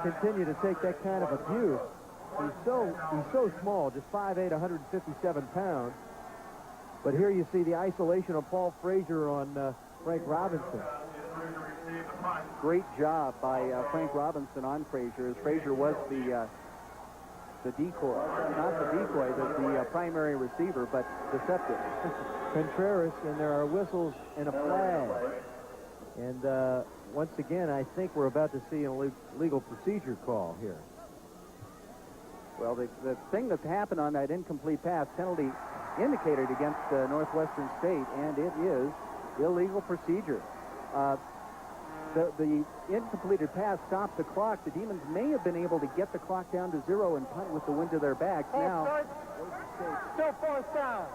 continue to take that kind of abuse. He's so small, just 5'8", 157 pounds. But here you see the isolation of Paul Frazier on Frank Robinson. Great job by Frank Robinson on Frazier, as Frazier was the the decoy. Not the decoy, the primary receiver, but deceptive. Contreras, and there are whistles and a flag. And once again, I think we're about to see a legal procedure call here. Well, the thing that's happened on that incomplete pass, penalty indicated against Northwestern State, and it is illegal procedure. The incompleted pass stopped the clock. The Demons may have been able to get the clock down to 0 and punt with the wind to their backs. Now, Still fourth down.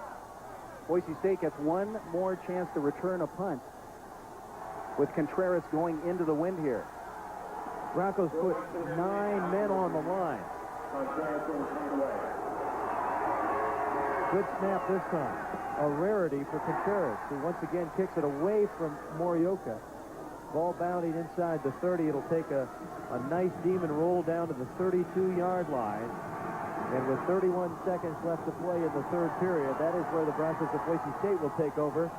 Boise State gets one more chance to return a punt with Contreras going into the wind here. Broncos put 9 men on the line. Good snap this time. A rarity for Contreras, who once again kicks it away from Morioka. Ball bounding inside the 30. It'll take a nice Demon roll down to the 32-yard line. And with 31 seconds left to play in the third period, that is where the Broncos of Boise State will take over.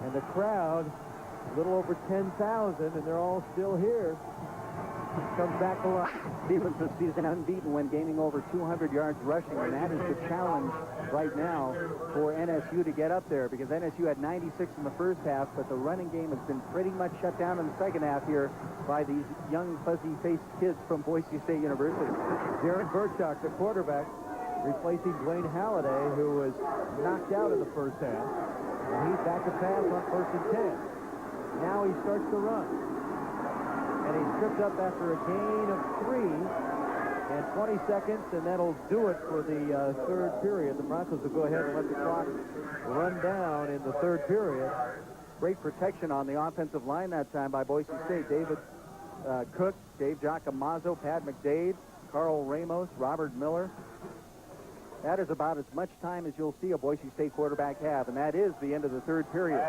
And the crowd, a little over 10,000, and they're all still here. Comes back to life. Demons this season unbeaten when gaining over 200 yards rushing, and that is the challenge right now for NSU to get up there, because NSU had 96 in the first half, but the running game has been pretty much shut down in the second half here by these young, fuzzy-faced kids from Boise State University. Darren Burchak, the quarterback, replacing Blaine Halliday, who was knocked out in the first half. And he's back to pass on 1st and 10. Now he starts to run. And he's tripped up after a gain of 3 and 20 seconds, and that'll do it for the third period. The Broncos will go ahead and let the clock run down in the third period. Great protection on the offensive line that time by Boise State. David Cook, Dave Giacomazzo, Pat McDade, Carl Ramos, Robert Miller. That is about as much time as you'll see a Boise State quarterback have, and that is the end of the third period.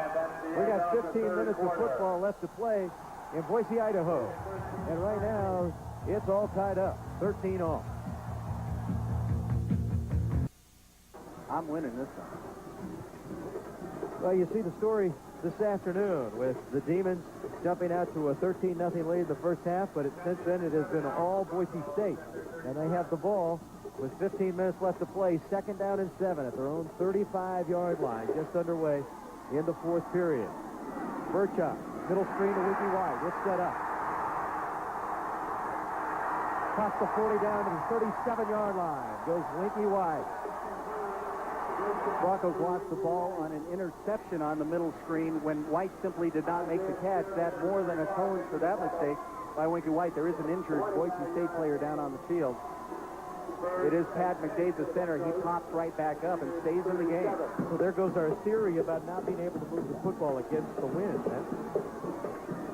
We got 15 minutes of football left to play in Boise, Idaho. And right now, it's all tied up, 13 all. I'm winning this one. Well, you see the story this afternoon with the Demons jumping out to a 13-0 lead in the first half, but since then it has been all Boise State. And they have the ball with 15 minutes left to play, 2nd down and 7 at their own 35-yard line, just underway in the fourth period. Burchak, middle screen to Winky White. It's set up. Across the 40 down to the 37-yard line goes Winky White. Broncos lost the ball on an interception on the middle screen when White simply did not make the catch. That more than atones for that mistake by Winky White. There is an injured Boise State player down on the field. It is Pat McDade, the center. He pops right back up and stays in the game. So there goes our theory about not being able to move the football against the wind.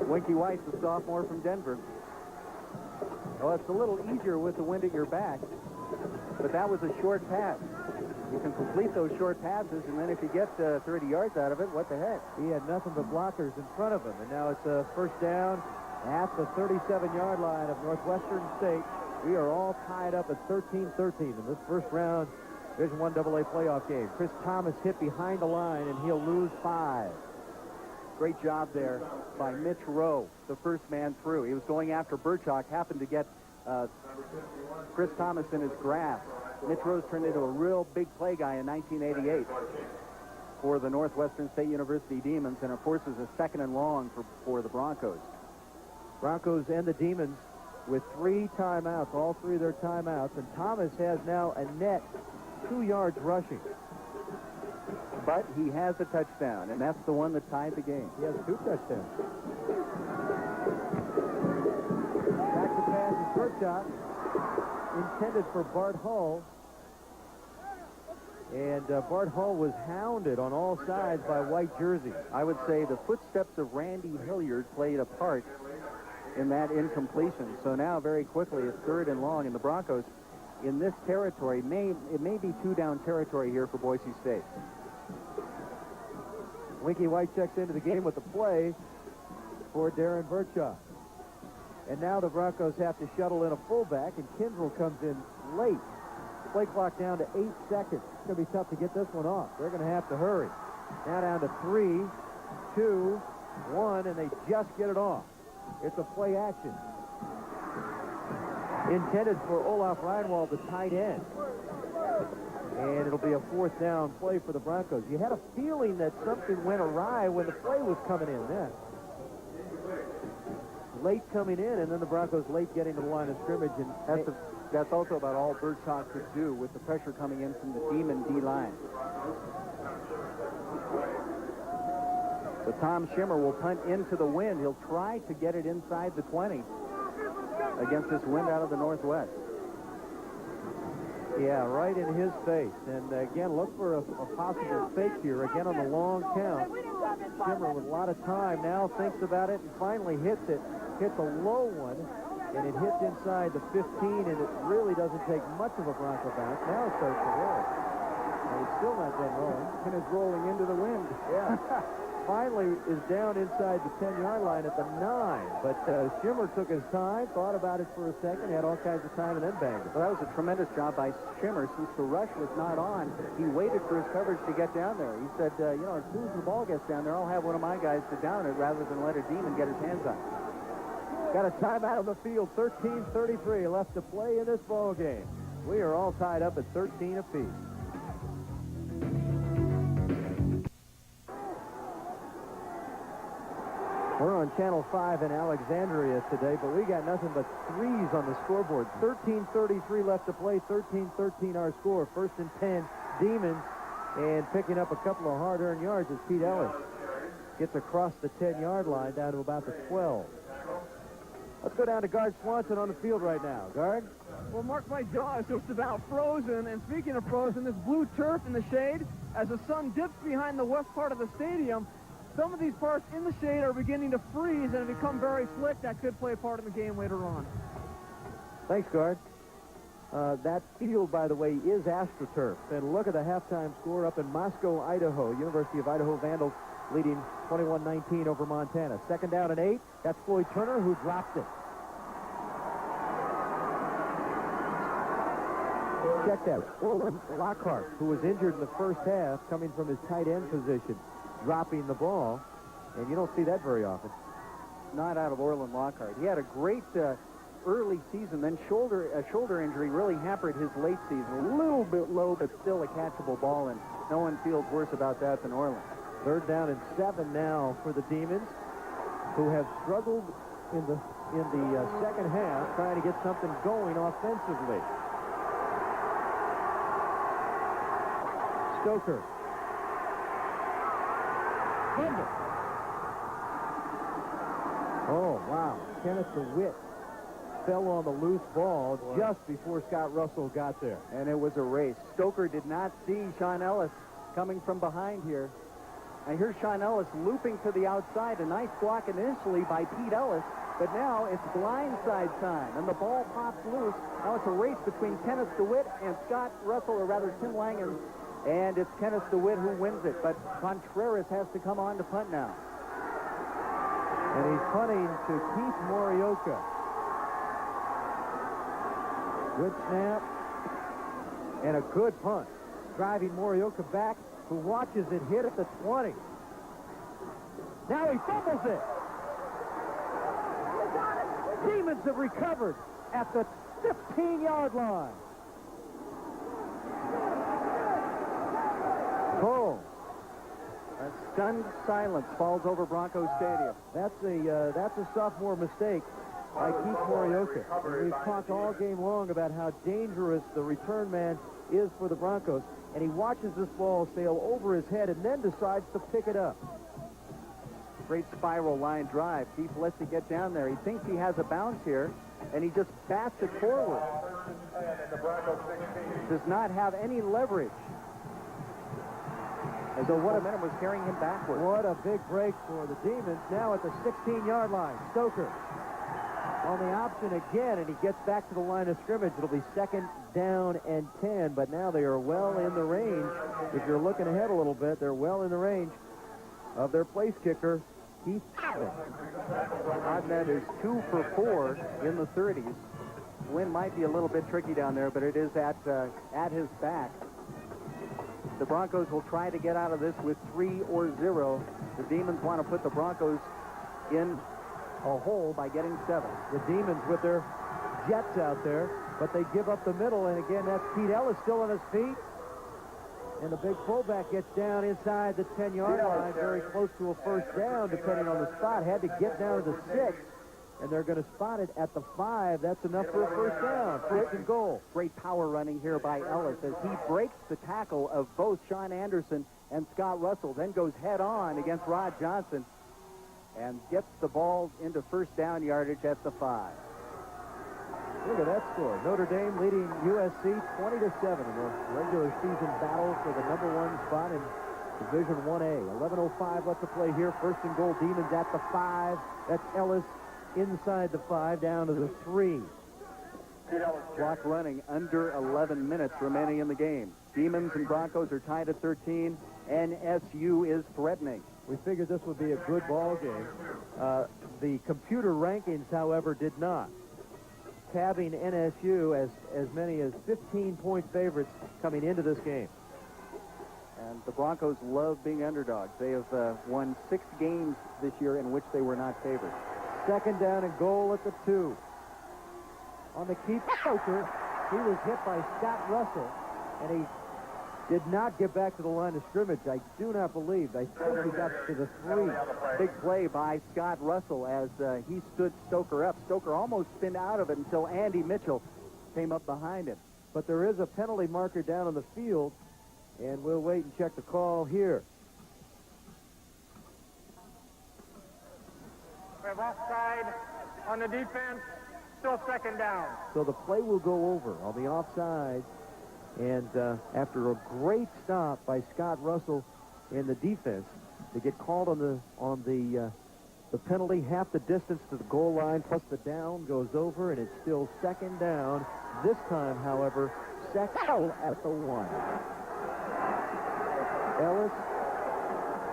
Winky White, the sophomore from Denver. Well, it's a little easier with the wind at your back, but that was a short pass. You can complete those short passes, and then if you get 30 yards out of it, what the heck? He had nothing but blockers in front of him, and now it's a first down at the 37-yard line of Northwestern State. We are all tied up at 13-13 in this first round Division I AA playoff game. Chris Thomas hit behind the line, and he'll lose 5. Great job there by Mitch Rowe, the first man through. He was going after Burchak, happened to get Chris Thomas in his grasp. Mitch Rowe turned into a real big play guy in 1988 for the Northwestern State University Demons, and of course is a 2nd and long for the Broncos. Broncos and the Demons with 3 timeouts, all 3 of their timeouts, and Thomas has now a net 2 yards rushing. But he has a touchdown, and that's the one that tied the game. He has 2 touchdowns. Back to pass is Burchak, intended for Bart Hull. And Bart Hull was hounded on all sides by white jerseys. I would say the footsteps of Randy Hilliard played a part in that incompletion. So now very quickly it's 3rd and long, and the Broncos in this territory it may be 2-down territory here for Boise State. Winky White checks into the game with the play for Darren Burchak. And now the Broncos have to shuttle in a fullback, and Kindrell comes in late. Play clock down to 8 seconds. It's going to be tough to get this one off. They're going to have to hurry. Now down to 3, 2, 1, and they just get it off. It's a play action. intended for Olaf Reinwald, the tight end. And it'll be a 4th down play for the Broncos. You had a feeling that something went awry when the play was coming in. Yeah. Late coming in, and then the Broncos late getting to the line of scrimmage. And that's also about all Birdsong could do with the pressure coming in from the Demon D-line. So Tom Schimmer will punt into the wind. He'll try to get it inside the 20 against this wind out of the northwest. Yeah, right in his face. And again, look for a possible fake here. Again on the long count. Schimmer with a lot of time now thinks about it and finally hits it. Hits a low one, and it hits inside the 15, and it really doesn't take much of a Bronco bounce. Now it starts to roll. And it's still not done rolling. And it's rolling into the wind. Yeah. Finally is down inside the 10-yard line at the 9. But Schimmer took his time, thought about it for a second, had all kinds of time, and then banged it. Well, that was a tremendous job by Schimmer. Since the rush was not on, he waited for his coverage to get down there. He said, you know, as soon as the ball gets down there, I'll have one of my guys to down it rather than let a Demon get his hands on it. Got a timeout on the field, 13:33 left to play in this ball game. We are all tied up at 13 apiece. We're on Channel 5 in Alexandria today, but we got nothing but threes on the scoreboard. 13:33 left to play, 13-13 our score. 1st and 10, Demons, and picking up a couple of hard-earned yards as Pete Ellis gets across the 10-yard line down to about the 12. Let's go down to Guard Swanson on the field right now. Guard? Well, Mark, my jaw is just about frozen. And speaking of frozen, this blue turf in the shade, as the sun dips behind the west part of the stadium, some of these parts in the shade are beginning to freeze and have become very slick. That could play a part in the game later on. Thanks, Guard. That field, by the way, is AstroTurf. And look at the halftime score up in Moscow, Idaho. University of Idaho Vandals leading 21-19 over Montana. 2nd down and 8. That's Floyd Turner who dropped it. Check that. Orland Lockhart, who was injured in the first half, coming from his tight end position, dropping the ball. And you don't see that very often. Not out of Orland Lockhart. He had a great early season, then a shoulder injury really hampered his late season. A little bit low, but still a catchable ball, and no one feels worse about that than Orland. 3rd down and 7 now for the Demons, who have struggled in the second half, trying to get something going offensively. Stoker. Fumble. Oh, wow. Kenneth DeWitt fell on the loose ball just before Scott Russell got there. And it was a race. Stoker did not see Sean Ellis coming from behind here. And here's Sean Ellis looping to the outside. A nice block initially by Pete Ellis, but now it's blindside time, and the ball pops loose. Now it's a race between Kenneth DeWitt and Scott Russell, or rather Tim Langen, and it's Kenneth DeWitt who wins it, but Contreras has to come on to punt now. And he's punting to Keith Morioka. Good snap and a good punt. Driving Morioka back, who watches it hit at the 20. Now he fumbles it. Demons have recovered at the 15-yard line. Oh. A stunned silence falls over Bronco Stadium. That's a sophomore mistake by Keith Morioka. And we've talked all game long about how dangerous the return man is for the Broncos. And he watches this ball sail over his head and then decides to pick it up. Great spiral line drive. Keith lets it get down there. He thinks he has a bounce here, and he just bats it forward. Does not have any leverage. As though what momentum was carrying him backward. What a big break for the Demons. Now at the 16-yard line. Stoker on the option again, and he gets back to the line of scrimmage. It'll be 2nd down and 10, but now they are well in the range. If you're looking ahead a little bit, they're well in the range of their place kicker, Keith Chapman. Hodnett is 2 for 4 in the 30s. Wind might be a little bit tricky down there, but it is at his back. The Broncos will try to get out of this with 3 or 0. The Demons want to put the Broncos in a hole by getting 7. The Demons with their Jets out there, but they give up the middle, and again, that's Pete Ellis still on his feet. And the big fullback gets down inside the 10-yard line, very close to a first down, depending on the spot. Had to get down to the 6, and they're going to spot it at the 5. That's enough for a first down. First and goal. Great power running here by Ellis as he breaks the tackle of both Sean Anderson and Scott Russell, then goes head-on against Rod Johnson and gets the ball into first down yardage at the 5. Look at that score. Notre Dame leading USC 20-7 in the regular season battle for the #1 spot in Division 1A. 11:05 left to play here. First and goal, Demons at the 5. That's Ellis inside the 5, down to the 3. Clock running, under 11 minutes remaining in the game. Demons and Broncos are tied at 13. NSU is threatening. We figured this would be a good ball game. The computer rankings, however, did not. Tabbing NSU as many as 15-point favorites coming into this game. And the Broncos love being underdogs. They have won 6 games this year in which they were not favored. Second down and goal at the 2. On the keep poker, he was hit by Scott Russell, and he did not get back to the line of scrimmage. I do not believe. I think he got to the 3. Big play by Scott Russell as he stood Stoker up. Stoker almost spinned out of it until Andy Mitchell came up behind him. But there is a penalty marker down on the field, and we'll wait and check the call here. We have offside on the defense. Still second down. So the play will go over on the offside. And after a great stop by Scott Russell in the defense, to get called on the penalty, half the distance to the goal line, plus the down goes over, and it's still second down. This time, however, second at the 1. Ellis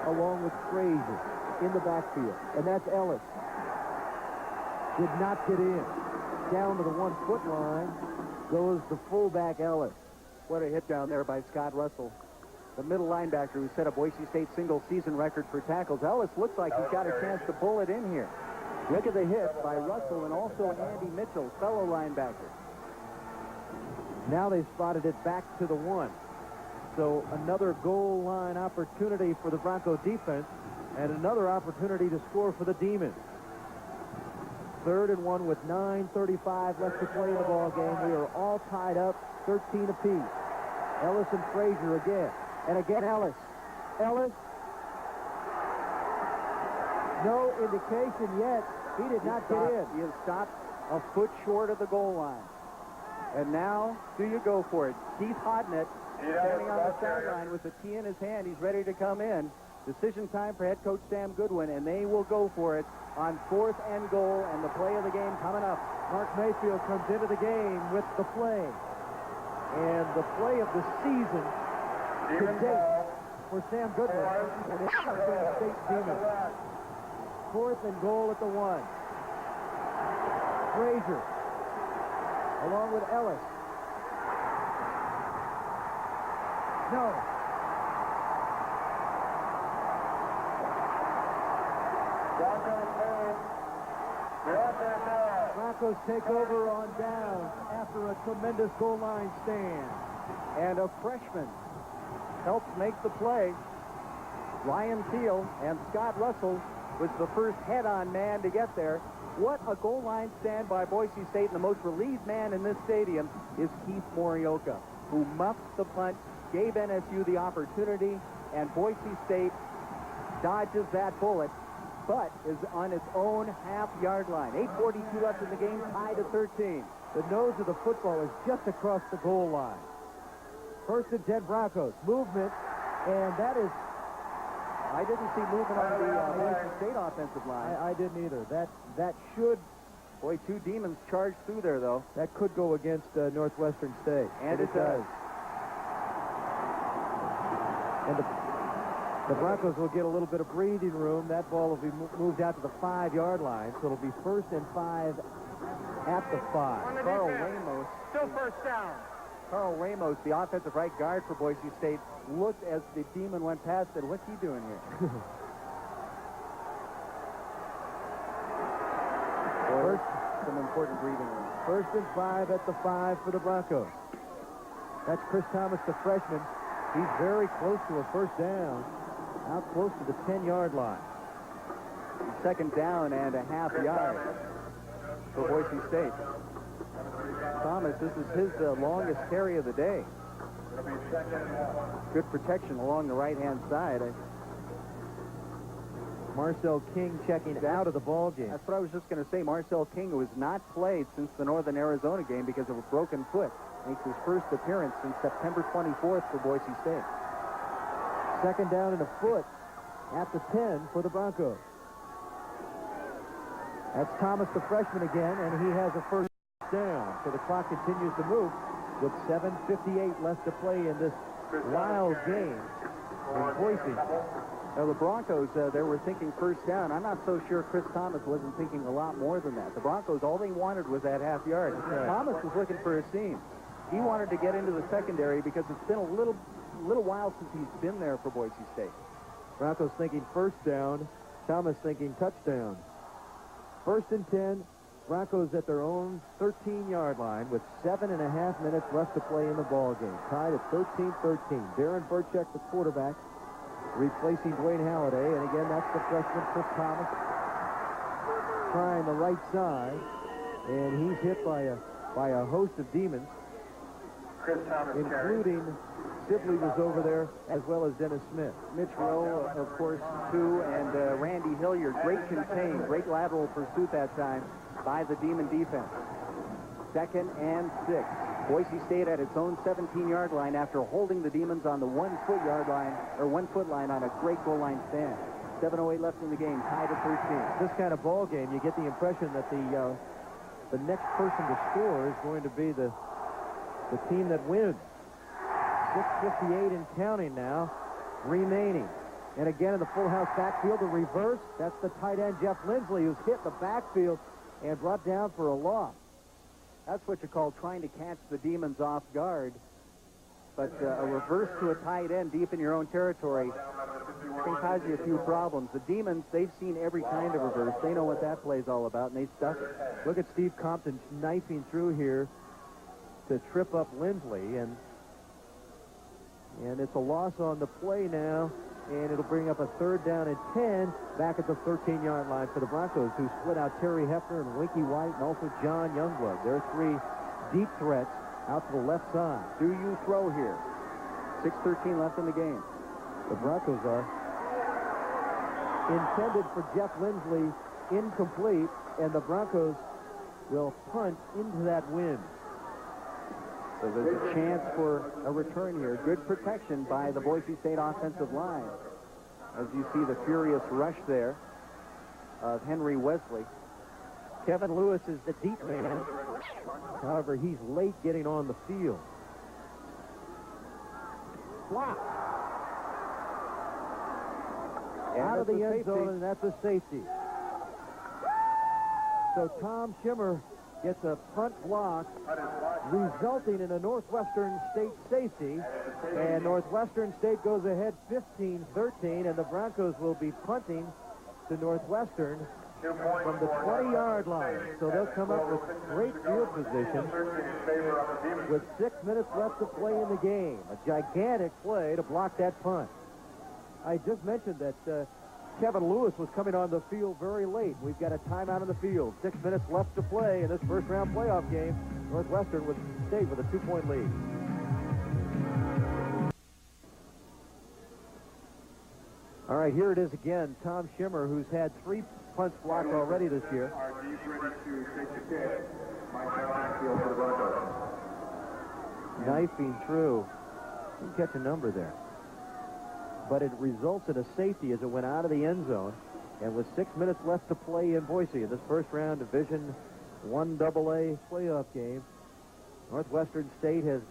along with Frazier in the backfield, and that's Ellis. Did not get in. Down to the 1-foot line goes the fullback Ellis. What a hit down there by Scott Russell, the middle linebacker who set a Boise State single-season record for tackles. Ellis looks like he's got a chance to pull it in here. Look at the hit by Russell and also Andy Mitchell, fellow linebacker. Now they've spotted it back to the 1. So another goal line opportunity for the Bronco defense and another opportunity to score for the Demons. 3rd and 1 with 9:35 left to play in the ball game. We are all tied up, 13 apiece. Ellis and Frazier again. And again Ellis. Ellis. No indication yet. He did not get in. He has stopped a foot short of the goal line. And now, do you go for it? Keith Hodnett standing on the sideline with the tee in his hand. He's ready to come in. Decision time for head coach Sam Goodwin, and they will go for it on 4th and goal, and the play of the game coming up. Mark Mayfield comes into the game with the play. And the play of the season to date for Sam Goodwin and it's Penn State Demons. 4th and goal at the 1. Frazier along with Ellis. No. Broncos take over on down after a tremendous goal line stand. And a freshman helps make the play. Ryan Thiel and Scott Russell was the first head-on man to get there. What a goal line stand by Boise State, and the most relieved man in this stadium is Keith Morioka, who muffed the punt, gave NSU the opportunity, and Boise State dodges that bullet, but is on its own half-yard line. 8:42 left in the game, tied at 13. The nose of the football is just across the goal line. 1st and 10 Broncos. Movement, and that is... I didn't see movement on the Boise State offensive line. I didn't either. That should... Boy, 2 Demons charged through there, though. That could go against Northwestern State. And it does. And the Broncos will get a little bit of breathing room. That ball will be moved out to the 5-yard line, so it'll be 1st and 5 at the 5. Carl Ramos. Still first down. Carl Ramos, the offensive right guard for Boise State, looked as the Demon went past and what's he doing here? some important breathing room. 1st and 5 at the 5 for the Broncos. That's Chris Thomas, the freshman. He's very close to a first down, out close to the 10-yard line. 2nd down and a half yard for Boise State. Thomas, this is his longest carry of the day. Good protection along the right-hand side. Marcel King checking out of the ball game. That's what I was just going to say. Marcel King, who has not played since the Northern Arizona game because of a broken foot, makes his first appearance since September 24th for Boise State. 2nd down and a foot at the 10 for the Broncos. That's Thomas, the freshman again, and he has a first down. So the clock continues to move with 7:58 left to play in this wild game in Boise. Now, the Broncos, they were thinking first down. I'm not so sure Chris Thomas wasn't thinking a lot more than that. The Broncos, all they wanted was that half yard. Right. Thomas was looking for a seam. He wanted to get into the secondary because it's been a little while since he's been there for Boise State. Broncos thinking first down. Thomas thinking touchdown. 1st and 10. Broncos at their own 13-yard line with 7.5 minutes left to play in the ball game. Tied at 13-13. Darren Burchek, the quarterback, replacing Dwayne Halliday. And again, that's the freshman Chris Thomas trying the right side. And he's hit by a host of demons, including Sibley was over there, as well as Dennis Smith. Mitch Rowe, of course, too, and Randy Hilliard. Great contain, great lateral pursuit that time by the Demon defense. 2nd and 6. Boise State at its own 17-yard line after holding the Demons on the 1-foot line on a great goal line stand. 7:08 left in the game, tied at 13. This kind of ball game, you get the impression that the next person to score is going to be the team that wins. 6:58 and counting now remaining. And again in the full house backfield, the reverse. That's the tight end, Jeff Lindsley, who's hit the backfield and brought down for a loss. That's what you call trying to catch the Demons off guard. But a reverse to a tight end deep in your own territory can cause you a few problems. The Demons, they've seen every kind of reverse. They know what that play's all about, and they stuck it. Look at Steve Compton knifing through here to trip up Lindsley, and it's a loss on the play now, and it'll bring up a 3rd down and 10 back at the 13-yard line for the Broncos, who split out Terry Hefner and Winky White and also John Youngblood. There are 3 deep threats out to the left side. Do you throw here? 6:13 left in the game. The Broncos are intended for Jeff Lindsley, incomplete, and the Broncos will punt into that wind. So there's a chance for a return here. Good protection by the Boise State offensive line. As you see the furious rush there of Henry Wesley. Kevin Lewis is the deep man. However, he's late getting on the field. Wow. Out of the end zone, and that's a safety. So Tom Schimmer gets a punt block, resulting in a Northwestern State safety. And Northwestern State goes ahead 15-13, and the Broncos will be punting to Northwestern from the 20-yard line. So they'll come up with great field position with 6 minutes left to play in the game. A gigantic play to block that punt. I just mentioned that Kevin Lewis was coming on the field very late. We've got a timeout on the field. 6 minutes left to play in this first-round playoff game. Northwestern would stay with a 2-point lead. All right, here it is again. Tom Schimmer, who's had 3 punts blocked already this year. Knifing through. Didn't catch a number there. But it results in a safety as it went out of the end zone. And with 6 minutes left to play in Boise in this first-round Division I AA playoff game, Northwestern State has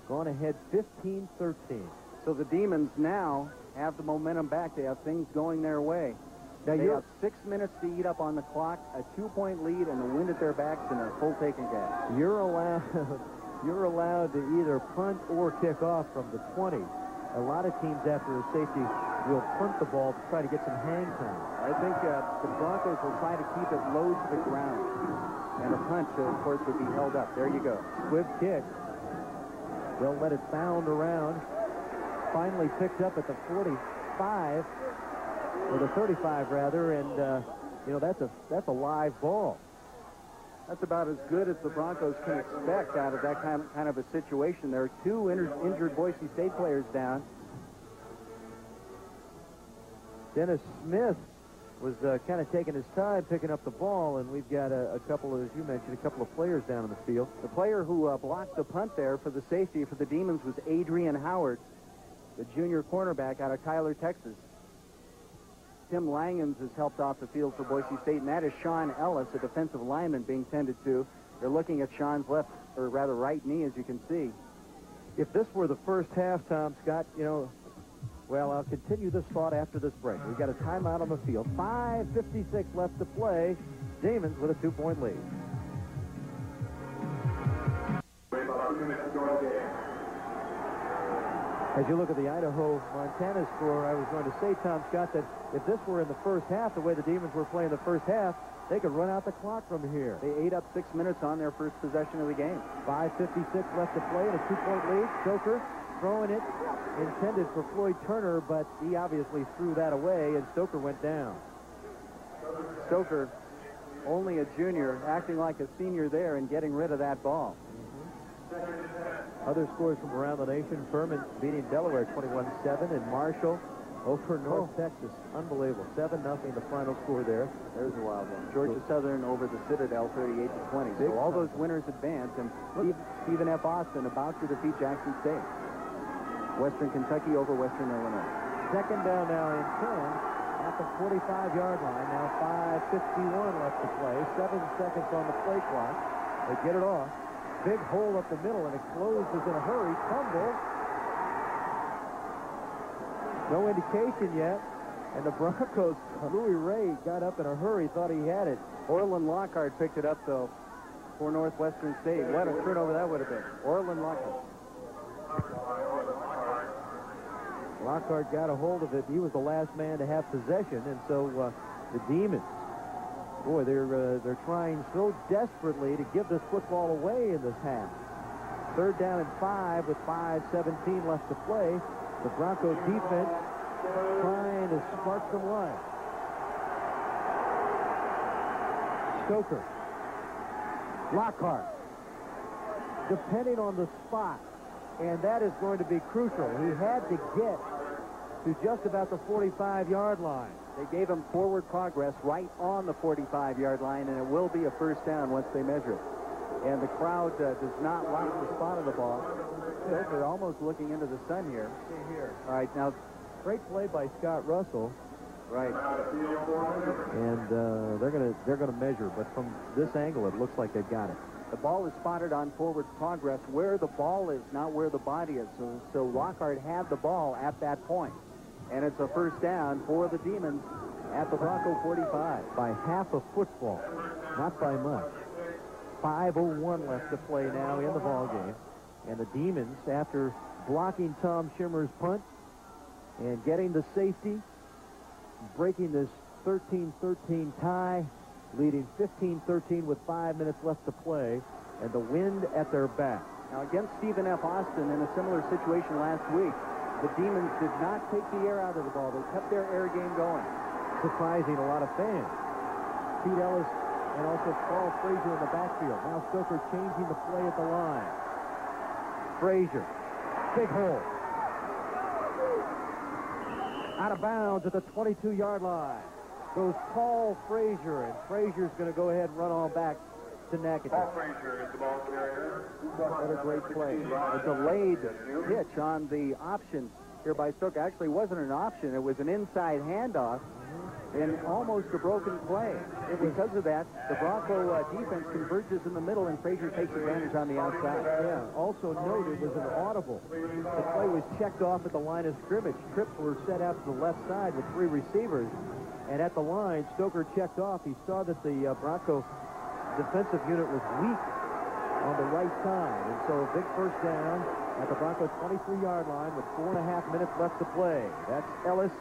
gone ahead 15-13. So the Demons now have the momentum back. They have things going their way. Now they have 6 minutes to eat up on the clock, a 2-point lead, and the wind at their backs, and a full take and gas. You're allowed to either punt or kick off from the 20. A lot of teams after a safety will punt the ball to try to get some hang time. I think the Broncos will try to keep it low to the ground. And a punt, of course, would be held up. There you go. Swift kick. They'll let it bound around. Finally picked up at the 45, or the 35 rather, and you know, that's a live ball. That's about as good as the Broncos can expect out of that kind of a situation. There are two injured Boise State players down. Dennis Smith was kind of taking his time picking up the ball, and we've got a couple of, as you mentioned, a couple of players down in the field. The player who blocked the punt there for the safety for the Demons was Adrian Howard, the junior cornerback out of Tyler, Texas. Tim Langens has helped off the field for Boise State, and that is Sean Ellis, a defensive lineman being tended to. They're looking at Sean's left, or rather right knee, as you can see. If this were the first half, Tom Scott, you know, well, I'll continue this thought after this break. We've got a timeout on the field. 5:56 left to play. Demons with a 2-point lead. As you look at the Idaho-Montana score, I was going to say, Tom Scott, that if this were in the first half, the way the Demons were playing the first half, they could run out the clock from here. They ate up 6 minutes on their first possession of the game. 5:56 left to play and a 2-point lead. Stoker throwing it, intended for Floyd Turner, but he obviously threw that away, and Stoker went down. Stoker, only a junior, acting like a senior there and getting rid of that ball. Other scores from around the nation: Furman beating Delaware 21-7, and Marshall over North Texas. Unbelievable. 7-0 the final score there. There's a wild one. Georgia Southern over the Citadel 38-20. So all those winners advance, and Stephen F. Austin about to defeat Jackson State. Western Kentucky over Western Illinois. Second down now and 10 at the 45-yard line. Now 5:51 left to play. 7 seconds on the play clock. They get it off. Big hole up the middle, and it closes in a hurry. Fumble. No indication yet. And the Broncos, Louis Ray got up in a hurry, thought he had it. Orland Lockhart picked it up, though, for Northwestern State. What a turnover that would have been. Orland Lockhart. Lockhart got a hold of it. He was the last man to have possession, and so the Demons, boy, they're trying so desperately to give this football away in this half. Third down and 5 with 5:17 left to play. The Broncos defense trying to spark some life. Stoker. Lockhart. Depending on the spot, and that is going to be crucial. He had to get to just about the 45-yard line. They gave him forward progress right on the 45-yard line, and it will be a first down once they measure it. And the crowd does not like the spot of the ball. They're almost looking into the sun here. All right, now, great play by Scott Russell. Right. And they're gonna measure, but from this angle, it looks like they've got it. The ball is spotted on forward progress where the ball is, not where the body is. So Lockhart had the ball at that point. And it's a first down for the Demons at the Bronco 45. By half a football, not by much. 5:01 left to play now in the ball game. And the Demons, after blocking Tom Schimmer's punt and getting the safety, breaking this 13-13 tie, leading 15-13 with 5 minutes left to play, and the wind at their back. Now, against Stephen F. Austin in a similar situation last week, the Demons did not take the air out of the ball. They kept their air game going. Surprising a lot of fans. Pete Ellis and also Paul Frazier in the backfield. Now Stoker changing the play at the line. Frazier, big hole. Out of bounds at the 22-yard line. Goes Paul Frazier, and Frazier's going to go ahead and run on back to Nacogdoches. Paul Frazier is the ball carrier. What a great play. A delayed pitch on the option here by Stoker. Actually, it wasn't an option. It was an inside handoff and almost a broken play. Because of that, the Bronco defense converges in the middle, and Frazier takes advantage on the outside. Yeah, also noted was an audible. The play was checked off at the line of scrimmage. Trips were set out to the left side with 3 receivers. And at the line, Stoker checked off. He saw that the Bronco defensive unit was weak on the right side. And so a big first down at the Bronco 23-yard line with 4.5 minutes left to play. That's Ellis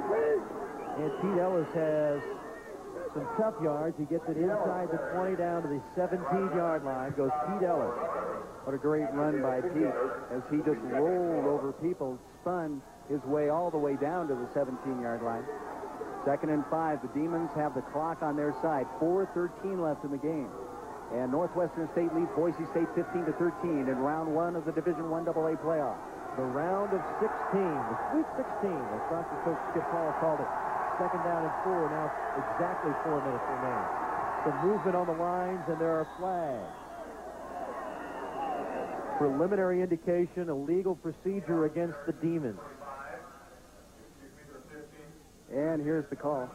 And Pete Ellis has some tough yards. He gets it inside the 20 down to the 17-yard line. Goes Pete Ellis. What a great run by Pete as he just rolled over people, spun his way all the way down to the 17-yard line. 2nd and 5. The Demons have the clock on their side. 4:13 left in the game. And Northwestern State leads Boise State 15-13 in round 1 of the Division I AA playoff. The round of 16, the Sweet 16, as Bronco coach Skip Hall called it. 2nd down and 4. Now exactly 4 minutes remain. Some movement on the lines, and there are flags. Preliminary indication, a legal procedure against the Demons. And here's the call.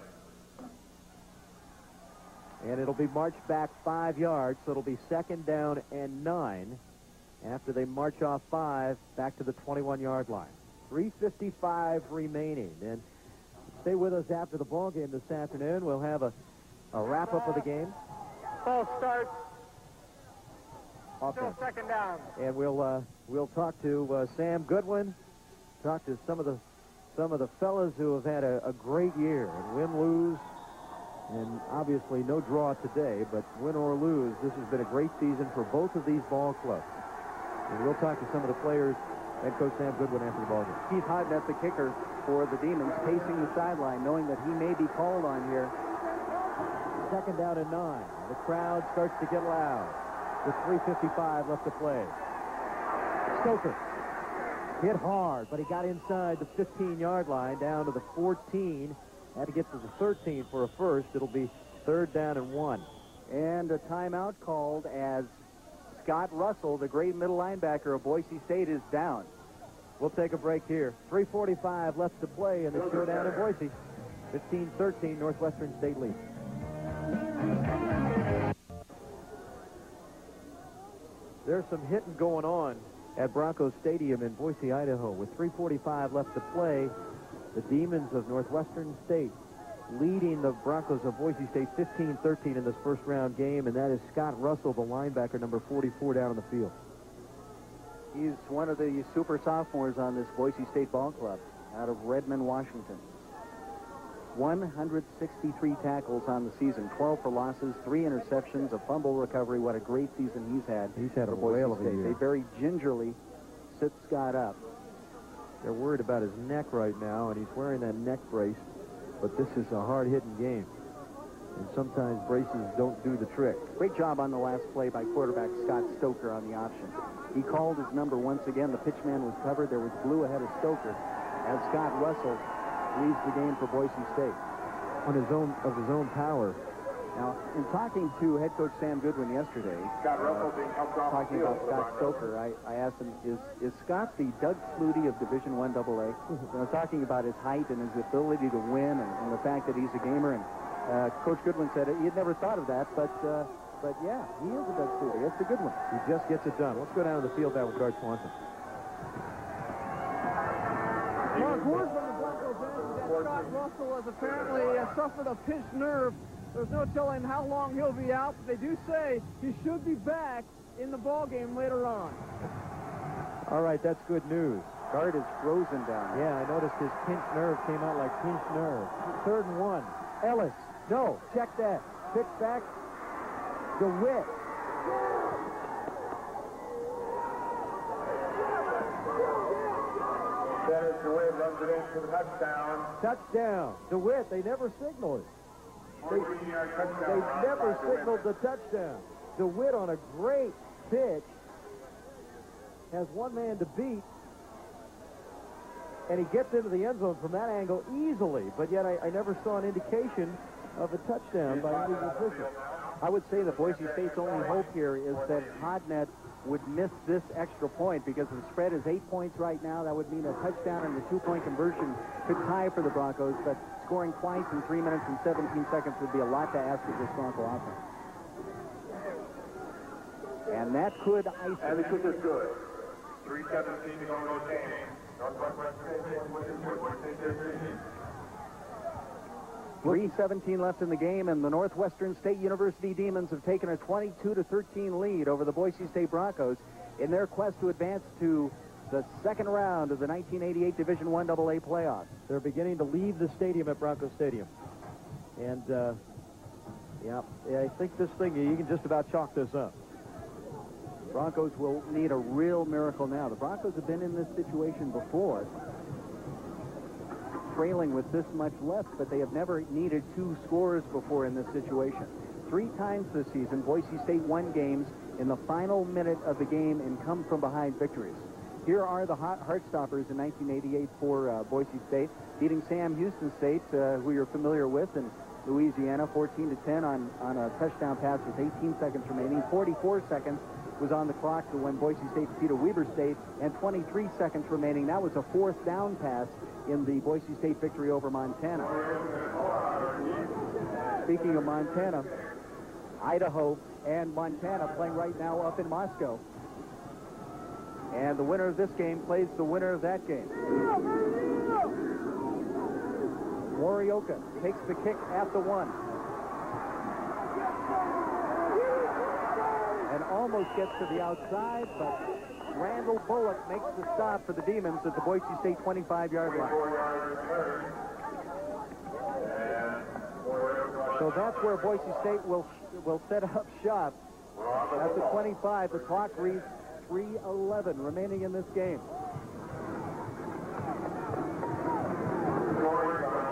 And it'll be marched back 5 yards, so it'll be 2nd down and 9 after they march off 5 back to the 21-yard line. 3:55 remaining. And stay with us after the ball game this afternoon. We'll have a wrap-up of the game. False start. Offense. Still 2nd down. And we'll talk to Sam Goodwin, talk to some of the fellas who have had a great year, and win, lose, and obviously no draw today, but win or lose, this has been a great season for both of these ball clubs. And we'll talk to some of the players and Coach Sam Goodwin after the ball game. Keith Hodnett, the kicker for the Demons, pacing the sideline, knowing that he may be called on here. 2nd down and 9. The crowd starts to get loud with 3:55 left to play. Stoker hit hard, but he got inside the 15-yard line down to the 14. Had to get to the 13 for a first. It'll be 3rd down and 1. And a timeout called as Scott Russell, the great middle linebacker of Boise State, is down. We'll take a break here. 3:45 left to play in the showdown in Boise. 15-13, Northwestern State leads. There's some hitting going on at Broncos Stadium in Boise, Idaho. With 3:45 left to play, the Demons of Northwestern State leading the Broncos of Boise State 15-13 in this first-round game, and that is Scott Russell, the linebacker, number 44, down on the field. He's one of the super sophomores on this Boise State ball club out of Redmond, Washington. 163 tackles on the season, 12 for losses, 3 interceptions, a fumble recovery. What a great season he's had. He's had a for whale Boise of a State. year. They very gingerly sit Scott up. They're worried about his neck right now, and he's wearing that neck brace, but this is a hard-hitting game, and sometimes braces don't do the trick. Great job on the last play by quarterback Scott Stoker on the option. He called his number once again. The pitchman was covered. There was blue ahead of Stoker as Scott Russell leads the game for Boise State. On his own power. Now, in talking to head coach Sam Goodwin yesterday, talking about Scott Stoker, I asked him, is Scott the Doug Flutie of Division I AA? Talking about his height and his ability to win and the fact that he's a gamer. And Coach Goodwin said he had never thought of that, but yeah, he is a Doug Flutie. It's a good one. He just gets it done. Let's go down to the field now with Guard Swanson. Mark, word from the Bronco bench that Scott Russell has apparently suffered a pinched nerve. There's no telling how long he'll be out, but they do say he should be back in the ball game later on. All right, that's good news. Guard is frozen down. Yeah, I noticed his pinched nerve came out like pinched nerve. 3rd and 1. Ellis. No, check that. Pitch back. DeWitt. Dennis DeWitt runs it in for the touchdown. Touchdown. DeWitt, they never signaled it. They never signaled the touchdown. DeWitt on a great pitch has one man to beat, and he gets into the end zone from that angle easily, but yet I never saw an indication of a touchdown by any official. I would say that Boise State's only hope here is that Hodnett would miss this extra point, because the spread is 8 points right now. That would mean a touchdown and a 2-point conversion could tie for the Broncos, but scoring twice in 3 minutes and 17 seconds would be a lot to ask of this Bronco offense. And that could ice it. And the kick is good. 3:17 to go in the game. Northwestern State 3:17 left in the game, and the Northwestern State University Demons have taken a 22-13 lead over the Boise State Broncos in their quest to advance to the second round of the 1988 Division I AA playoffs. They're beginning to leave the stadium at Bronco Stadium. And, yeah, I think this thing, you can just about chalk this up. Broncos will need a real miracle now. The Broncos have been in this situation before, trailing with this much left, but they have never needed 2 scores before in this situation. 3 times this season, Boise State won games in the final minute of the game in come-from-behind victories. Here are the Heartstoppers in 1988 for Boise State, beating Sam Houston State, who you're familiar with, in Louisiana, 14-10 on a touchdown pass with 18 seconds remaining. 44 seconds was on the clock to when Boise State defeated Weber State, and 23 seconds remaining. That was a 4th down pass in the Boise State victory over Montana. Speaking of Montana, Idaho and Montana playing right now up in Moscow. And the winner of this game plays the winner of that game. Morioka takes the kick at the 1. And almost gets to the outside, but Randall Bullock makes the stop for the Demons at the Boise State 25-yard line. So that's where Boise State will set up shop. At the 25, the clock reads 3:11 remaining in this game.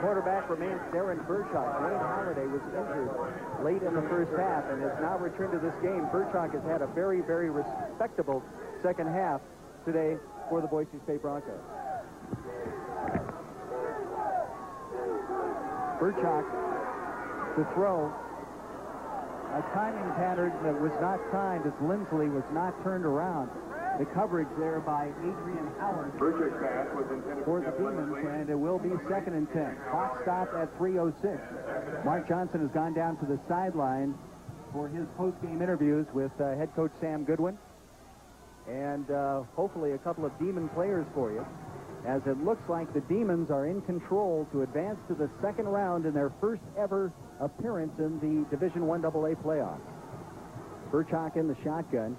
Quarterback remains Darren Burchak. Wayne Holliday was injured late in the first half and has now returned to this game. Burchak has had a very, very respectable second half today for the Boise State Broncos. Burchak to throw. A timing pattern that was not timed as Lindsley was not turned around. The coverage there by Adrian Howard for the Demons, and it will be 2nd and 10. Clock stopped at 3:06. Mark Johnson has gone down to the sideline for his post-game interviews with head coach Sam Goodwin, and hopefully a couple of Demon players for you, as it looks like the Demons are in control to advance to the second round in their first ever appearance in the Division I AA playoffs. Burchak in the shotgun.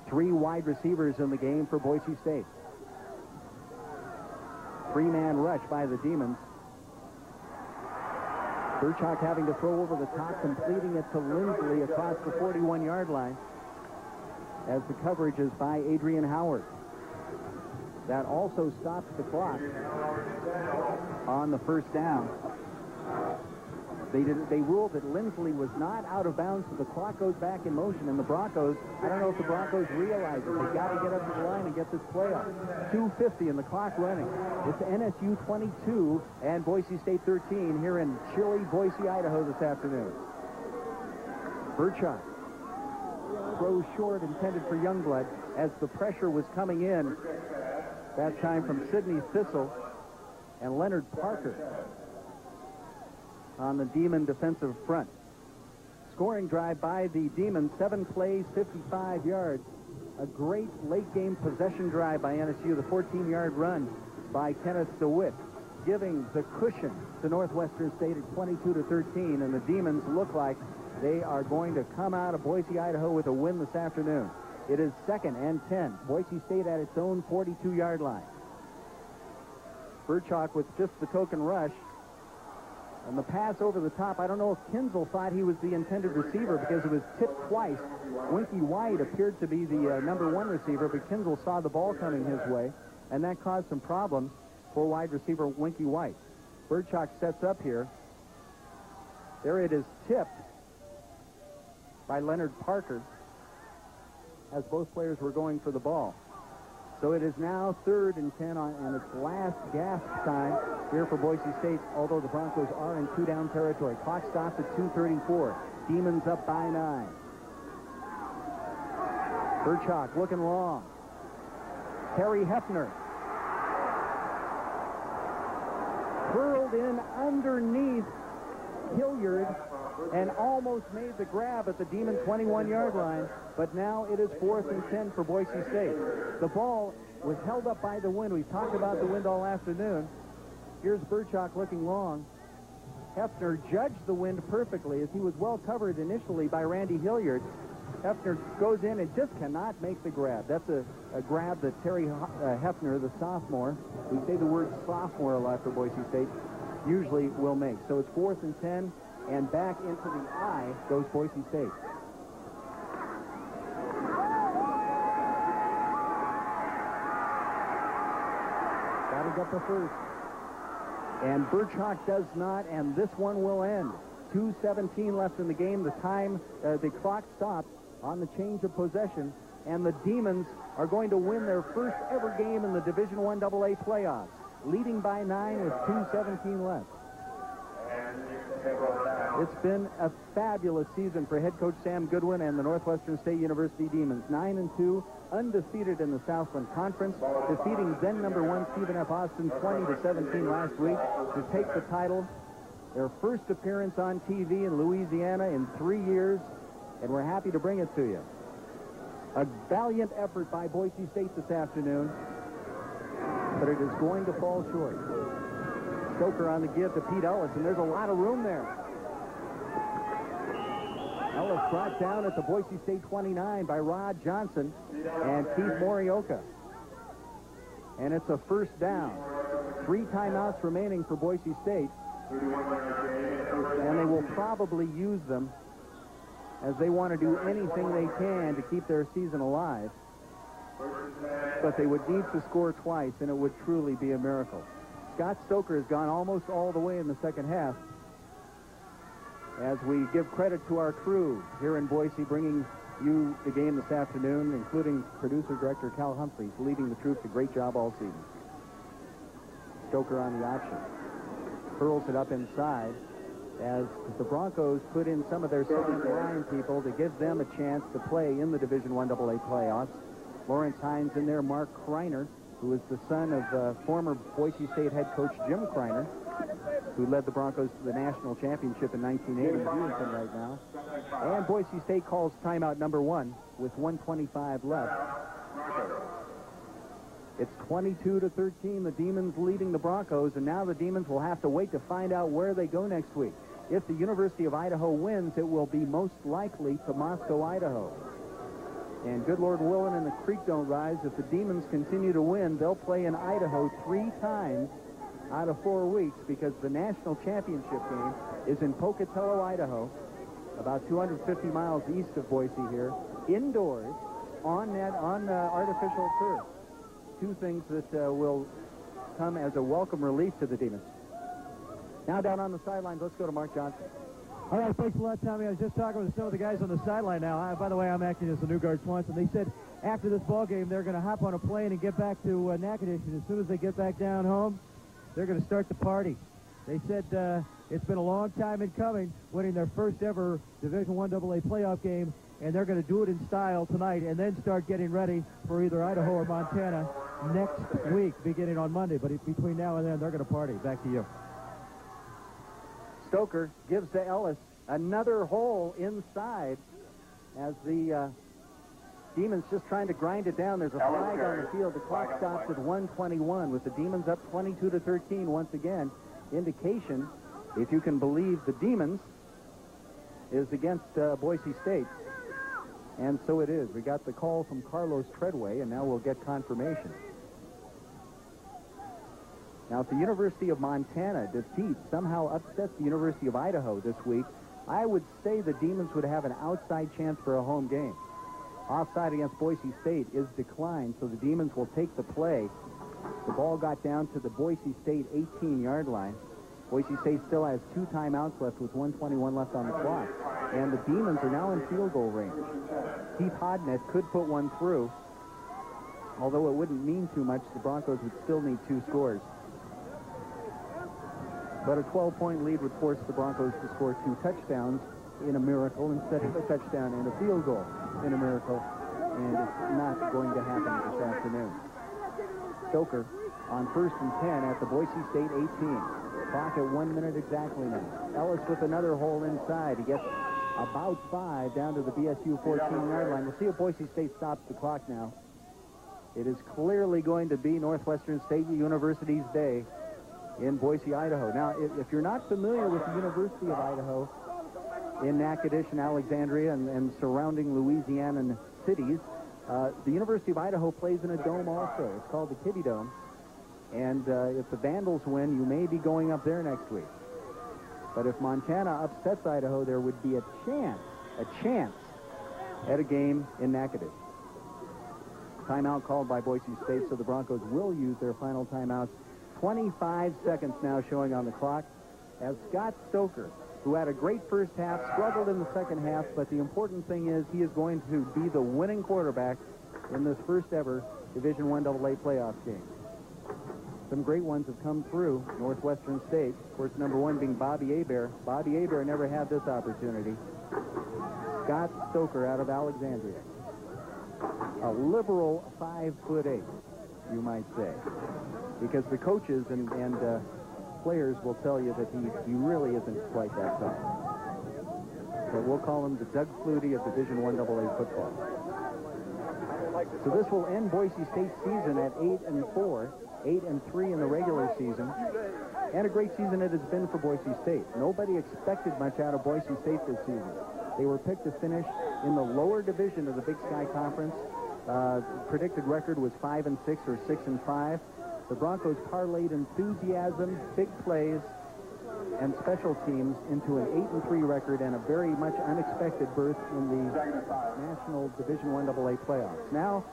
3 wide receivers in the game for Boise State. 3-man rush by the Demons. Burchak having to throw over the top, completing it to Lindsley across the 41-yard line, as the coverage is by Adrian Howard. That also stops the clock on the first down. They ruled that Lindsley was not out of bounds, so the clock goes back in motion, and the Broncos, I don't know if the Broncos realize it. They've got to get up to the line and get this play off. 2:50 and the clock running. It's NSU 22 and Boise State 13 here in chilly Boise, Idaho this afternoon. Burchak throws short, intended for Youngblood, as the pressure was coming in, that time from Sidney Thistle and Leonard Parker on the Demon defensive front. Scoring drive by the Demons, 7 plays, 55 yards. A great late-game possession drive by NSU, the 14-yard run by Kenneth DeWitt, giving the cushion to Northwestern State at 22-13, and the Demons look like they are going to come out of Boise, Idaho with a win this afternoon. It is 2nd and 10. Boise State at its own 42-yard line. Burchak with just the token rush. And the pass over the top, I don't know if Kinzel thought he was the intended receiver because it was tipped twice. Winky White appeared to be the number 1 receiver, but Kinzel saw the ball coming his way, and that caused some problems for wide receiver Winky White. Burchak sets up here. There it is, tipped by Leonard Parker as both players were going for the ball. So it is now 3rd and 10 and its last gasp time here for Boise State, although the Broncos are in 2-down territory. Clock stops at 2:34. Demons up by 9. Burchak looking long. Terry Hefner curled in underneath Hilliard and almost made the grab at the Demon 21-yard line, but now it is 4th and 10 for Boise State. The ball was held up by the wind. We've talked about the wind all afternoon. Here's Burchak looking long. Hefner judged the wind perfectly as he was well covered initially by Randy Hilliard, Hefner goes in and just cannot make the grab. That's a grab that Terry Hefner, the sophomore, we say the word sophomore a lot for Boise State, usually will make. So it's 4th and 10, and back into the eye goes Boise State. Got to get the first. And Birchak does not, and this one will end. 2:17 left in the game. The clock stopped on the change of possession, and the Demons are going to win their first ever game in the Division I AA playoffs, leading by 9 with 2:17 left. It's been a fabulous season for head coach Sam Goodwin and the Northwestern State University Demons. 9-2, undefeated in the Southland Conference, defeating then number 1 Stephen F. Austin 20-17 last week to take the title. Their first appearance on TV in Louisiana in 3 years, and we're happy to bring it to you. A valiant effort by Boise State this afternoon, but it is going to fall short. Stoker on the give to Pete Ellis, and there's a lot of room there. Ellis brought down at the Boise State 29 by Rod Johnson and Keith Morioka. And it's a first down. 3 timeouts remaining for Boise State. And they will probably use them as they want to do anything they can to keep their season alive. But they would need to score twice, and it would truly be a miracle. Scott Stoker has gone almost all the way in the second half. As we give credit to our crew here in Boise, bringing you the game this afternoon, including producer-director Cal Humphreys, leading the troops a great job all season. Stoker on the option. Hurls it up inside as the Broncos put in some of their second-line people to give them a chance to play in the Division I AA playoffs. Lawrence Hines in there, Mark Kreiner, who is the son of former Boise State head coach Jim Kreiner, who led the Broncos to the national championship in 1980 in Houston right now. And Boise State calls timeout number 1 with 1:25 left. It's 22-13, the Demons leading the Broncos, and now the Demons will have to wait to find out where they go next week. If the University of Idaho wins, it will be most likely to Moscow, Idaho. And good Lord willing and the creek don't rise, if the Demons continue to win, they'll play in Idaho 3 times out of 4 weeks, because the national championship game is in Pocatello, Idaho, about 250 miles east of Boise here, indoors, on artificial turf. 2 things that will come as a welcome relief to the Demons. Now down on the sidelines, let's go to Mark Johnson. All right, thanks a lot, Tommy. I was just talking with some of the guys on the sideline now. By the way, I'm acting as the new guard Swanson. They said after this ball game, they're going to hop on a plane and get back to Natchitoches. And as soon as they get back down home, they're going to start the party. They said it's been a long time in coming, winning their first ever Division I AA playoff game, and they're going to do it in style tonight and then start getting ready for either Idaho or Montana next week, beginning on Monday. But between now and then, they're going to party. Back to you. Stoker gives to Ellis another hole inside as the Demons just trying to grind it down. There's a flag on the field. The clock stops at 1:21 with the Demons up 22-13 once again. Indication, if you can believe the Demons, is against Boise State. And so it is. We got the call from Carlos Treadway, and now we'll get confirmation. Now, if the University of Montana defeats, somehow upsets the University of Idaho this week, I would say the Demons would have an outside chance for a home game. Offside against Boise State is declined, so the Demons will take the play. The ball got down to the Boise State 18-yard line. Boise State still has 2 timeouts left with 1:21 left on the clock. And the Demons are now in field goal range. Keith Hodnett could put one through, although it wouldn't mean too much. The Broncos would still need 2 scores. But a 12-point lead would force the Broncos to score 2 touchdowns in a miracle instead of a touchdown and a field goal in a miracle. And it's not going to happen this afternoon. Stoker on 1st and 10 at the Boise State 18. Clock at 1 minute exactly now. Ellis with another hole inside. He gets about 5 down to the BSU 14-yard line. We'll see if Boise State stops the clock now. It is clearly going to be Northwestern State University's day in Boise, Idaho. Now, if you're not familiar with the University of Idaho, in Natchitoches and Alexandria and surrounding Louisiana cities. The University of Idaho plays in a dome also. It's called the Kitty Dome. And if the Vandals win, you may be going up there next week. But if Montana upsets Idaho, there would be a chance at a game in Natchitoches. Timeout called by Boise State, so the Broncos will use their final timeouts. 25 seconds now showing on the clock as Scott Stoker, who had a great first half, struggled in the second half, but the important thing is he is going to be the winning quarterback in this first ever Division I AA playoff game. Some great ones have come through Northwestern State. Of course, number one being Bobby Hebert. Bobby Hebert never had this opportunity. Scott Stoker out of Alexandria. A liberal 5'8", you might say. Because the coaches and players will tell you that he really isn't quite that tough. So we'll call him the Doug Flutie of Division I AA football. So this will end Boise State's season at 8-4, 8-3 in the regular season, and a great season it has been for Boise State. Nobody expected much out of Boise State this season. They were picked to finish in the lower division of the Big Sky Conference. Predicted record was 5-6 or 6-5. The Broncos parlayed enthusiasm, big plays, and special teams into an 8-3 record and a very much unexpected berth in the National Division I AA playoffs. Now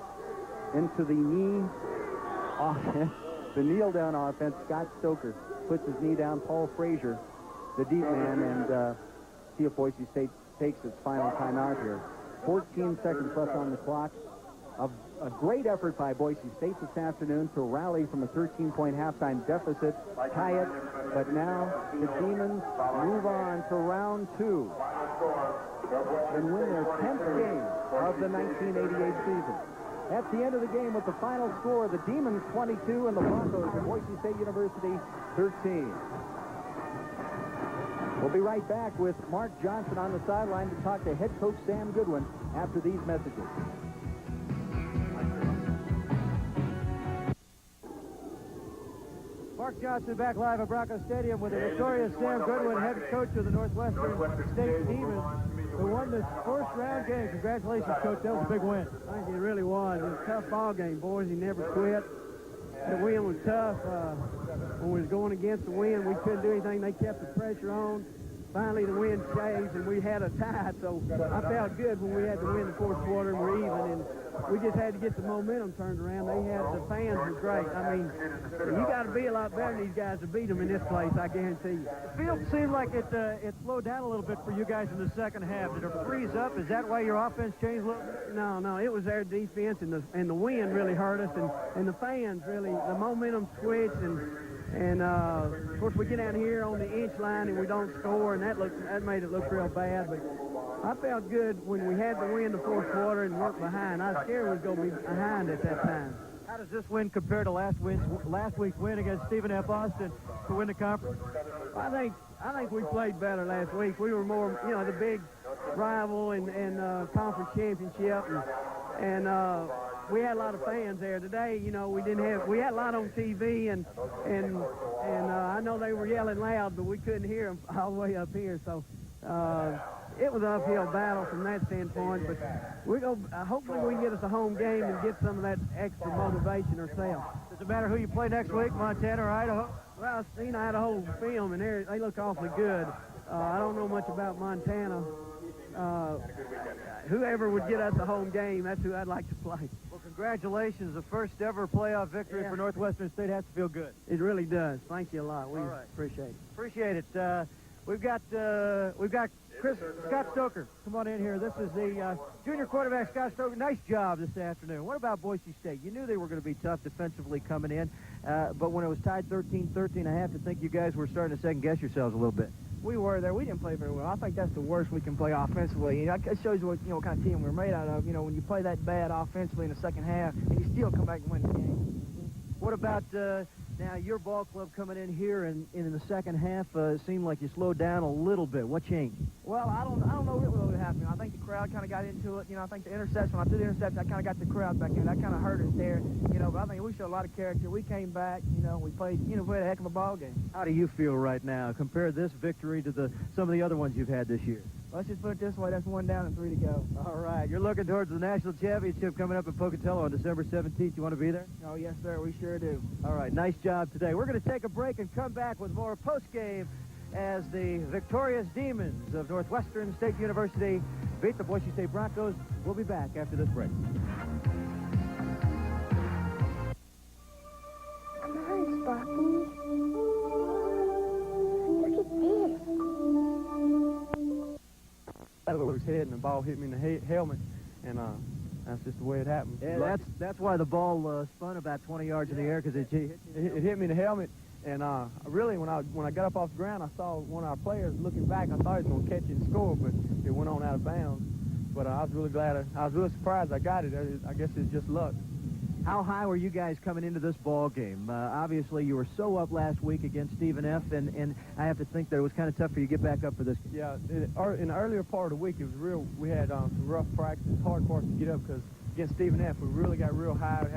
into the knee offense, the kneel-down offense. Scott Stoker puts his knee down. Paul Frazier, the deep man, and see if Boise State takes its final timeout here. 14 seconds left on the clock. A great effort by Boise State this afternoon to rally from a 13-point halftime deficit, tie it, but now the Demons move on to round 2 and win their 10th game of the 1988 season. At the end of the game with the final score, the Demons 22 and the Broncos of Boise State University 13. We'll be right back with Mark Johnson on the sideline to talk to head coach Sam Goodwin after these messages. Mark Johnson back live at Bronco Stadium with the victorious Sam Goodwin, head coach of the Northwestern State Demons, who won this first-round game. Congratulations, Coach. That was a big win. Thank you. It really was. It was a tough ball game, boys. He never quit. The wind was tough. When we was going against the wind, we couldn't do anything. They kept the pressure on. Finally, the wind changed, and we had a tie, so I felt good when we had to win the fourth quarter and we're even, and we just had to get the momentum turned around. The fans were great. I mean, you got to be a lot better than these guys to beat them in this place, I guarantee you. The field seemed like it slowed down a little bit for you guys in the second half. Did it freeze up? Is that why your offense changed a little bit? No, it was their defense, and the wind really hurt us, and the fans really, the momentum switched, and of course we get down here on the inch line and we don't score, and that made it look real bad. But I felt good when we had to win the fourth quarter and work behind. I was scared we was going to be behind at that time. How does this win compare to last week's win against Stephen F. Austin to win the conference? I think we played better last week. We were more, the big rival and conference championship, and we had a lot of fans there. Today, we had a lot on TV, and I know they were yelling loud, but we couldn't hear them all the way up here. So it was an uphill battle from that standpoint, but hopefully we can get us a home game and get some of that extra motivation ourselves. Does it matter who you play next week, Montana or Idaho? Well, I had a whole film, and they look awfully good. I don't know much about Montana. Whoever would get us a home game, that's who I'd like to play. Well, congratulations. The first ever playoff victory for Northwestern State has to feel good. It really does. Thank you a lot. We appreciate it. Appreciate it. We've got Scott Stoker. Come on in here. This is the junior quarterback, Scott Stoker. Nice job this afternoon. What about Boise State? You knew they were going to be tough defensively coming in, but when it was tied 13-13, I have to think you guys were starting to second-guess yourselves a little bit. We were there. We didn't play very well. I think that's the worst we can play offensively. It shows you what kind of team we're made out of. When you play that bad offensively in the second half, and you still come back and win the game. What about now your ball club coming in here and in the second half? It seemed like you slowed down a little bit. What changed? Well, I don't know what happened. I think the crowd kind of got into it. I think the interception, when I threw the interception, I kind of got the crowd back in. That kind of hurt us there. But I think we showed a lot of character. We came back. We played a heck of a ball game. How do you feel right now? Compare this victory to some of the other ones you've had this year. Let's just put it this way, that's 1 down and 3 to go. All right, you're looking towards the national championship coming up in Pocatello on December 17th. You want to be there? Oh, yes, sir, we sure do. All right, nice job today. We're going to take a break and come back with more post-game as the victorious Demons of Northwestern State University beat the Boise State Broncos. We'll be back after this break. Come on, Sparky. Look at this. That was head, and the ball hit me in the helmet, and that's just the way it happened. Yeah, that's why the ball spun about 20 yards in the air, because it hit me in the helmet, and really when I got up off the ground, I saw one of our players looking back. I thought he was going to catch it and score, but it went on out of bounds. But I was really glad. I was really surprised I got it. I guess it's just luck. How high were you guys coming into this ball game? Obviously, you were so up last week against Stephen F., and I have to think that it was kind of tough for you to get back up for this game. Yeah, in the earlier part of the week, it was real. We had some rough practice. It's hard for us to get up because against Stephen F., we really got real high. We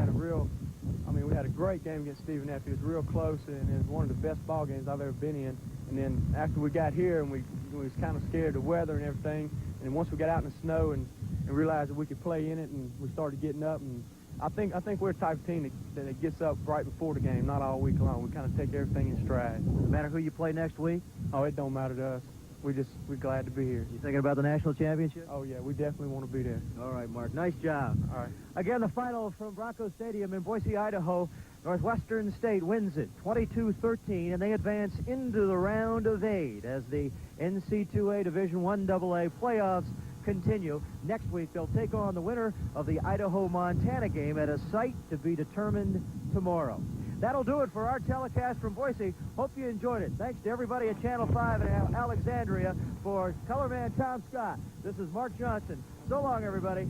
had a great game against Stephen F. It was real close, and it was one of the best ball games I've ever been in. And then after we got here, and we was kind of scared of the weather and everything, and once we got out in the snow and realized that we could play in it, and we started getting up, and I think we're the type of team that gets up right before the game, not all week long. We kind of take everything in stride. No matter who you play next week? Oh, it don't matter to us. We're glad to be here. You thinking about the national championship? Oh, yeah, we definitely want to be there. All right, Mark. Nice job. All right. Again, the final from Bronco Stadium in Boise, Idaho. Northwestern State wins it 22-13, and they advance into the round of 8 as the NCAA Division I AA playoffs continue. Next week, they'll take on the winner of the Idaho-Montana game at a site to be determined tomorrow. That'll do it for our telecast from Boise. Hope you enjoyed it. Thanks to everybody at Channel 5 and Alexandria. For colorman Tom Scott, this is Mark Johnson. So long, everybody.